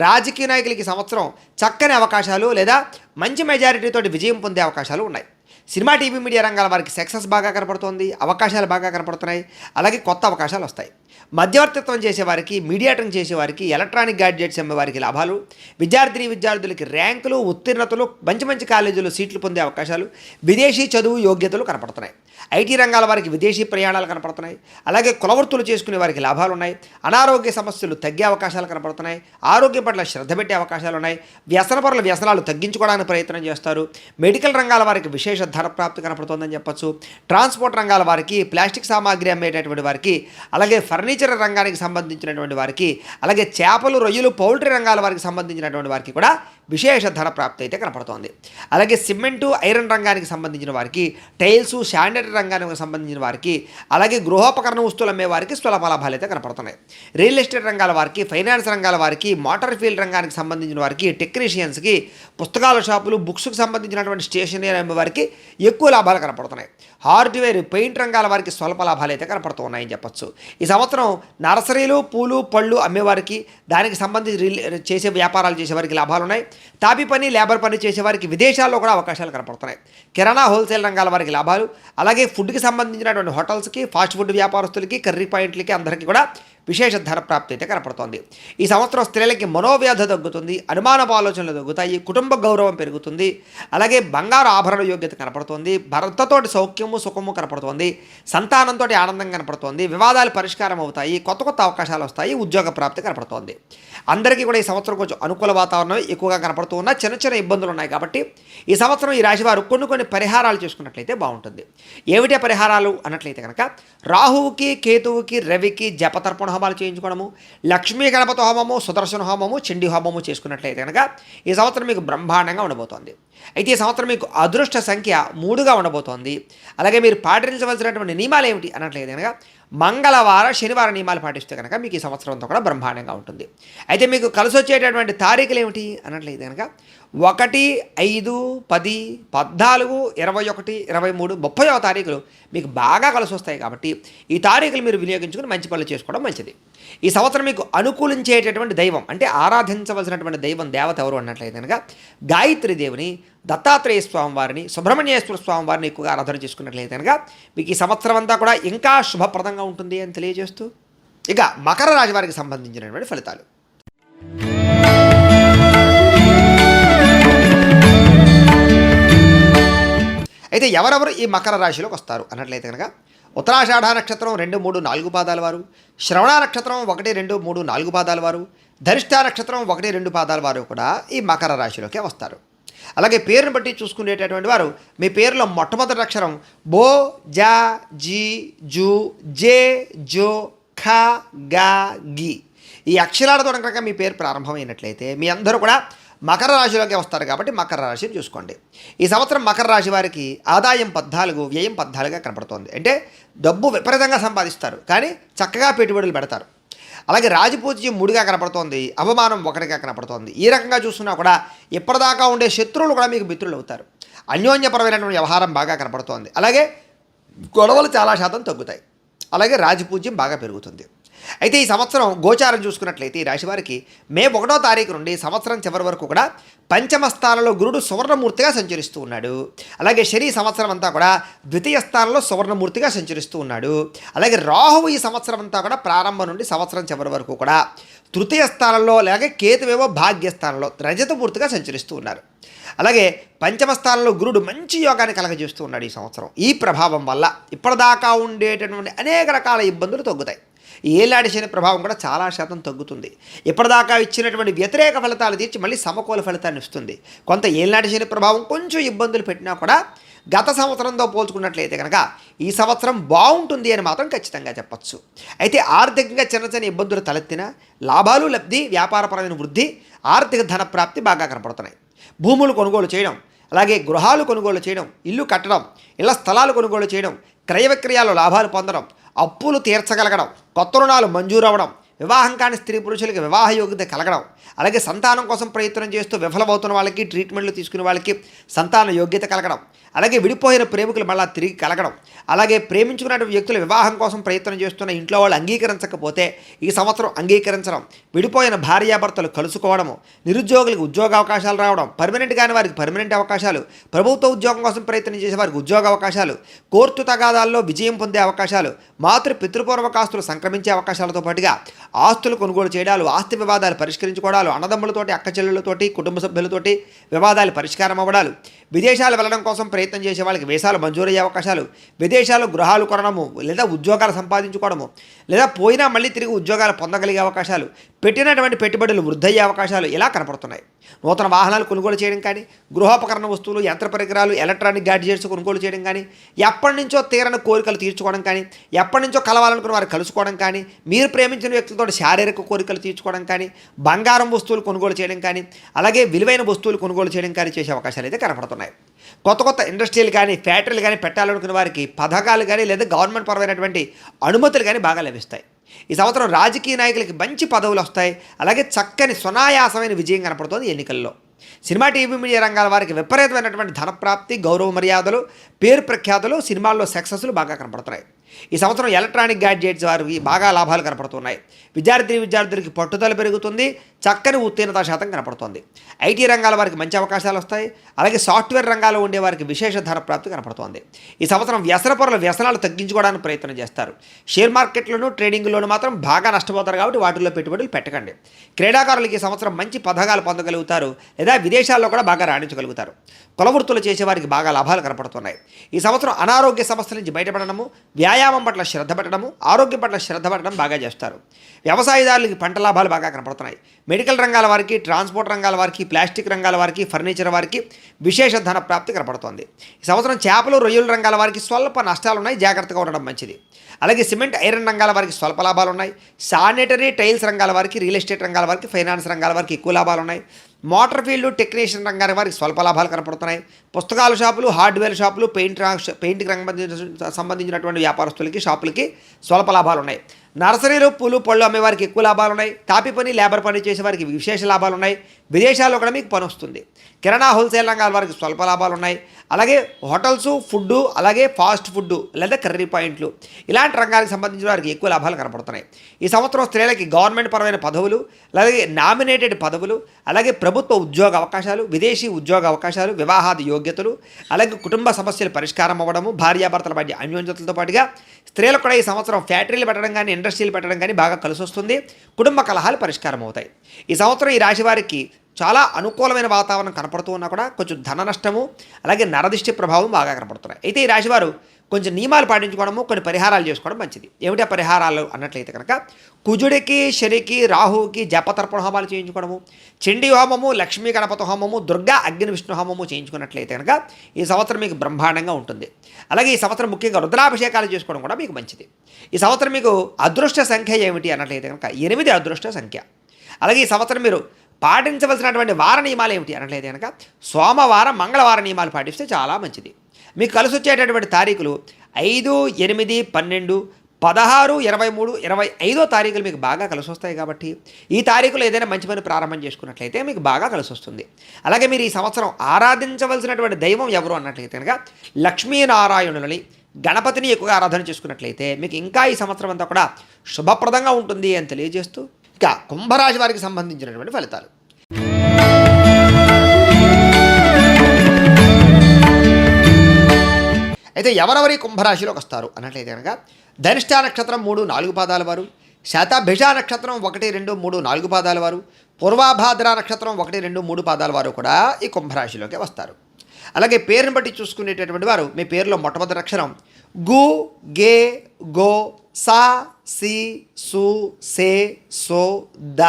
రాజకీయ నాయకులకి సంవత్సరం చక్కని అవకాశాలు లేదా మంచి మెజారిటీతో విజయం పొందే అవకాశాలు ఉన్నాయి. సినిమా టీవీ మీడియా రంగాల వారికి సక్సెస్ బాగా కనపడుతోంది, అవకాశాలు బాగా కనపడుతున్నాయి. అలాగే కొత్త అవకాశాలు వస్తాయి. మధ్యవర్తిత్వం చేసేవారికి, మీడియేటింగ్ చేసేవారికి, ఎలక్ట్రానిక్ గ్యాడ్జెట్స్ అమ్మేవారికి లాభాలు, విద్యార్థులకి ర్యాంకులు, ఉత్తీర్ణతలు, మంచి మంచి కాలేజీలో సీట్లు పొందే అవకాశాలు, విదేశీ చదువు యోగ్యతలు కనపడుతున్నాయి. ఐటీ రంగాల వారికి విదేశీ ప్రయాణాలు కనపడుతున్నాయి. అలాగే కులవృత్తులు చేసుకునే వారికి లాభాలు ఉన్నాయి. అనారోగ్య సమస్యలు తగ్గే అవకాశాలు కనపడుతున్నాయి. ఆరోగ్యం పట్ల శ్రద్ధ పెట్టే అవకాశాలు ఉన్నాయి. వ్యసనపరుల వ్యసనాలు తగ్గించుకోవడానికి ప్రయత్నం చేస్తారు. మెడికల్ రంగాల వారికి విశేష ధన ప్రాప్తి కనపడుతుందని చెప్పచ్చు. ట్రాన్స్పోర్ట్ రంగాల వారికి, ప్లాస్టిక్ సామాగ్రి అమ్మేటటువంటి వారికి, అలాగే ఫర్నిచర్ రంగానికి సంబంధించినటువంటి వారికి, అలాగే చేపలు, రొయ్యలు, పౌల్ట్రీ రంగాల వారికి సంబంధించినటువంటి వారికి కూడా విశేష ధన ప్రాప్తి అయితే కనపడుతోంది. అలాగే సిమెంటు, ఐరన్ రంగానికి సంబంధించిన వారికి, టైల్స్, శానిటరీ రంగానికి సంబంధించిన వారికి, అలాగే గృహోపకరణ వస్తువులు అమ్మే వారికి స్వల్ప లాభాలు అయితే కనపడుతున్నాయి. రియల్ ఎస్టేట్ రంగాల వారికి, ఫైనాన్స్ రంగాల వారికి, మోటార్ ఫీల్డ్ రంగానికి సంబంధించిన వారికి, టెక్నీషియన్స్కి, పుస్తకాల షాపులు, బుక్స్కి సంబంధించినటువంటి స్టేషనరీ అమ్మే వారికి ఎక్కువ లాభాలు కనపడుతున్నాయి. హార్డ్వేర్, పెయింట్ రంగాల వారికి స్వల్ప లాభాలు అయితే కనపడుతున్నాయని చెప్పచ్చు. ఈ సంవత్సరం నర్సరీలు, పూలు, పళ్ళు అమ్మేవారికి, దానికి సంబంధించి చేసే వ్యాపారాలు చేసేవారికి లాభాలు ఉన్నాయి. తాపీ పని, లేబర్ పని చేసేవారికి విదేశాల్లో కూడా అవకాశాలు కనపడుతున్నాయి. కిరాణా, హోల్సేల్ రంగాల వారికి లాభాలు, అలాగే ఫుడ్కి సంబంధించినటువంటి హోటల్స్కి, ఫాస్ట్ ఫుడ్ వ్యాపారస్తులకి, కర్రీ పాయింట్లకి అందరికీ కూడా విశేష ధన ప్రాప్తి అయితే కనపడుతోంది. ఈ సంవత్సరం స్త్రీలకి మనోవ్యాధి తగ్గుతుంది, అనుమానపు ఆలోచనలు తగ్గుతాయి, కుటుంబ గౌరవం పెరుగుతుంది, అలాగే బంగారు ఆభరణ యోగ్యత కనపడుతోంది, భర్తతోటి సౌఖ్యము సుఖము కనపడుతోంది, సంతానంతో ఆనందం కనపడుతోంది, వివాదాలు పరిష్కారం అవుతాయి, కొత్త కొత్త అవకాశాలు వస్తాయి, ఉద్యోగ ప్రాప్తి కనపడుతోంది. అందరికీ కూడా ఈ సంవత్సరం కొంచెం అనుకూల వాతావరణం ఎక్కువగా కనపడుతూ ఉన్న చిన్న చిన్న ఇబ్బందులు ఉన్నాయి కాబట్టి ఈ సంవత్సరం ఈ రాశివారు కొన్ని పరిహారాలు చేసుకున్నట్లయితే బాగుంటుంది. ఏమిటే పరిహారాలు అన్నట్లయితే కనుక రాహువుకి, కేతువుకి, రవికి జపతర్పణ హోమాలు చేయించుకోవడము, లక్ష్మీ గణపతి హోమము, సుదర్శన హోమము, చండీ హోమము చేసుకున్నట్లయితే కనుక ఈ సంవత్సరం మీకు బ్రహ్మాండంగా ఉండబోతోంది. అయితే ఈ సంవత్సరం మీకు అదృష్ట సంఖ్య 3గా ఉండబోతోంది. అలాగే మీరు పాటించవలసినటువంటి నియమాలు ఏమిటి అన్నట్లయితే కనుక మంగళవారం, శనివారం నియమాలు పాటిస్తే కనుక మీకు ఈ సంవత్సరం అంతా కూడా బ్రహ్మాండంగా ఉంటుంది. అయితే మీకు కలిసి వచ్చేటటువంటి తారీఖులు ఏమిటి అన్నట్లయితే కనుక 1, 5, 10, 14, 21, 23, 30వ తారీఖులు మీకు బాగా కలిసి వస్తాయి కాబట్టి ఈ తారీఖులు మీరు వినియోగించుకుని మంచి పనులు చేసుకోవడం మంచిది. ఈ సంవత్సరం మీకు అనుకూలించేటటువంటి దైవం అంటే ఆరాధించవలసినటువంటి దైవం దేవత ఎవరు అన్నట్లయితే కనుక గాయత్రి దేవుని, దత్తాత్రేయ స్వామి వారిని, సుబ్రహ్మణ్యేశ్వర స్వామి వారిని ఎక్కువగా ఆరాధన చేసుకున్నట్లయితే కనుక మీకు ఈ సంవత్సరం అంతా కూడా ఇంకా శుభప్రదంగా ఉంటుంది అని తెలియజేస్తూ ఇక మకర రాశి వారికి సంబంధించినటువంటి ఫలితాలు. అయితే ఎవరెవరు ఈ మకర రాశిలోకి వస్తారు అన్నట్లయితే కనుక ఉత్తరాషాఢ నక్షత్రం 2, 3, 4 పాదాల వారు, శ్రవణ నక్షత్రం 1, 2, 3, 4 పాదాల వారు, ధనిష్ఠ నక్షత్రం 1, 2 పాదాల వారు కూడా ఈ మకర రాశిలోకే వస్తారు. అలాగే పేరును బట్టి చూసుకునేటటువంటి వారు మీ పేరులో మొట్టమొదటి అక్షరం బో, జా, జీ, జూ, జే, జో, ఖ, గా, గి ఈ అక్షరాలతో కనుక మీ పేరు ప్రారంభమైనట్లయితే మీ అందరూ కూడా మకర రాశిలోకి వస్తారు కాబట్టి మకర రాశిని చూసుకోండి. ఈ సంవత్సరం మకర రాశి వారికి ఆదాయం 14, వ్యయం 14గా కనపడుతోంది. అంటే డబ్బు విపరీతంగా సంపాదిస్తారు కానీ చక్కగా పెట్టుబడులు పెడతారు. అలాగే రాజపూజ్యం 3గా కనపడుతోంది, అవమానం 1గా కనపడుతోంది. ఈ రకంగా చూస్తున్నా కూడా ఇప్పటిదాకా ఉండే శత్రువులు కూడా మీకు మిత్రులు అవుతారు. అన్యోన్యపరమైనటువంటి వ్యవహారం బాగా కనపడుతోంది. అలాగే గొడవలు చాలా శాతం తగ్గుతాయి. అలాగే రాజపూజ్యం బాగా పెరుగుతుంది. అయితే ఈ సంవత్సరం గోచారం చూసుకున్నట్లయితే ఈ రాశివారికి మే 1వ తారీఖు నుండి సంవత్సరం చివరి వరకు కూడా పంచమ స్థానంలో గురుడు సువర్ణమూర్తిగా సంచరిస్తూ ఉన్నాడు. అలాగే శని సంవత్సరం అంతా కూడా ద్వితీయ స్థానంలో సువర్ణమూర్తిగా సంచరిస్తూ ఉన్నాడు. అలాగే రాహువు ఈ సంవత్సరం అంతా కూడా ప్రారంభం నుండి సంవత్సరం చివరి వరకు కూడా తృతీయ స్థానంలో, అలాగే కేతువేమో భాగ్యస్థానంలో రజతమూర్తిగా సంచరిస్తూ ఉన్నారు. అలాగే పంచమ స్థానంలో గురుడు మంచి యోగాన్ని కలగజేస్తూ ఉన్నాడు. ఈ సంవత్సరం ఈ ప్రభావం వల్ల ఇప్పటిదాకా ఉండేటటువంటి అనేక రకాల ఇబ్బందులు తగ్గుతాయి. ఏలాడి శని ప్రభావం కూడా చాలా శాతం తగ్గుతుంది. ఇప్పటిదాకా ఇచ్చినటువంటి వ్యతిరేక ఫలితాలు తీర్చి మళ్ళీ సమకూల ఫలితాన్ని ఇస్తుంది. కొంత ఏలాడి శని ప్రభావం కొంచెం ఇబ్బందులు పెట్టినా కూడా గత సంవత్సరంతో పోల్చుకున్నట్లయితే కనుక ఈ సంవత్సరం బాగుంటుంది అని మాత్రం ఖచ్చితంగా చెప్పచ్చు. అయితే ఆర్థికంగా చిన్న చిన్న ఇబ్బందులు తలెత్తినా లాభాలు, లబ్ధి, వ్యాపారపరమైన వృద్ధి, ఆర్థిక ధన ప్రాప్తి బాగా కనపడుతున్నాయి. భూములు కొనుగోలు చేయడం, అలాగే గృహాలు కొనుగోలు చేయడం, ఇల్లు కట్టడం, ఇళ్ల స్థలాలు కొనుగోలు చేయడం, క్రయ విక్రయాలు లాభాలు పొందడం, అప్పులు తీర్చగలగడం, కొత్త రుణాలు మంజూరు అవ్వడం, వివాహం కాని స్త్రీ పురుషులకి వివాహ యోగ్యత కలగడం, అలాగే సంతానం కోసం ప్రయత్నం చేస్తూ విఫలమవుతున్న వాళ్ళకి, ట్రీట్మెంట్లు తీసుకునే వాళ్ళకి సంతాన యోగ్యత కలగడం, అలాగే విడిపోయిన ప్రేమికులు మళ్ళీ తిరిగి కలగడం, అలాగే ప్రేమించుకున్న వ్యక్తులు వివాహం కోసం ప్రయత్నం చేస్తున్న ఇంట్లో వాళ్ళు అంగీకరించకపోతే ఈ సంవత్సరం అంగీకరించడం, విడిపోయిన భార్యాభర్తలు కలుసుకోవడము, నిరుద్యోగులకు ఉద్యోగ అవకాశాలు రావడం, పర్మనెంట్ కాని వారికి పర్మనెంట్ అవకాశాలు, ప్రభుత్వ ఉద్యోగం కోసం ప్రయత్నం చేసే వారికి ఉద్యోగ అవకాశాలు, కోర్టు తగాదాల్లో విజయం పొందే అవకాశాలు, పితృపూర్వక ఆస్తులు సంక్రమించే అవకాశాలతో పాటుగా ఆస్తులు కొనుగోలు చేయడాలు, ఆస్తి వివాదాలు పరిష్కరించుకోవడాలు, అన్నదమ్ములతోటి, అక్క చెల్లెళ్ళతోటి, కుటుంబ సభ్యులతోటి వివాదాలు పరిష్కారం అవ్వడాలు, విదేశాలు వెళ్ళడం కోసం ప్రయత్నం చేసే వాళ్ళకి వీసాలు మంజూరయ్యే అవకాశాలు, విదేశాల్లో గృహాలు కొనడము లేదా ఉద్యోగాలు సంపాదించుకోవడము, లేదా పోయినా మళ్ళీ తిరిగి ఉద్యోగాలు పొందగలిగే అవకాశాలు, పెట్టినటువంటి పెట్టుబడులు వృద్ధయ్యే అవకాశాలు ఇలా కనపడుతున్నాయి. నూతన వాహనాలు కొనుగోలు చేయడం కానీ, గృహోపకరణ వస్తువులు, యంత్ర పరికరాలు, ఎలక్ట్రానిక్ గ్యాడ్జెట్స్ కొనుగోలు చేయడం కానీ, ఎప్పటి నుంచో తీరని కోరికలు తీర్చుకోవడం కానీ, ఎప్పటి నుంచో కలవాలనుకున్న వారు కలుసుకోవడం కానీ, మీరు ప్రేమించిన వ్యక్తులతో శారీరక కోరికలు తీర్చుకోవడం కానీ, బంగారం వస్తువులు కొనుగోలు చేయడం కానీ, అలాగే విలువైన వస్తువులు కొనుగోలు చేయడం కానీ చేసే అవకాశాలు అయితే కనపడుతున్నాయి. కొత్త కొత్త ఇండస్ట్రీలు కానీ, ఫ్యాక్టరీలు కానీ పెట్టాలనుకున్న వారికి పథకాలు కానీ లేదా గవర్నమెంట్ పరమైనటువంటి అనుమతులు కానీ బాగా లభిస్తాయి. ఈ సంవత్సరం రాజకీయ నాయకులకి మంచి పదవులు వస్తాయి. అలాగే చక్కని సునాయాసమైన విజయం కనపడుతుంది ఎన్నికల్లో. సినిమా, టీవీ, మీడియా రంగాల వారికి విపరీతమైనటువంటి ధనప్రాప్తి, గౌరవ మర్యాదలు, పేరు ప్రఖ్యాతులు, సినిమాల్లో సక్సెస్లు బాగా కనపడుతున్నాయి. ఈ సంవత్సరం ఎలక్ట్రానిక్ గ్యాడ్జెట్స్ వారికి బాగా లాభాలు కనపడుతున్నాయి. విద్యార్థులకి పట్టుదల పెరుగుతుంది, చక్కని ఉత్తీర్ణత శాతం కనపడుతుంది. ఐటీ రంగాల వారికి మంచి అవకాశాలు వస్తాయి. అలాగే సాఫ్ట్వేర్ రంగాల్లో ఉండే వారికి విశేష ధన ప్రాప్తి కనపడుతోంది. ఈ సంవత్సరం వ్యసనపరుల వ్యసనాలు తగ్గించుకోవడానికి ప్రయత్నం చేస్తారు. షేర్ మార్కెట్లోనూ ట్రేడింగ్లోనూ మాత్రం బాగా నష్టపోతారు కాబట్టి వాటిల్లో పెట్టుబడులు పెట్టకండి. క్రీడాకారులకి ఈ సంవత్సరం మంచి పథకాలు పొందగలుగుతారు లేదా విదేశాల్లో కూడా బాగా రాణించగలుగుతారు. కులవృత్తులు చేసేవారికి బాగా లాభాలు కనపడుతున్నాయి. ఈ సంవత్సరం అనారోగ్య సమస్యల నుంచి బయటపడడము, వ్యాయామం పట్ల శ్రద్ధ పెట్టడము, ఆరోగ్యం పట్ల శ్రద్ధ పెట్టడం బాగా చేస్తారు. వ్యవసాయదారులకి పంట లాభాలు బాగా కనపడుతున్నాయి. మెడికల్ రంగాల వారికి, ట్రాన్స్పోర్ట్ రంగాల వారికి, ప్లాస్టిక్ రంగాల వారికి, ఫర్నిచర్ వారికి విశేష ధన ప్రాప్తి కనపడుతోంది. ఈ సంవత్సరం చేపలు, రొయ్యల రంగాల వారికి స్వల్ప నష్టాలు ఉన్నాయి, జాగ్రత్తగా ఉండడం మంచిది. అలాగే సిమెంట్, ఐరన్ రంగాల వారికి స్వల్ప లాభాలు ఉన్నాయి. శానిటరీ టైల్స్ రంగాల వారికి, రియల్ ఎస్టేట్ రంగాల వారికి, ఫైనాన్స్ రంగాల వారికి ఎక్కువ లాభాలు ఉన్నాయి. మోటార్ ఫీల్డ్ టెక్నీషియన్ రంగాల వారికి స్వల్ప లాభాలు కనపడుతున్నాయి. పుస్తకాల షాపులు, హార్డ్వేర్ షాపులు, పెయింటింగ్ సంబంధించినటువంటి వ్యాపారస్తులకి, షాపులకి స్వల్ప లాభాలు ఉన్నాయి. నర్సరీలు, పూలు, పళ్ళు అమ్మేవారికి ఎక్కువ లాభాలు ఉన్నాయి. తాపి పని, లేబర్ పని చేసేవారికి విశేష లాభాలు ఉన్నాయి. విదేశాల్లో కూడా మీకు పని వస్తుంది. కిరాణా, హోల్సేల్ రంగాల వారికి స్వల్ప లాభాలు ఉన్నాయి. అలాగే హోటల్స్, ఫుడ్డు, అలాగే ఫాస్ట్ ఫుడ్ లేదా కర్రీ పాయింట్లు ఇలాంటి రంగాలకు సంబంధించిన వారికి ఎక్కువ లాభాలు కనపడుతున్నాయి. ఈ సంవత్సరం స్త్రీలకి గవర్నమెంట్ పరమైన పదవులు, అలాగే నామినేటెడ్ పదవులు, అలాగే ప్రభుత్వ ఉద్యోగ అవకాశాలు, విదేశీ ఉద్యోగ అవకాశాలు, వివాహాది యోగ్యతలు, అలాగే కుటుంబ సమస్యలు పరిష్కారం అవ్వడము, భార్యాభర్తల మధ్య అన్యోన్యతలతో పాటుగా స్త్రీలకు కూడా ఈ సంవత్సరం ఫ్యాక్టరీలు పెట్టడం కానీ, ఇండస్ట్రీలు పెట్టడం కానీ బాగా కలిసి వస్తుంది. కుటుంబ కలహాలు పరిష్కారం అవుతాయి. ఈ సంవత్సరం ఈ రాశి వారికి చాలా అనుకూలమైన వాతావరణం కనపడుతూ ఉన్నా కూడా కొంచెం ధన నష్టము, అలాగే నరదిష్టి ప్రభావం బాగా కనపడుతున్నాయి. అయితే ఈ రాశివారు కొంచెం నియమాలు పాటించుకోవడము, కొన్ని పరిహారాలు చేసుకోవడం మంచిది. ఏమిటా పరిహారాలు అన్నట్లయితే కనుక కుజుడికి, శనికి, రాహువుకి జపతర్పణ హోమాలు చేయించుకోవడము, చండీ హోమము, లక్ష్మీ గణపతి హోమము, దుర్గా అగ్ని విష్ణు హోమము చేయించుకున్నట్లయితే కనుక ఈ సంవత్సరం మీకు బ్రహ్మాండంగా ఉంటుంది. అలాగే ఈ సంవత్సరం ముఖ్యంగా రుద్రాభిషేకాలు చేసుకోవడం కూడా మీకు మంచిది. ఈ సంవత్సరం మీకు అదృష్ట సంఖ్య ఏమిటి అన్నట్లయితే కనుక 8 అదృష్ట సంఖ్య. అలాగే ఈ సంవత్సరం మీరు పాటించవలసినటువంటి వార నియమాలు ఏమిటి అన్నట్లయితే కనుక సోమవారం, మంగళవారం నియమాలు పాటిస్తే చాలా మంచిది. మీకు కలిసి వచ్చేటటువంటి తారీఖులు 5, 8, 12, 16, 23, 25 తారీఖులు మీకు బాగా కలిసి వస్తాయి. కాబట్టి ఈ తారీఖులో ఏదైనా మంచి పని ప్రారంభం చేసుకున్నట్లయితే మీకు బాగా కలిసి వస్తుంది. అలాగే మీరు ఈ సంవత్సరం ఆరాధించవలసినటువంటి దైవం ఎవరు అన్నట్లయితే కనుక లక్ష్మీనారాయణులని, గణపతిని ఎక్కువగా ఆరాధన చేసుకున్నట్లయితే మీకు ఇంకా ఈ సంవత్సరం అంతా కూడా శుభప్రదంగా ఉంటుంది అని తెలియజేస్తూ ఇక కుంభరాశి వారికి సంబంధించినటువంటి ఫలితాలు. అయితే ఎవరెవరి కుంభరాశిలోకి వస్తారు అన్నట్లయితే కనుక ధనిష్ఠ నక్షత్రం 3, 4 పాదాల వారు, శతభిష నక్షత్రం 1, 2, 3, 4 పాదాల వారు, పూర్వభాద్ర నక్షత్రం 1, 2, 3 పాదాల వారు కూడా ఈ కుంభరాశిలోకి వస్తారు. అలాగే పేరుని బట్టి చూసుకునేటటువంటి వారు మీ పేరులో మొట్టమొదటి అక్షరం గు, గే, గో, సా, సి, సు, సే, సో, ద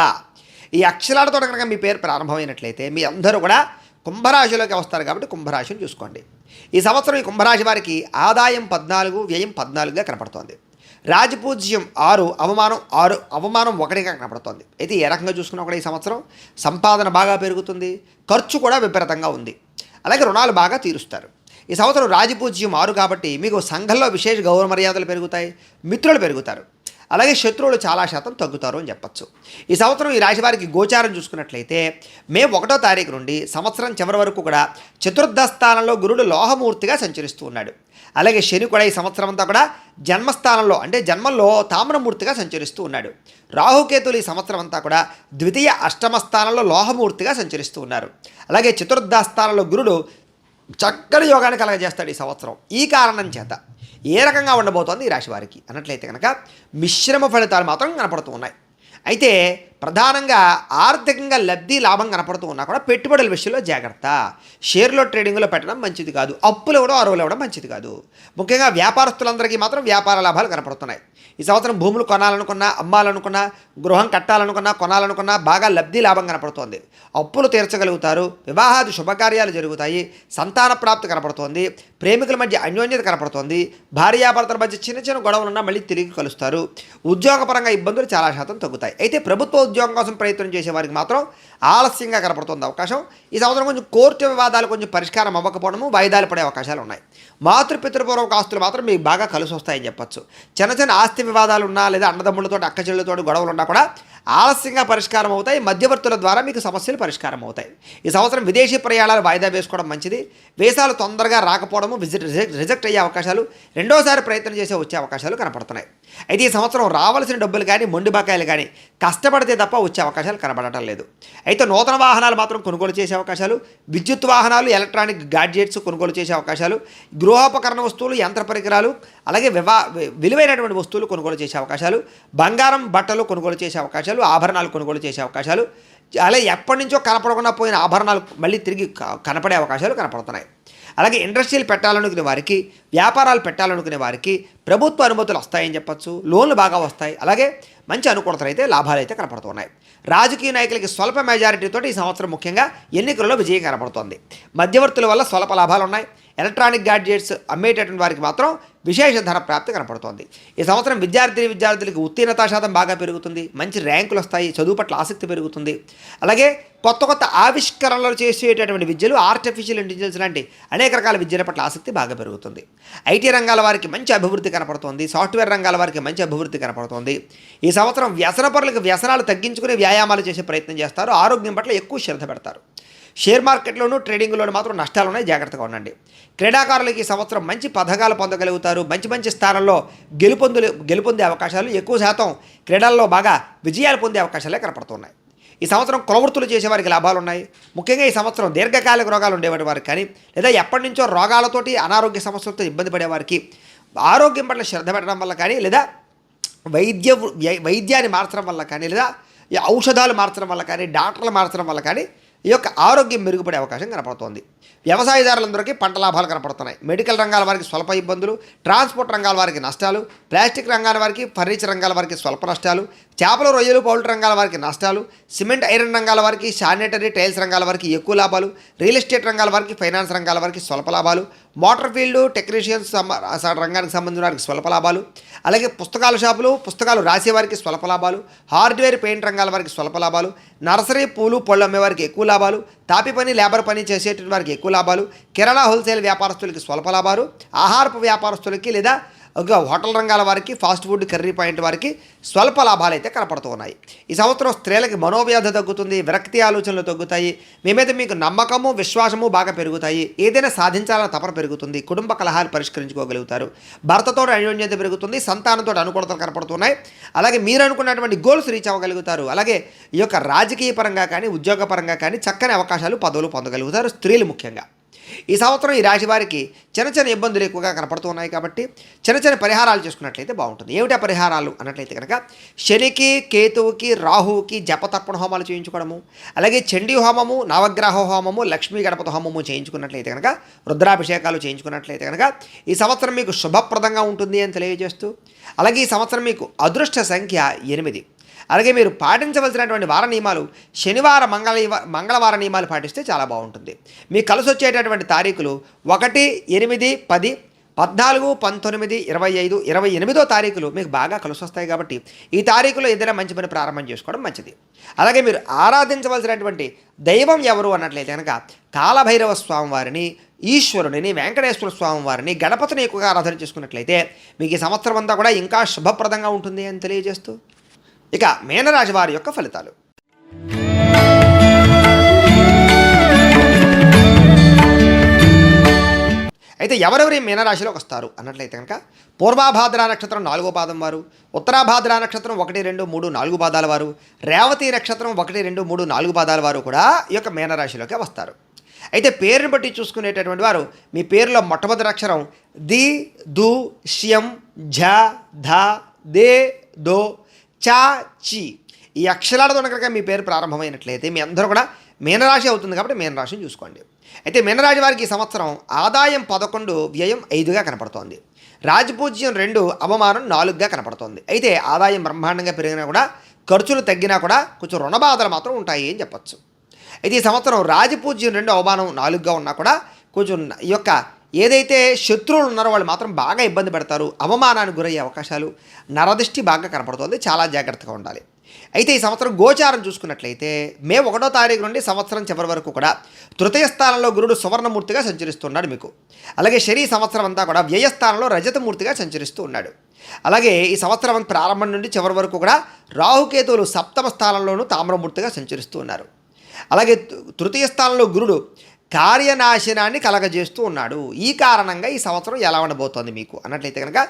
ఈ అక్షరాలతో కనుక మీ పేరు ప్రారంభమైనట్లయితే మీ అందరూ కూడా కుంభరాశిలోకి వస్తారు. కాబట్టి కుంభరాశిని చూసుకోండి. ఈ సంవత్సరం ఈ కుంభరాశి వారికి ఆదాయం 14, వ్యయం 14గా కనపడుతోంది. రాజపూజ్యం 6, అవమానం 1గా కనపడుతోంది. అయితే ఏ రకంగా చూసుకున్నా కూడా ఈ సంవత్సరం సంపాదన బాగా పెరుగుతుంది, ఖర్చు కూడా విపరీతంగా ఉంది. అలాగే రుణాలు బాగా తీరుస్తారు. ఈ సంవత్సరం రాజపూజ్యం 6 కాబట్టి మీకు సంఘంలో విశేష గౌరవ మర్యాదలు పెరుగుతాయి, మిత్రులు పెరుగుతారు. అలాగే శత్రువులు చాలా శాతం తగ్గుతారు అని చెప్పచ్చు. ఈ సంవత్సరం ఈ రాశి వారికి గోచారం చూసుకున్నట్లయితే మే 1వ తారీఖు నుండి సంవత్సరం చివరి వరకు కూడా చతుర్థ స్థానంలో గురుడు లోహమూర్తిగా సంచరిస్తూ ఉన్నాడు. అలాగే శని కూడా ఈ సంవత్సరం అంతా కూడా జన్మస్థానంలో అంటే జన్మంలో తామ్రమూర్తిగా సంచరిస్తూ ఉన్నాడు. రాహుకేతులు ఈ సంవత్సరం అంతా కూడా ద్వితీయ, అష్టమ స్థానంలో లోహమూర్తిగా సంచరిస్తూ ఉన్నారు. అలాగే చతుర్థ స్థానంలో గురుడు చక్కని యోగాన్ని కలగజేస్తాడు ఈ సంవత్సరం. ఈ కారణం చేత ఏ రకంగా ఉండబోతోంది ఈ రాశి వారికి అన్నట్లయితే కనుక మిశ్రమ ఫలితాలు మాత్రం కనపడుతూ ఉన్నాయి. అయితే ప్రధానంగా ఆర్థికంగా లబ్ధి, లాభం కనపడుతూ ఉన్నా కూడా పెట్టుబడుల విషయంలో జాగ్రత్త. షేర్లో, ట్రేడింగ్లో పెట్టడం మంచిది కాదు. అప్పులు ఇవ్వడం, అరువులు ఇవ్వడం మంచిది కాదు. ముఖ్యంగా వ్యాపారస్తులందరికీ మాత్రం వ్యాపార లాభాలు కనపడుతున్నాయి. ఈ సంవత్సరం భూములు కొనాలనుకున్నా, అమ్మాలనుకున్నా, గృహం కట్టాలనుకున్నా, కొనాలనుకున్నా బాగా లబ్ధి, లాభం కనపడుతోంది. అప్పులు తీర్చగలుగుతారు. వివాహాది శుభకార్యాలు జరుగుతాయి. సంతాన ప్రాప్తి కనపడుతోంది. ప్రేమికుల మధ్య అన్యోన్యత కనపడుతోంది. భార్యాభర్తల మధ్య చిన్న చిన్న గొడవలున్నా మళ్ళీ తిరిగి కలుస్తారు. ఉద్యోగపరంగా ఇబ్బందులు చాలా శాతం తగ్గుతాయి. అయితే ప్రభుత్వ ఉద్యోగం కోసం ప్రయత్నం చేసే వారికి మాత్రం ఆలస్యంగా కనపడుతుంది అవకాశం. ఈ సంవత్సరం కొంచెం కోర్టు వివాదాలు కొంచెం పరిష్కారం అవ్వకపోవడము, వాయిదాలు పడే అవకాశాలు ఉన్నాయి. మాతృపితృపూర్వక ఆస్తులు మాత్రం మీకు బాగా కలిసి వస్తాయని చెప్పచ్చు. చిన్న చిన్న ఆస్తి వివాదాలు ఉన్నా లేదా అన్నదమ్ములతో అక్క చెల్లెలతో గొడవలు ఉన్నా కూడా ఆలస్యంగా పరిష్కారం అవుతాయి. మధ్యవర్తుల ద్వారా మీకు సమస్యలు పరిష్కారం అవుతాయి. ఈ సంవత్సరం విదేశీ ప్రయాణాలు వాయిదా వేసుకోవడం మంచిది. వీసాలు తొందరగా రాకపోవడము, రిజెక్ట్ అయ్యే అవకాశాలు, రెండోసారి ప్రయత్నం చేసే వచ్చే అవకాశాలు కనపడుతున్నాయి. అయితే ఈ సంవత్సరం రావాల్సిన డబ్బులు కానీ మొండి బకాయిలు కానీ కష్టపడితే తప్ప వచ్చే అవకాశాలు కనబడటం లేదు. అయితే నూతన వాహనాలు మాత్రం కొనుగోలు చేసే అవకాశాలు, విద్యుత్ వాహనాలు, ఎలక్ట్రానిక్ గాడ్జెట్స్ కొనుగోలు చేసే అవకాశాలు, గృహోపకరణ వస్తువులు, యంత్ర పరికరాలు, అలాగే విలువైనటువంటి వస్తువులు కొనుగోలు చేసే అవకాశాలు, బంగారం బట్టలు కొనుగోలు చేసే అవకాశాలు, ఆభరణాలు కొనుగోలు చేసే అవకాశాలు, అలాగే ఎప్పటి నుంచో కనపడకుండా పోయిన ఆభరణాలు మళ్ళీ తిరిగి కనపడే అవకాశాలు కనపడుతున్నాయి. అలాగే ఇండస్ట్రీలు పెట్టాలనుకునే వారికి, వ్యాపారాలు పెట్టాలనుకునే వారికి ప్రభుత్వ అనుమతులు వస్తాయని చెప్పచ్చు. లోన్లు బాగా వస్తాయి. అలాగే మంచి అనుకూలతలు అయితే, లాభాలు అయితే కనపడుతున్నాయి. రాజకీయ నాయకులకి స్వల్ప మెజారిటీతో ఈ సంవత్సరం ముఖ్యంగా ఎన్నికల్లో విజయం కనపడుతోంది. మధ్యవర్తుల వల్ల స్వల్ప లాభాలు ఉన్నాయి. ఎలక్ట్రానిక్ గాడ్జెట్స్ అమ్మేటటువంటి వారికి మాత్రం విశేష ధన ప్రాప్తి కనపడుతోంది. ఈ సంవత్సరం విద్యార్థులకి ఉత్తీర్ణతా శాతం బాగా పెరుగుతుంది. మంచి ర్యాంకులు వస్తాయి. చదువు పట్ల ఆసక్తి పెరుగుతుంది. అలాగే కొత్త కొత్త ఆవిష్కరణలు చేసేటటువంటి విద్యలు, ఆర్టిఫిషియల్ ఇంటెలిజెన్స్ లాంటి అనేక రకాల విద్యల పట్ల ఆసక్తి బాగా పెరుగుతుంది. ఐటీ రంగాల వారికి మంచి అభివృద్ధి కనపడుతోంది. సాఫ్ట్వేర్ రంగాల వారికి మంచి అభివృద్ధి కనపడుతోంది. ఈ సంవత్సరం వ్యసనపరులకు వ్యసనాలు తగ్గించుకునే వ్యాయామాలు చేసే ప్రయత్నం చేస్తారు. ఆరోగ్యం పట్ల ఎక్కువ శ్రద్ధ పెడతారు. షేర్ మార్కెట్లోనూ ట్రేడింగ్లోనూ మాత్రం నష్టాలు ఉన్నాయి. జాగ్రత్తగా ఉండండి. క్రీడాకారులకి ఈ సంవత్సరం మంచి పథకాలు పొందగలుగుతారు. మంచి మంచి స్థానంలో గెలుపొందే అవకాశాలు, ఎక్కువ శాతం క్రీడల్లో బాగా విజయాలు పొందే అవకాశాలే కనపడుతున్నాయి. ఈ సంవత్సరం కులవృత్తులు చేసేవారికి లాభాలు ఉన్నాయి. ముఖ్యంగా ఈ సంవత్సరం దీర్ఘకాలిక రోగాలు ఉండేవాటి వారికి కానీ, లేదా ఎప్పటి నుంచో రోగాలతోటి అనారోగ్య సమస్యలతో ఇబ్బంది పడేవారికి ఆరోగ్యం పట్ల శ్రద్ధ పెట్టడం వల్ల కానీ, లేదా వైద్యాన్ని మార్చడం వల్ల కానీ, లేదా ఔషధాలు మార్చడం వల్ల కానీ, డాక్టర్లు మార్చడం వల్ల కానీ ఈ యొక్క ఆరోగ్యం మెరుగుపడే అవకాశం కనపడుతోంది. వ్యవసాయదారులందరికీ పంట లాభాలు కనపడుతున్నాయి. మెడికల్ రంగాల వారికి స్వల్ప ఇబ్బందులు, ట్రాన్స్పోర్ట్ రంగాల వారికి నష్టాలు, ప్లాస్టిక్ రంగాల వారికి, ఫర్నిచర్ రంగాల వారికి స్వల్ప నష్టాలు, చేపలు, రొయ్యలు, పౌల్ట్రీ రంగాల వారికి నష్టాలు, సిమెంట్ ఐరన్ రంగాల వారికి, శానిటరీ టైల్స్ రంగాల వారికి ఎక్కువ లాభాలు, రియల్ ఎస్టేట్ రంగాల వారికి, ఫైనాన్స్ రంగాల వారికి స్వల్ప లాభాలు, మోటార్ ఫీల్డ్ టెక్నీషియన్స్ రంగానికి సంబంధించిన వారికి స్వల్ప లాభాలు, అలాగే పుస్తకాల షాపులు, పుస్తకాలు రాసేవారికి స్వల్ప లాభాలు, హార్డ్వేర్ పెయింట్ రంగాల వారికి స్వల్ప లాభాలు, నర్సరీ పూలు పళ్ళు అమ్మేవారికి ఎక్కువ లాభాలు, తాపి పని, లేబర్ పని చేసేటువంటి వారికి ఎక్కువ లాభాలు, కిరాణా హోల్సేల్ వ్యాపారస్తులకి స్వల్ప లాభాలు, ఆహారపు వ్యాపారస్తులకి లేదా హోటల్ రంగాల వారికి, ఫాస్ట్ ఫుడ్ కర్రీ పాయింట్ వారికి స్వల్ప లాభాలు అయితే కనపడుతూ ఉన్నాయి. ఈ సంవత్సరం స్త్రీలకి మనోవ్యాధి తగ్గుతుంది. విరక్తి ఆలోచనలు తగ్గుతాయి. మీ మీద మీకు నమ్మకము, విశ్వాసము బాగా పెరుగుతాయి. ఏదైనా సాధించాలని తపన పెరుగుతుంది. కుటుంబ కలహాలు పరిష్కరించుకోగలుగుతారు. భర్తతో అన్యోన్యత పెరుగుతుంది. సంతానంతో అనుకూలతలు కనపడుతున్నాయి. అలాగే మీరు అనుకున్నటువంటి గోల్స్ రీచ్ అవ్వగలుగుతారు. అలాగే ఈ యొక్క రాజకీయ పరంగా కానీ, ఉద్యోగ పరంగా కానీ చక్కని అవకాశాలు, పదవులు పొందగలుగుతారు స్త్రీలు ముఖ్యంగా. ఈ సంవత్సరం ఈ రాశి వారికి చిన్న చిన్న ఇబ్బందులు ఎక్కువగా కనపడుతూ ఉన్నాయి కాబట్టి చిన్న చిన్న పరిహారాలు చేసుకున్నట్లయితే బాగుంటుంది. ఏమిటా పరిహారాలు అన్నట్లయితే కనుక శనికి, కేతువుకి, రాహువుకి జపతర్పణ హోమాలు చేయించుకోవడము, అలాగే చండీ హోమము, నవగ్రహ హోమము, లక్ష్మీ గణపతి హోమము చేయించుకున్నట్లయితే కనుక, రుద్రాభిషేకాలు చేయించుకున్నట్లయితే కనుక ఈ సంవత్సరం మీకు శుభప్రదంగా ఉంటుంది అని తెలియజేస్తూ, అలాగే ఈ సంవత్సరం మీకు అదృష్ట సంఖ్య 8. అలాగే మీరు పాటించవలసినటువంటి వార నియమాలు శనివారం, మంగళవార నియమాలు పాటిస్తే చాలా బాగుంటుంది. మీకు కలిసి వచ్చేటటువంటి తారీఖులు 1, 8, 10, 14, 19, 25, 28వ తారీఖులు మీకు బాగా కలిసి వస్తాయి కాబట్టి ఈ తారీఖులో ఏదైనా మంచి పని ప్రారంభం చేసుకోవడం మంచిది. అలాగే మీరు ఆరాధించవలసినటువంటి దైవం ఎవరు అన్నట్లయితే కనుక కాలభైరవ స్వామి వారిని, ఈశ్వరుడిని, వెంకటేశ్వర స్వామి వారిని, గణపతిని ఎక్కువగా ఆరాధన చేసుకున్నట్లయితే మీకు ఈ సంవత్సరం అంతా కూడా ఇంకా శుభప్రదంగా ఉంటుంది అని తెలియజేస్తూ, ఇక మీనరాశి వారి యొక్క ఫలితాలు. అయితే ఎవరెవరి మీనరాశిలోకి వస్తారు అన్నట్లయితే కనుక పూర్వాభాద్ర నక్షత్రం 4వ పాదం వారు, ఉత్తరాభాద్ర నక్షత్రం 1, 2, 3, 4 పాదాల వారు, రేవతి నక్షత్రం 1, 2, 3, 4 పాదాల వారు కూడా ఈ యొక్క మీనరాశిలోకి వస్తారు. అయితే పేరుని బట్టి చూసుకునేటటువంటి వారు మీ పేరులో మొట్టమొదటి అక్షరం ది, దు, ష్యం, ఝ, ధ, దే, దో, చా, చి ఈ అక్షరాలతో కనుక మీ పేరు ప్రారంభమైనట్లయితే మీ అందరూ కూడా మీనరాశి అవుతుంది కాబట్టి మీనరాశిని చూసుకోండి. అయితే మీనరాశి వారికి ఈ సంవత్సరం ఆదాయం 11, వ్యయం 5గా కనపడుతోంది. రాజపూజ్యం 2, అవమానం 4గా కనపడుతోంది. అయితే ఆదాయం బ్రహ్మాండంగా పెరిగినా కూడా, ఖర్చులు తగ్గినా కూడా కొంచెం రుణబాధలు మాత్రం ఉంటాయి అని చెప్పచ్చు. అయితే ఈ సంవత్సరం రాజపూజ్యం 2, అవమానం 4గా ఉన్నా కూడా కొంచెం ఈ యొక్క ఏదైతే శత్రువులు ఉన్నారో వాళ్ళు మాత్రం బాగా ఇబ్బంది పెడతారు. అవమానానికి గురయ్యే అవకాశాలు, నరదృష్టి బాగా కనపడుతుంది. చాలా జాగ్రత్తగా ఉండాలి. అయితే ఈ సంవత్సరం గోచారం చూసుకున్నట్లయితే మే 1వ తారీఖు నుండి సంవత్సరం చివరి వరకు కూడా తృతీయ స్థానంలో గురుడు సువర్ణమూర్తిగా సంచరిస్తున్నాడు మీకు. అలాగే శని సంవత్సరం అంతా కూడా వ్యయస్థానంలో రజతమూర్తిగా సంచరిస్తూ ఉన్నాడు. అలాగే ఈ సంవత్సరం ప్రారంభం నుండి చివరి వరకు కూడా రాహుకేతువులు సప్తమ స్థానంలోనూ తామ్రమూర్తిగా సంచరిస్తూ ఉన్నారు. అలాగే తృతీయ స్థానంలో గురుడు కార్యనాశనాన్ని కలగజేస్తూ ఉన్నాడు. ఈ కారణంగా ఈ సంవత్సరం ఎలా ఉండబోతోంది మీకు అన్నట్లయితే కనుక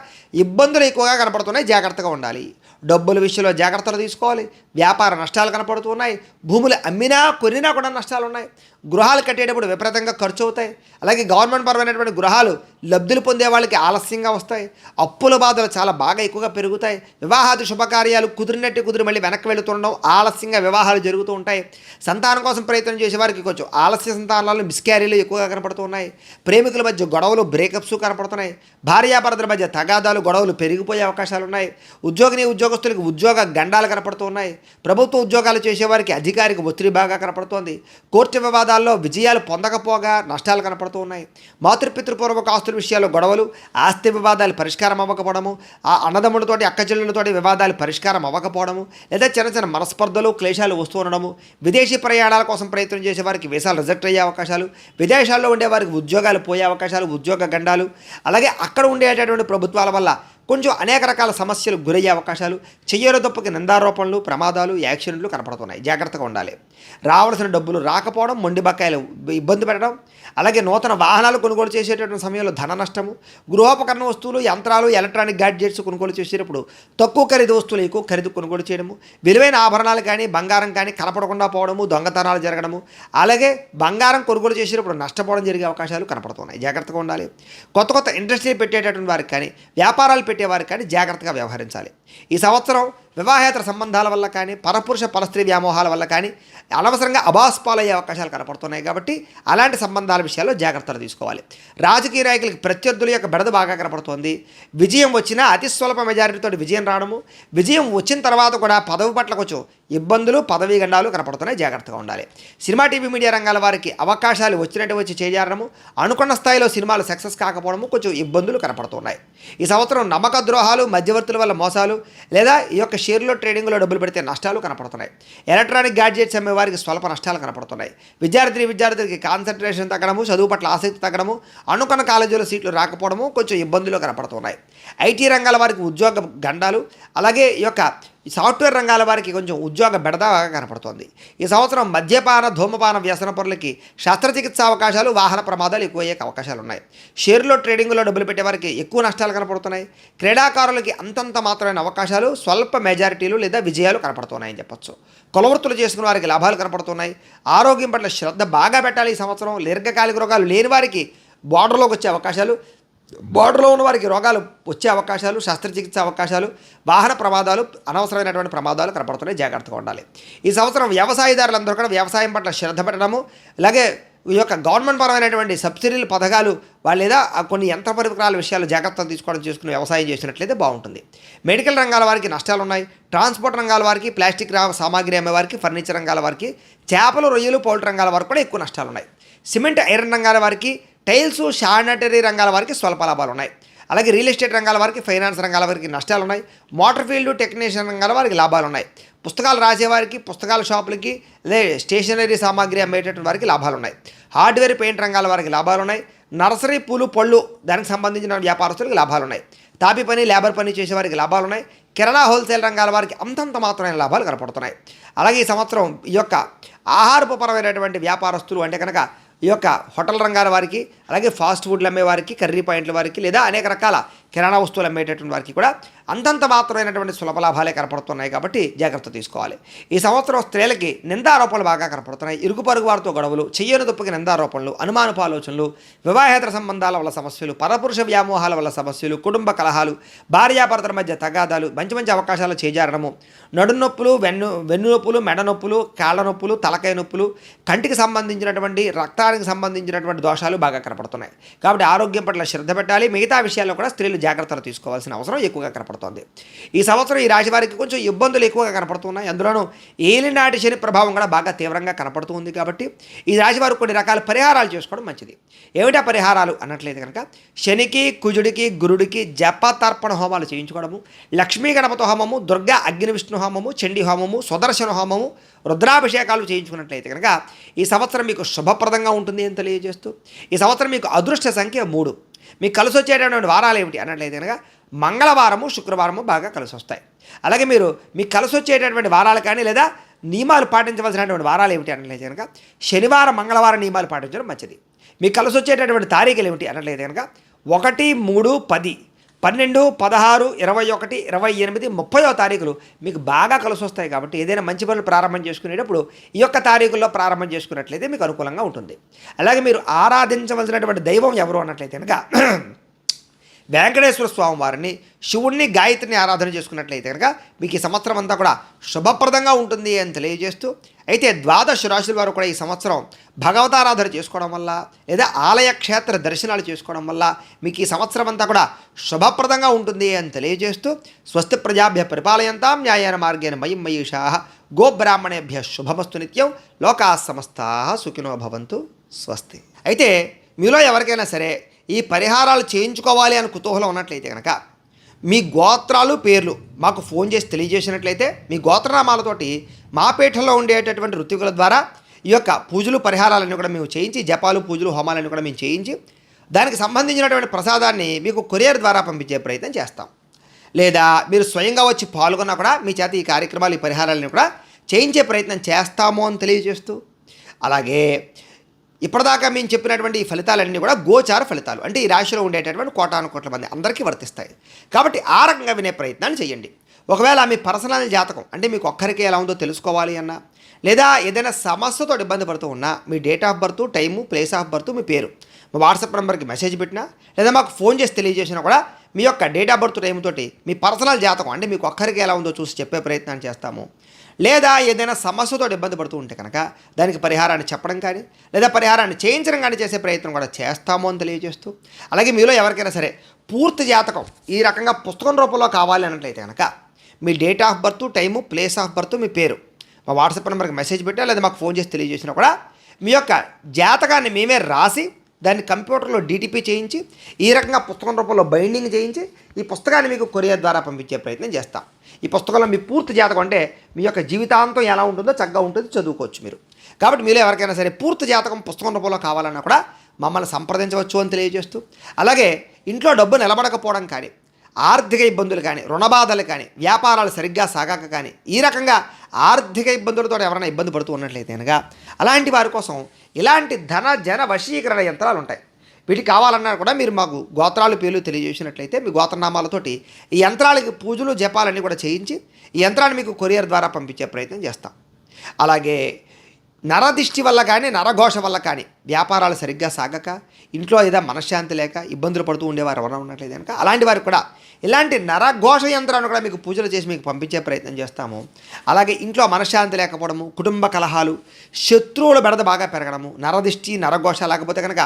ఇబ్బందులు ఎక్కువగా కనపడుతున్నాయి, జాగ్రత్తగా ఉండాలి. డబ్బుల విషయంలో జాగ్రత్తలు తీసుకోవాలి. వ్యాపార నష్టాలు కనపడుతున్నాయి. భూములు అమ్మినా కొనినా కూడా నష్టాలు ఉన్నాయి. గృహాలు కట్టేటప్పుడు విపరీతంగా ఖర్చు అవుతాయి. అలాగే గవర్నమెంట్ పరమైనటువంటి గృహాలు లబ్ధులు పొందే వాళ్ళకి ఆలస్యంగా వస్తాయి. అప్పుల బాధలు చాలా బాగా ఎక్కువగా పెరుగుతాయి. వివాహాది శుభకార్యాలు కుదిరి మళ్ళీ వెనక్కి వెళుతుండడం, ఆలస్యంగా వివాహాలు జరుగుతూ ఉంటాయి. సంతానం కోసం ప్రయత్నం చేసే వారికి కొంచెం ఆలస్య సంతానాలు మిస్క్యారీలు ఎక్కువగా కనపడుతున్నాయి. ప్రేమికుల మధ్య గొడవలు బ్రేకప్స్ కనపడుతున్నాయి. భార్యాభర్తల మధ్య తగాదాలు గొడవలు పెరిగిపోయే అవకాశాలు ఉన్నాయి. ఉద్యోగస్తులకు ఉద్యోగ గండాలు కనపడుతున్నాయి. ప్రభుత్వ ఉద్యోగాలు చేసేవారికి అధికారికి ఒత్తిడి బాగా కనపడుతోంది. కోర్టు వివాదాల్లో విజయాలు పొందకపోగా నష్టాలు కనపడుతూ ఉన్నాయి. మాతృపితృపూర్వక ఆస్తుల విషయాల్లో గొడవలు, ఆస్తి వివాదాలు పరిష్కారం అవ్వకపోవడము, ఆ అన్నదమ్ములతోటి అక్కచెల్లెలతోటి వివాదాలు పరిష్కారం అవ్వకపోవడము, లేదా చిన్న చిన్న మనస్పర్ధలు క్లేశాలు వస్తూ ఉండడము, విదేశీ ప్రయాణాల కోసం ప్రయత్నం చేసే వారికి వీసాలు రిజెక్ట్ అయ్యే అవకాశాలు, విదేశాల్లో ఉండే వారికి ఉద్యోగాలు పోయే అవకాశాలు, ఉద్యోగ గండాలు, అలాగే అక్కడ ఉండేటటువంటి ప్రభుత్వాల వల్ల కొంచెం అనేక రకాల సమస్యలు గురయ్యే అవకాశాలు, చెయ్యరు తప్పుకి నిందారోపణలు, ప్రమాదాలు, యాక్సిడెంట్లు కనపడుతున్నాయి. జాగ్రత్తగా ఉండాలి. రావాల్సిన డబ్బులు రాకపోవడం, మొండి బకాయిలు ఇబ్బంది పెట్టడం, అలాగే నూతన వాహనాలు కొనుగోలు చేసేటటువంటి సమయంలో ధన నష్టము, గృహోపకరణ వస్తువులు, యంత్రాలు, ఎలక్ట్రానిక్ గ్యాడ్జెట్స్ కొనుగోలు చేసేటప్పుడు తక్కువ ఖరీదు వస్తువులు ఎక్కువ ఖరీదు కొనుగోలు చేయడము, విలువైన ఆభరణాలు కానీ బంగారం కానీ కనపడకుండా పోవడము, దొంగతనాలు జరగడము, అలాగే బంగారం కొనుగోలు చేసేటప్పుడు నష్టపోవడం జరిగే అవకాశాలు కనపడుతున్నాయి. జాగ్రత్తగా ఉండాలి. కొత్త ఇండస్ట్రీ పెట్టేటటువంటి వారికి కానీ, వ్యాపారాలు పెట్టేవారికి కానీ జాగ్రత్తగా వ్యవహరించాలి. ఈ సంవత్సరం వివాహేతర సంబంధాల వల్ల కానీ, పరపురుష పరస్త్రీ వ్యామోహాల వల్ల కానీ అనవసరంగా అబాస్పాలయ్యే అవకాశాలు కనపడుతున్నాయి. కాబట్టి అలాంటి సంబంధాల విషయాల్లో జాగ్రత్తలు తీసుకోవాలి. రాజకీయ నాయకులకి ప్రత్యర్థుల యొక్క బెడద బాగా కనపడుతోంది. విజయం వచ్చినా అతి స్వల్ప మెజారిటీతో విజయం రావడము, విజయం వచ్చిన తర్వాత కూడా పదవి పట్ల కొంచెం ఇబ్బందులు, పదవీ గండాలు కనపడుతున్నాయి. జాగ్రత్తగా ఉండాలి. సినిమా, టీవీ, మీడియా రంగాల వారికి అవకాశాలు వచ్చినట్టు వచ్చి చేజారడము, అనుకున్న స్థాయిలో సినిమాలు సక్సెస్ కాకపోవడము, కొంచెం ఇబ్బందులు కనపడుతున్నాయి. ఈ సంవత్సరం నమ్మక ద్రోహాలు, మధ్యవర్తుల వల్ల మోసాలు, లేదా ఈ యొక్క షేర్లో ట్రేడింగ్లో డబ్బులు పెడితే నష్టాలు కనపడుతున్నాయి. ఎలక్ట్రానిక్ గ్యాడ్జెట్స్ అమ్మే వారికి స్వల్ప నష్టాలు కనపడుతున్నాయి. విద్యార్థులకి కాన్సన్ట్రేషన్ తగ్గడము, చదువు పట్ల ఆసక్తి తగ్గడము, అనుకున్న కాలేజీలో సీట్లు రాకపోవడము, కొంచెం ఇబ్బందులు కనపడుతున్నాయి. ఐటీ రంగాల వారికి ఉద్యోగ గండాలు, అలాగే ఈ యొక్క సాఫ్ట్వేర్ రంగాల వారికి కొంచెం ఉద్యోగ బెడదగా కనపడుతోంది. ఈ సంవత్సరం మద్యపాన, ధూమపాన వ్యసన పరులకి శస్త్రచికిత్స అవకాశాలు, వాహన ప్రమాదాలు ఎక్కువ అయ్యే అవకాశాలు ఉన్నాయి. షేర్లో ట్రేడింగ్లో డబ్బులు పెట్టే వారికి ఎక్కువ నష్టాలు కనపడుతున్నాయి. క్రీడాకారులకి అంతంత మాత్రమైన అవకాశాలు, స్వల్ప మెజారిటీలు లేదా విజయాలు కనపడుతున్నాయని చెప్పొచ్చు. కులవృత్తులు చేసుకున్న వారికి లాభాలు కనపడుతున్నాయి. ఆరోగ్యం పట్ల శ్రద్ధ బాగా పెట్టాలి. ఈ సంవత్సరం దీర్ఘకాలిక రోగాలు లేని వారికి బార్డర్లోకి వచ్చే అవకాశాలు, బార్డర్లో ఉన్న వారికి రోగాలు వచ్చే అవకాశాలు, శస్త్రచికిత్స అవకాశాలు, వాహన ప్రమాదాలు, అనవసరమైనటువంటి ప్రమాదాలు కనపడుతున్నాయి. జాగ్రత్తగా ఉండాలి. ఈ సంవత్సరం వ్యవసాయదారులందరూ కూడా వ్యవసాయం పట్ల శ్రద్ధ పెట్టడము, అలాగే ఈ యొక్క గవర్నమెంట్ పరమైనటువంటి సబ్సిడీల పథకాలు లేదా కొన్ని యంత్ర పరికరాల విషయాలు జాగ్రత్తలు తీసుకోవడం చేసుకుని వ్యవసాయం చేసినట్లయితే బాగుంటుంది. మెడికల్ రంగాల వారికి నష్టాలు ఉన్నాయి. ట్రాన్స్పోర్ట్ రంగాల వారికి, ప్లాస్టిక్ సామాగ్రి అమ్మే వారికి, ఫర్నిచర్ రంగాల వారికి, చేపలు, రొయ్యలు, పౌల్ట్రీ రంగాల వారికి కూడా ఎక్కువ నష్టాలు ఉన్నాయి. సిమెంట్, ఐరన్ రంగాల వారికి, టైల్స్, శానిటరీ రంగాల వారికి స్వల్ప లాభాలు ఉన్నాయి. అలాగే రియల్ ఎస్టేట్ రంగాల వారికి, ఫైనాన్స్ రంగాల వారికి నష్టాలు ఉన్నాయి. మోటార్ ఫీల్డ్ టెక్నీషియన్ రంగాల వారికి లాభాలు ఉన్నాయి. పుస్తకాలు రాసేవారికి, పుస్తకాల షాపులకి, స్టేషనరీ సామాగ్రి అమ్మేటటువంటి వారికి లాభాలు ఉన్నాయి. హార్డ్వేర్, పెయింట్ రంగాల వారికి లాభాలు ఉన్నాయి. నర్సరీ, పూలు, పళ్ళు దానికి సంబంధించిన వ్యాపారస్తులకు లాభాలు ఉన్నాయి. తాపి పని, లేబర్ పని చేసేవారికి లాభాలు ఉన్నాయి. కిరాణా, హోల్సేల్ రంగాల వారికి అంతంత మాత్రమైన లాభాలు కనపడుతున్నాయి. అలాగే ఈ సంవత్సరం ఈ యొక్క ఆహారపు పరమైనటువంటి వ్యాపారస్తులు అంటే కనుక ఈ యొక్క హోటల్ రంగాల వారికి, అలాగే ఫాస్ట్ ఫుడ్లు అమ్మే వారికి, కర్రీ పాయింట్ల వారికి, లేదా అనేక రకాల కిరాణా వస్తువులు అమ్మేటటువంటి వారికి కూడా అంతంత మాత్రమైనటువంటి సులభ లాభాలే కనపడుతున్నాయి. కాబట్టి జాగ్రత్త తీసుకోవాలి. ఈ సంవత్సరం స్త్రీలకి నిందారోపణలు బాగా కనపడుతున్నాయి. ఇరుగు పరుగు వారితో గొడవలు, చెయ్యను తప్పుకి నిందారోపణలు, అనుమానపు ఆలోచనలు, వివాహేతర సంబంధాల వల్ల సమస్యలు, పరపురుష వ్యామోహాల వల్ల సమస్యలు, కుటుంబ కలహాలు, భార్యాభర్తల మధ్య తగాదాలు, మంచి అవకాశాలు చేజారడము, నడునొప్పులు, వెన్ను నొప్పులు, మెడ నొప్పులు, కాళ్ళ నొప్పులు, తలకాయ నొప్పులు, కంటికి సంబంధించినటువంటి, రక్తానికి సంబంధించినటువంటి దోషాలు బాగా కనపడుతున్నాయి. కనపడుతున్నాయి. కాబట్టి ఆరోగ్యం పట్ల శ్రద్ధ పెట్టాలి. మిగతా విషయాల్లో కూడా స్త్రీలు జాగ్రత్తలు తీసుకోవాల్సిన అవసరం ఎక్కువగా కనపడుతోంది. ఈ సంవత్సరం ఈ రాశి వారికి కొంచెం ఇబ్బందులు ఎక్కువగా కనపడుతున్నాయి. అందులోనూ ఏలినాటి శని ప్రభావం కూడా బాగా తీవ్రంగా కనపడుతూ ఉంది. కాబట్టి ఈ రాశి వారు కొన్ని రకాల పరిహారాలు చేసుకోవడం మంచిది. ఏమిటా పరిహారాలు అన్నట్లయితే కనుక శనికి, కుజుడికి, గురుడికి జపతర్పణ హోమాలు చేయించుకోవడము, లక్ష్మీ గణపతి హోమము, దుర్గా అగ్ని విష్ణు హోమము, చండీ హోమము, సుదర్శన హోమము, రుద్రాభిషేకాలు చేయించుకున్నట్లయితే కనుక ఈ సంవత్సరం మీకు శుభప్రదంగా ఉంటుంది అని తెలియజేస్తూ, ఈ సంవత్సరం మీకు అదృష్ట సంఖ్య 3. మీకు కలిసి వచ్చేటటువంటి వారాలు ఏమిటి అన్నట్లయితే కనుక మంగళవారము, శుక్రవారము బాగా కలిసి వస్తాయి. అలాగే మీకు కలిసి వచ్చేటటువంటి వారాలు కానీ లేదా నియమాలు పాటించవలసినటువంటి వారాలు ఏమిటి అన్నట్లయితే కనుక శనివారం, మంగళవారం నియమాలు పాటించడం మంచిది. మీకు కలిసి వచ్చేటటువంటి తారీఖులు ఏమిటి అన్నట్లయితే కనుక 1, 3, 10, 12, 16, 21, 28, 30వ తారీఖులు మీకు బాగా కలిసి వస్తాయి. కాబట్టి ఏదైనా మంచి పనులు ప్రారంభం చేసుకునేటప్పుడు ఈ యొక్క తారీఖుల్లో ప్రారంభం చేసుకున్నట్లయితే మీకు అనుకూలంగా ఉంటుంది. అలాగే మీరు ఆరాధించవలసినటువంటి దైవం ఎవరు అన్నట్లయితే కనుక వెంకటేశ్వర స్వామి వారిని, శివుణ్ణి, గాయత్రిని ఆరాధన చేసుకున్నట్లయితే కనుక మీకు ఈ సంవత్సరం అంతా కూడా శుభప్రదంగా ఉంటుంది అని తెలియజేస్తూ, అయితే 12 రాశుల వారు కూడా ఈ సంవత్సరం భగవతారాధన చేసుకోవడం వల్ల లేదా ఆలయ క్షేత్ర దర్శనాలు చేసుకోవడం వల్ల మీకు ఈ సంవత్సరం అంతా కూడా శుభప్రదంగా ఉంటుంది అని తెలియజేస్తూ, స్వస్తి ప్రజాభ్య పరిపాలయంతాం న్యాయేన మార్గేణ మయం మయీషాః గోబ్రాహ్మణేభ్య శుభమస్తు నిత్యం లోకాః సమస్తాః సుఖినో భవంతు స్వస్తి. అయితే మీలో ఎవరికైనా సరే ఈ పరిహారాలు చేయించుకోవాలి అని కుతూహలం ఉన్నట్లయితే కనుక మీ గోత్రాలు, పేర్లు మాకు ఫోన్ చేసి తెలియజేసినట్లయితే మీ గోత్రనామాలతోటి మా పీఠంలో ఉండేటటువంటి ఋత్వికుల ద్వారా ఈ యొక్క పూజలు, పరిహారాలన్నీ కూడా మేము చేయించి, జపాలు, పూజలు, హోమాలన్నీ కూడా మేము చేయించి దానికి సంబంధించినటువంటి ప్రసాదాన్ని మీకు కొరియర్ ద్వారా పంపించే ప్రయత్నం చేస్తాం. లేదా మీరు స్వయంగా వచ్చి పాల్గొన్నా కూడా మీ చేత ఈ కార్యక్రమాలు, ఈ పరిహారాలను కూడా చేయించే ప్రయత్నం చేస్తాము అని తెలియజేస్తూ, అలాగే ఇప్పటిదాకా మేము చెప్పినటువంటి ఈ ఫలితాలన్నీ కూడా గోచార ఫలితాలు, అంటే ఈ రాశిలో ఉండేటటువంటి కోటాను కోట్ల మంది అందరికీ వర్తిస్తాయి. కాబట్టి ఆ రకంగా వినే ప్రయత్నాన్ని చేయండి. ఒకవేళ మీ పర్సనల్ జాతకం అంటే మీకు ఒక్కరికి ఎలా ఉందో తెలుసుకోవాలి అన్నా, లేదా ఏదైనా సమస్యతో ఇబ్బంది పడుతూ ఉన్నా మీ date of birth, time, place of birth, మీ పేరు మా వాట్సాప్ నెంబర్కి మెసేజ్ పెట్టినా లేదా మాకు ఫోన్ చేసి తెలియజేసినా కూడా మీ యొక్క డేట్ ఆఫ్ బర్త్, టైం తోటి మీ పర్సనల్ జాతకం అంటే మీకు ఒక్కరికి ఎలా ఉందో చూసి చెప్పే ప్రయత్నం చేస్తాము. లేదా ఏదైనా సమస్యతో ఇబ్బంది పడుతూ ఉంటే కనుక దానికి పరిహారాన్ని చెప్పడం కానీ లేదా పరిహారాన్ని చేయించడం కానీ చేసే ప్రయత్నం కూడా చేస్తాము అని తెలియజేస్తూ, అలాగే మీలో ఎవరికైనా సరే పూర్తి జాతకం ఈ రకంగా పుస్తకం రూపంలో కావాలి అన్నట్లయితే కనుక మీ date of birth, time, place of birth, మీ పేరు మా వాట్సాప్ నెంబర్కి మెసేజ్ పెట్టా లేదా మాకు ఫోన్ చేసి తెలియజేసినా కూడా మీ యొక్క జాతకాన్ని మేమే రాసి దాన్ని కంప్యూటర్లో DTP చేయించి ఈ రకంగా పుస్తకం రూపంలో బైండింగ్ చేయించి ఈ పుస్తకాన్ని మీకు కొరియర్ ద్వారా పంపించే ప్రయత్నం చేస్తాం. ఈ పుస్తకంలో మీ పూర్తి జాతకం అంటే మీ యొక్క జీవితాంతం ఎలా ఉంటుందో చక్కగా ఉంటుంది, చదువుకోవచ్చు మీరు. కాబట్టి మీలో ఎవరికైనా సరే పూర్తి జాతకం పుస్తకం రూపంలో కావాలన్నా కూడా మమ్మల్ని సంప్రదించవచ్చు అని తెలియజేస్తూ, అలాగే ఇంట్లో డబ్బు నిలబడకపోవడం కానీ, ఆర్థిక ఇబ్బందులు కానీ, రుణబాధలు కానీ, వ్యాపారాలు సరిగ్గా సాగాక కానీ ఈ రకంగా ఆర్థిక ఇబ్బందులతో ఎవరైనా ఇబ్బంది పడుతూ ఉన్నట్లయితే అనగా అలాంటి వారి కోసం ఇలాంటి ధన జన వశీకరణ యంత్రాలు ఉంటాయి. వీటికి కావాలన్నా కూడా మీరు మాకు గోత్రాలు, పేర్లు తెలియజేసినట్లయితే మీ గోత్రనామాలతోటి ఈ యంత్రాలకి పూజలు, జపాలన్నీ కూడా చేయించి ఈ యంత్రాన్ని మీకు కొరియర్ ద్వారా పంపించే ప్రయత్నం చేస్తాం. అలాగే నరదిష్టి వల్ల కానీ, నరఘోష వల్ల కానీ వ్యాపారాలు సరిగ్గా సాగక, ఇంట్లో ఏదో మనశ్శాంతి లేక ఇబ్బందులు పడుతూ ఉండేవారు ఎవరైనా ఉన్నట్లయితే కనుక అలాంటి వారికి కూడా ఇలాంటి నరఘోష యంత్రాన్ని కూడా మీకు పూజలు చేసి మీకు పంపించే ప్రయత్నం చేస్తాము. అలాగే ఇంట్లో మనశ్శాంతి లేకపోవడము, కుటుంబ కలహాలు, శత్రువుల బెడద బాగా పెరగడము, నరదిష్టి, నరఘోష లేకపోతే కనుక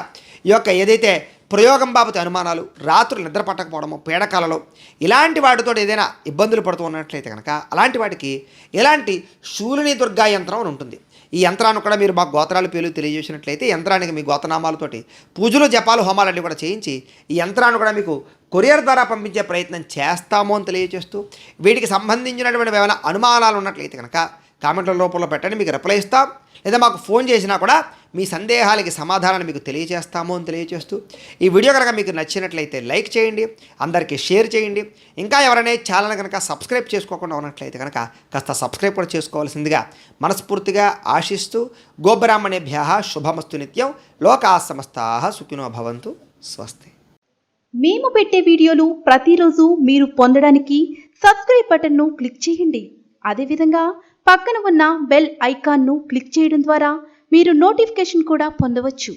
ఈ యొక్క ఏదైతే ప్రయోగం బాబు అనుమానాలు, రాత్రులు నిద్ర పట్టకపోవడము, పీడకాలలో ఇలాంటి వాటితో ఏదైనా ఇబ్బందులు పడుతూ ఉన్నట్లయితే కనుక అలాంటి వాటికి ఇలాంటి శూలిని దుర్గా యంత్రం అని ఉంటుంది. ఈ యంత్రాన్ని కూడా మీరు మాకు గోత్రాలు, పేర్లు తెలియజేసినట్లయితే యంత్రానికి మీ గోత్రనామాలతోటి పూజలు, జపాలు, హోమాలన్నీ కూడా చేయించి ఈ యంత్రాన్ని కూడా మీకు కొరియర్ ద్వారా పంపించే ప్రయత్నం చేస్తాము అని తెలియజేస్తూ, వీటికి సంబంధించినటువంటి ఏమైనా అనుమానాలు ఉన్నట్లయితే కనుక కామెంట్ల రూపంలో పెట్టండి, మీకు రిప్లై ఇస్తాం. లేదా మాకు ఫోన్ చేసినా కూడా మీ సందేహాలకి సమాధానాన్ని మీకు తెలియజేస్తాము అని తెలియజేస్తూ, ఈ వీడియో కనుక మీకు నచ్చినట్లయితే లైక్ చేయండి, అందరికీ షేర్ చేయండి. ఇంకా ఎవరైనా ఛానల్ కనుక సబ్స్క్రైబ్ చేసుకోకుండా ఉన్నట్లయితే కనుక కాస్త సబ్స్క్రైబ్ కూడా చేసుకోవాల్సిందిగా మనస్ఫూర్తిగా ఆశిస్తూ, గోబ్రాహ్మణేభ్యః శుభమస్తు నిత్యం లోకాః సమస్తాః సుఖినో భవంతు స్వస్తి. మేము పెట్టే వీడియోలు ప్రతిరోజు మీరు పొందడానికి సబ్స్క్రైబ్ బటన్ను క్లిక్ చేయండి. అదేవిధంగా పక్కన ఉన్న బెల్ ఐకాన్ను క్లిక్ చేయడం ద్వారా మీరు నోటిఫికేషన్ కూడా పొందవచ్చు.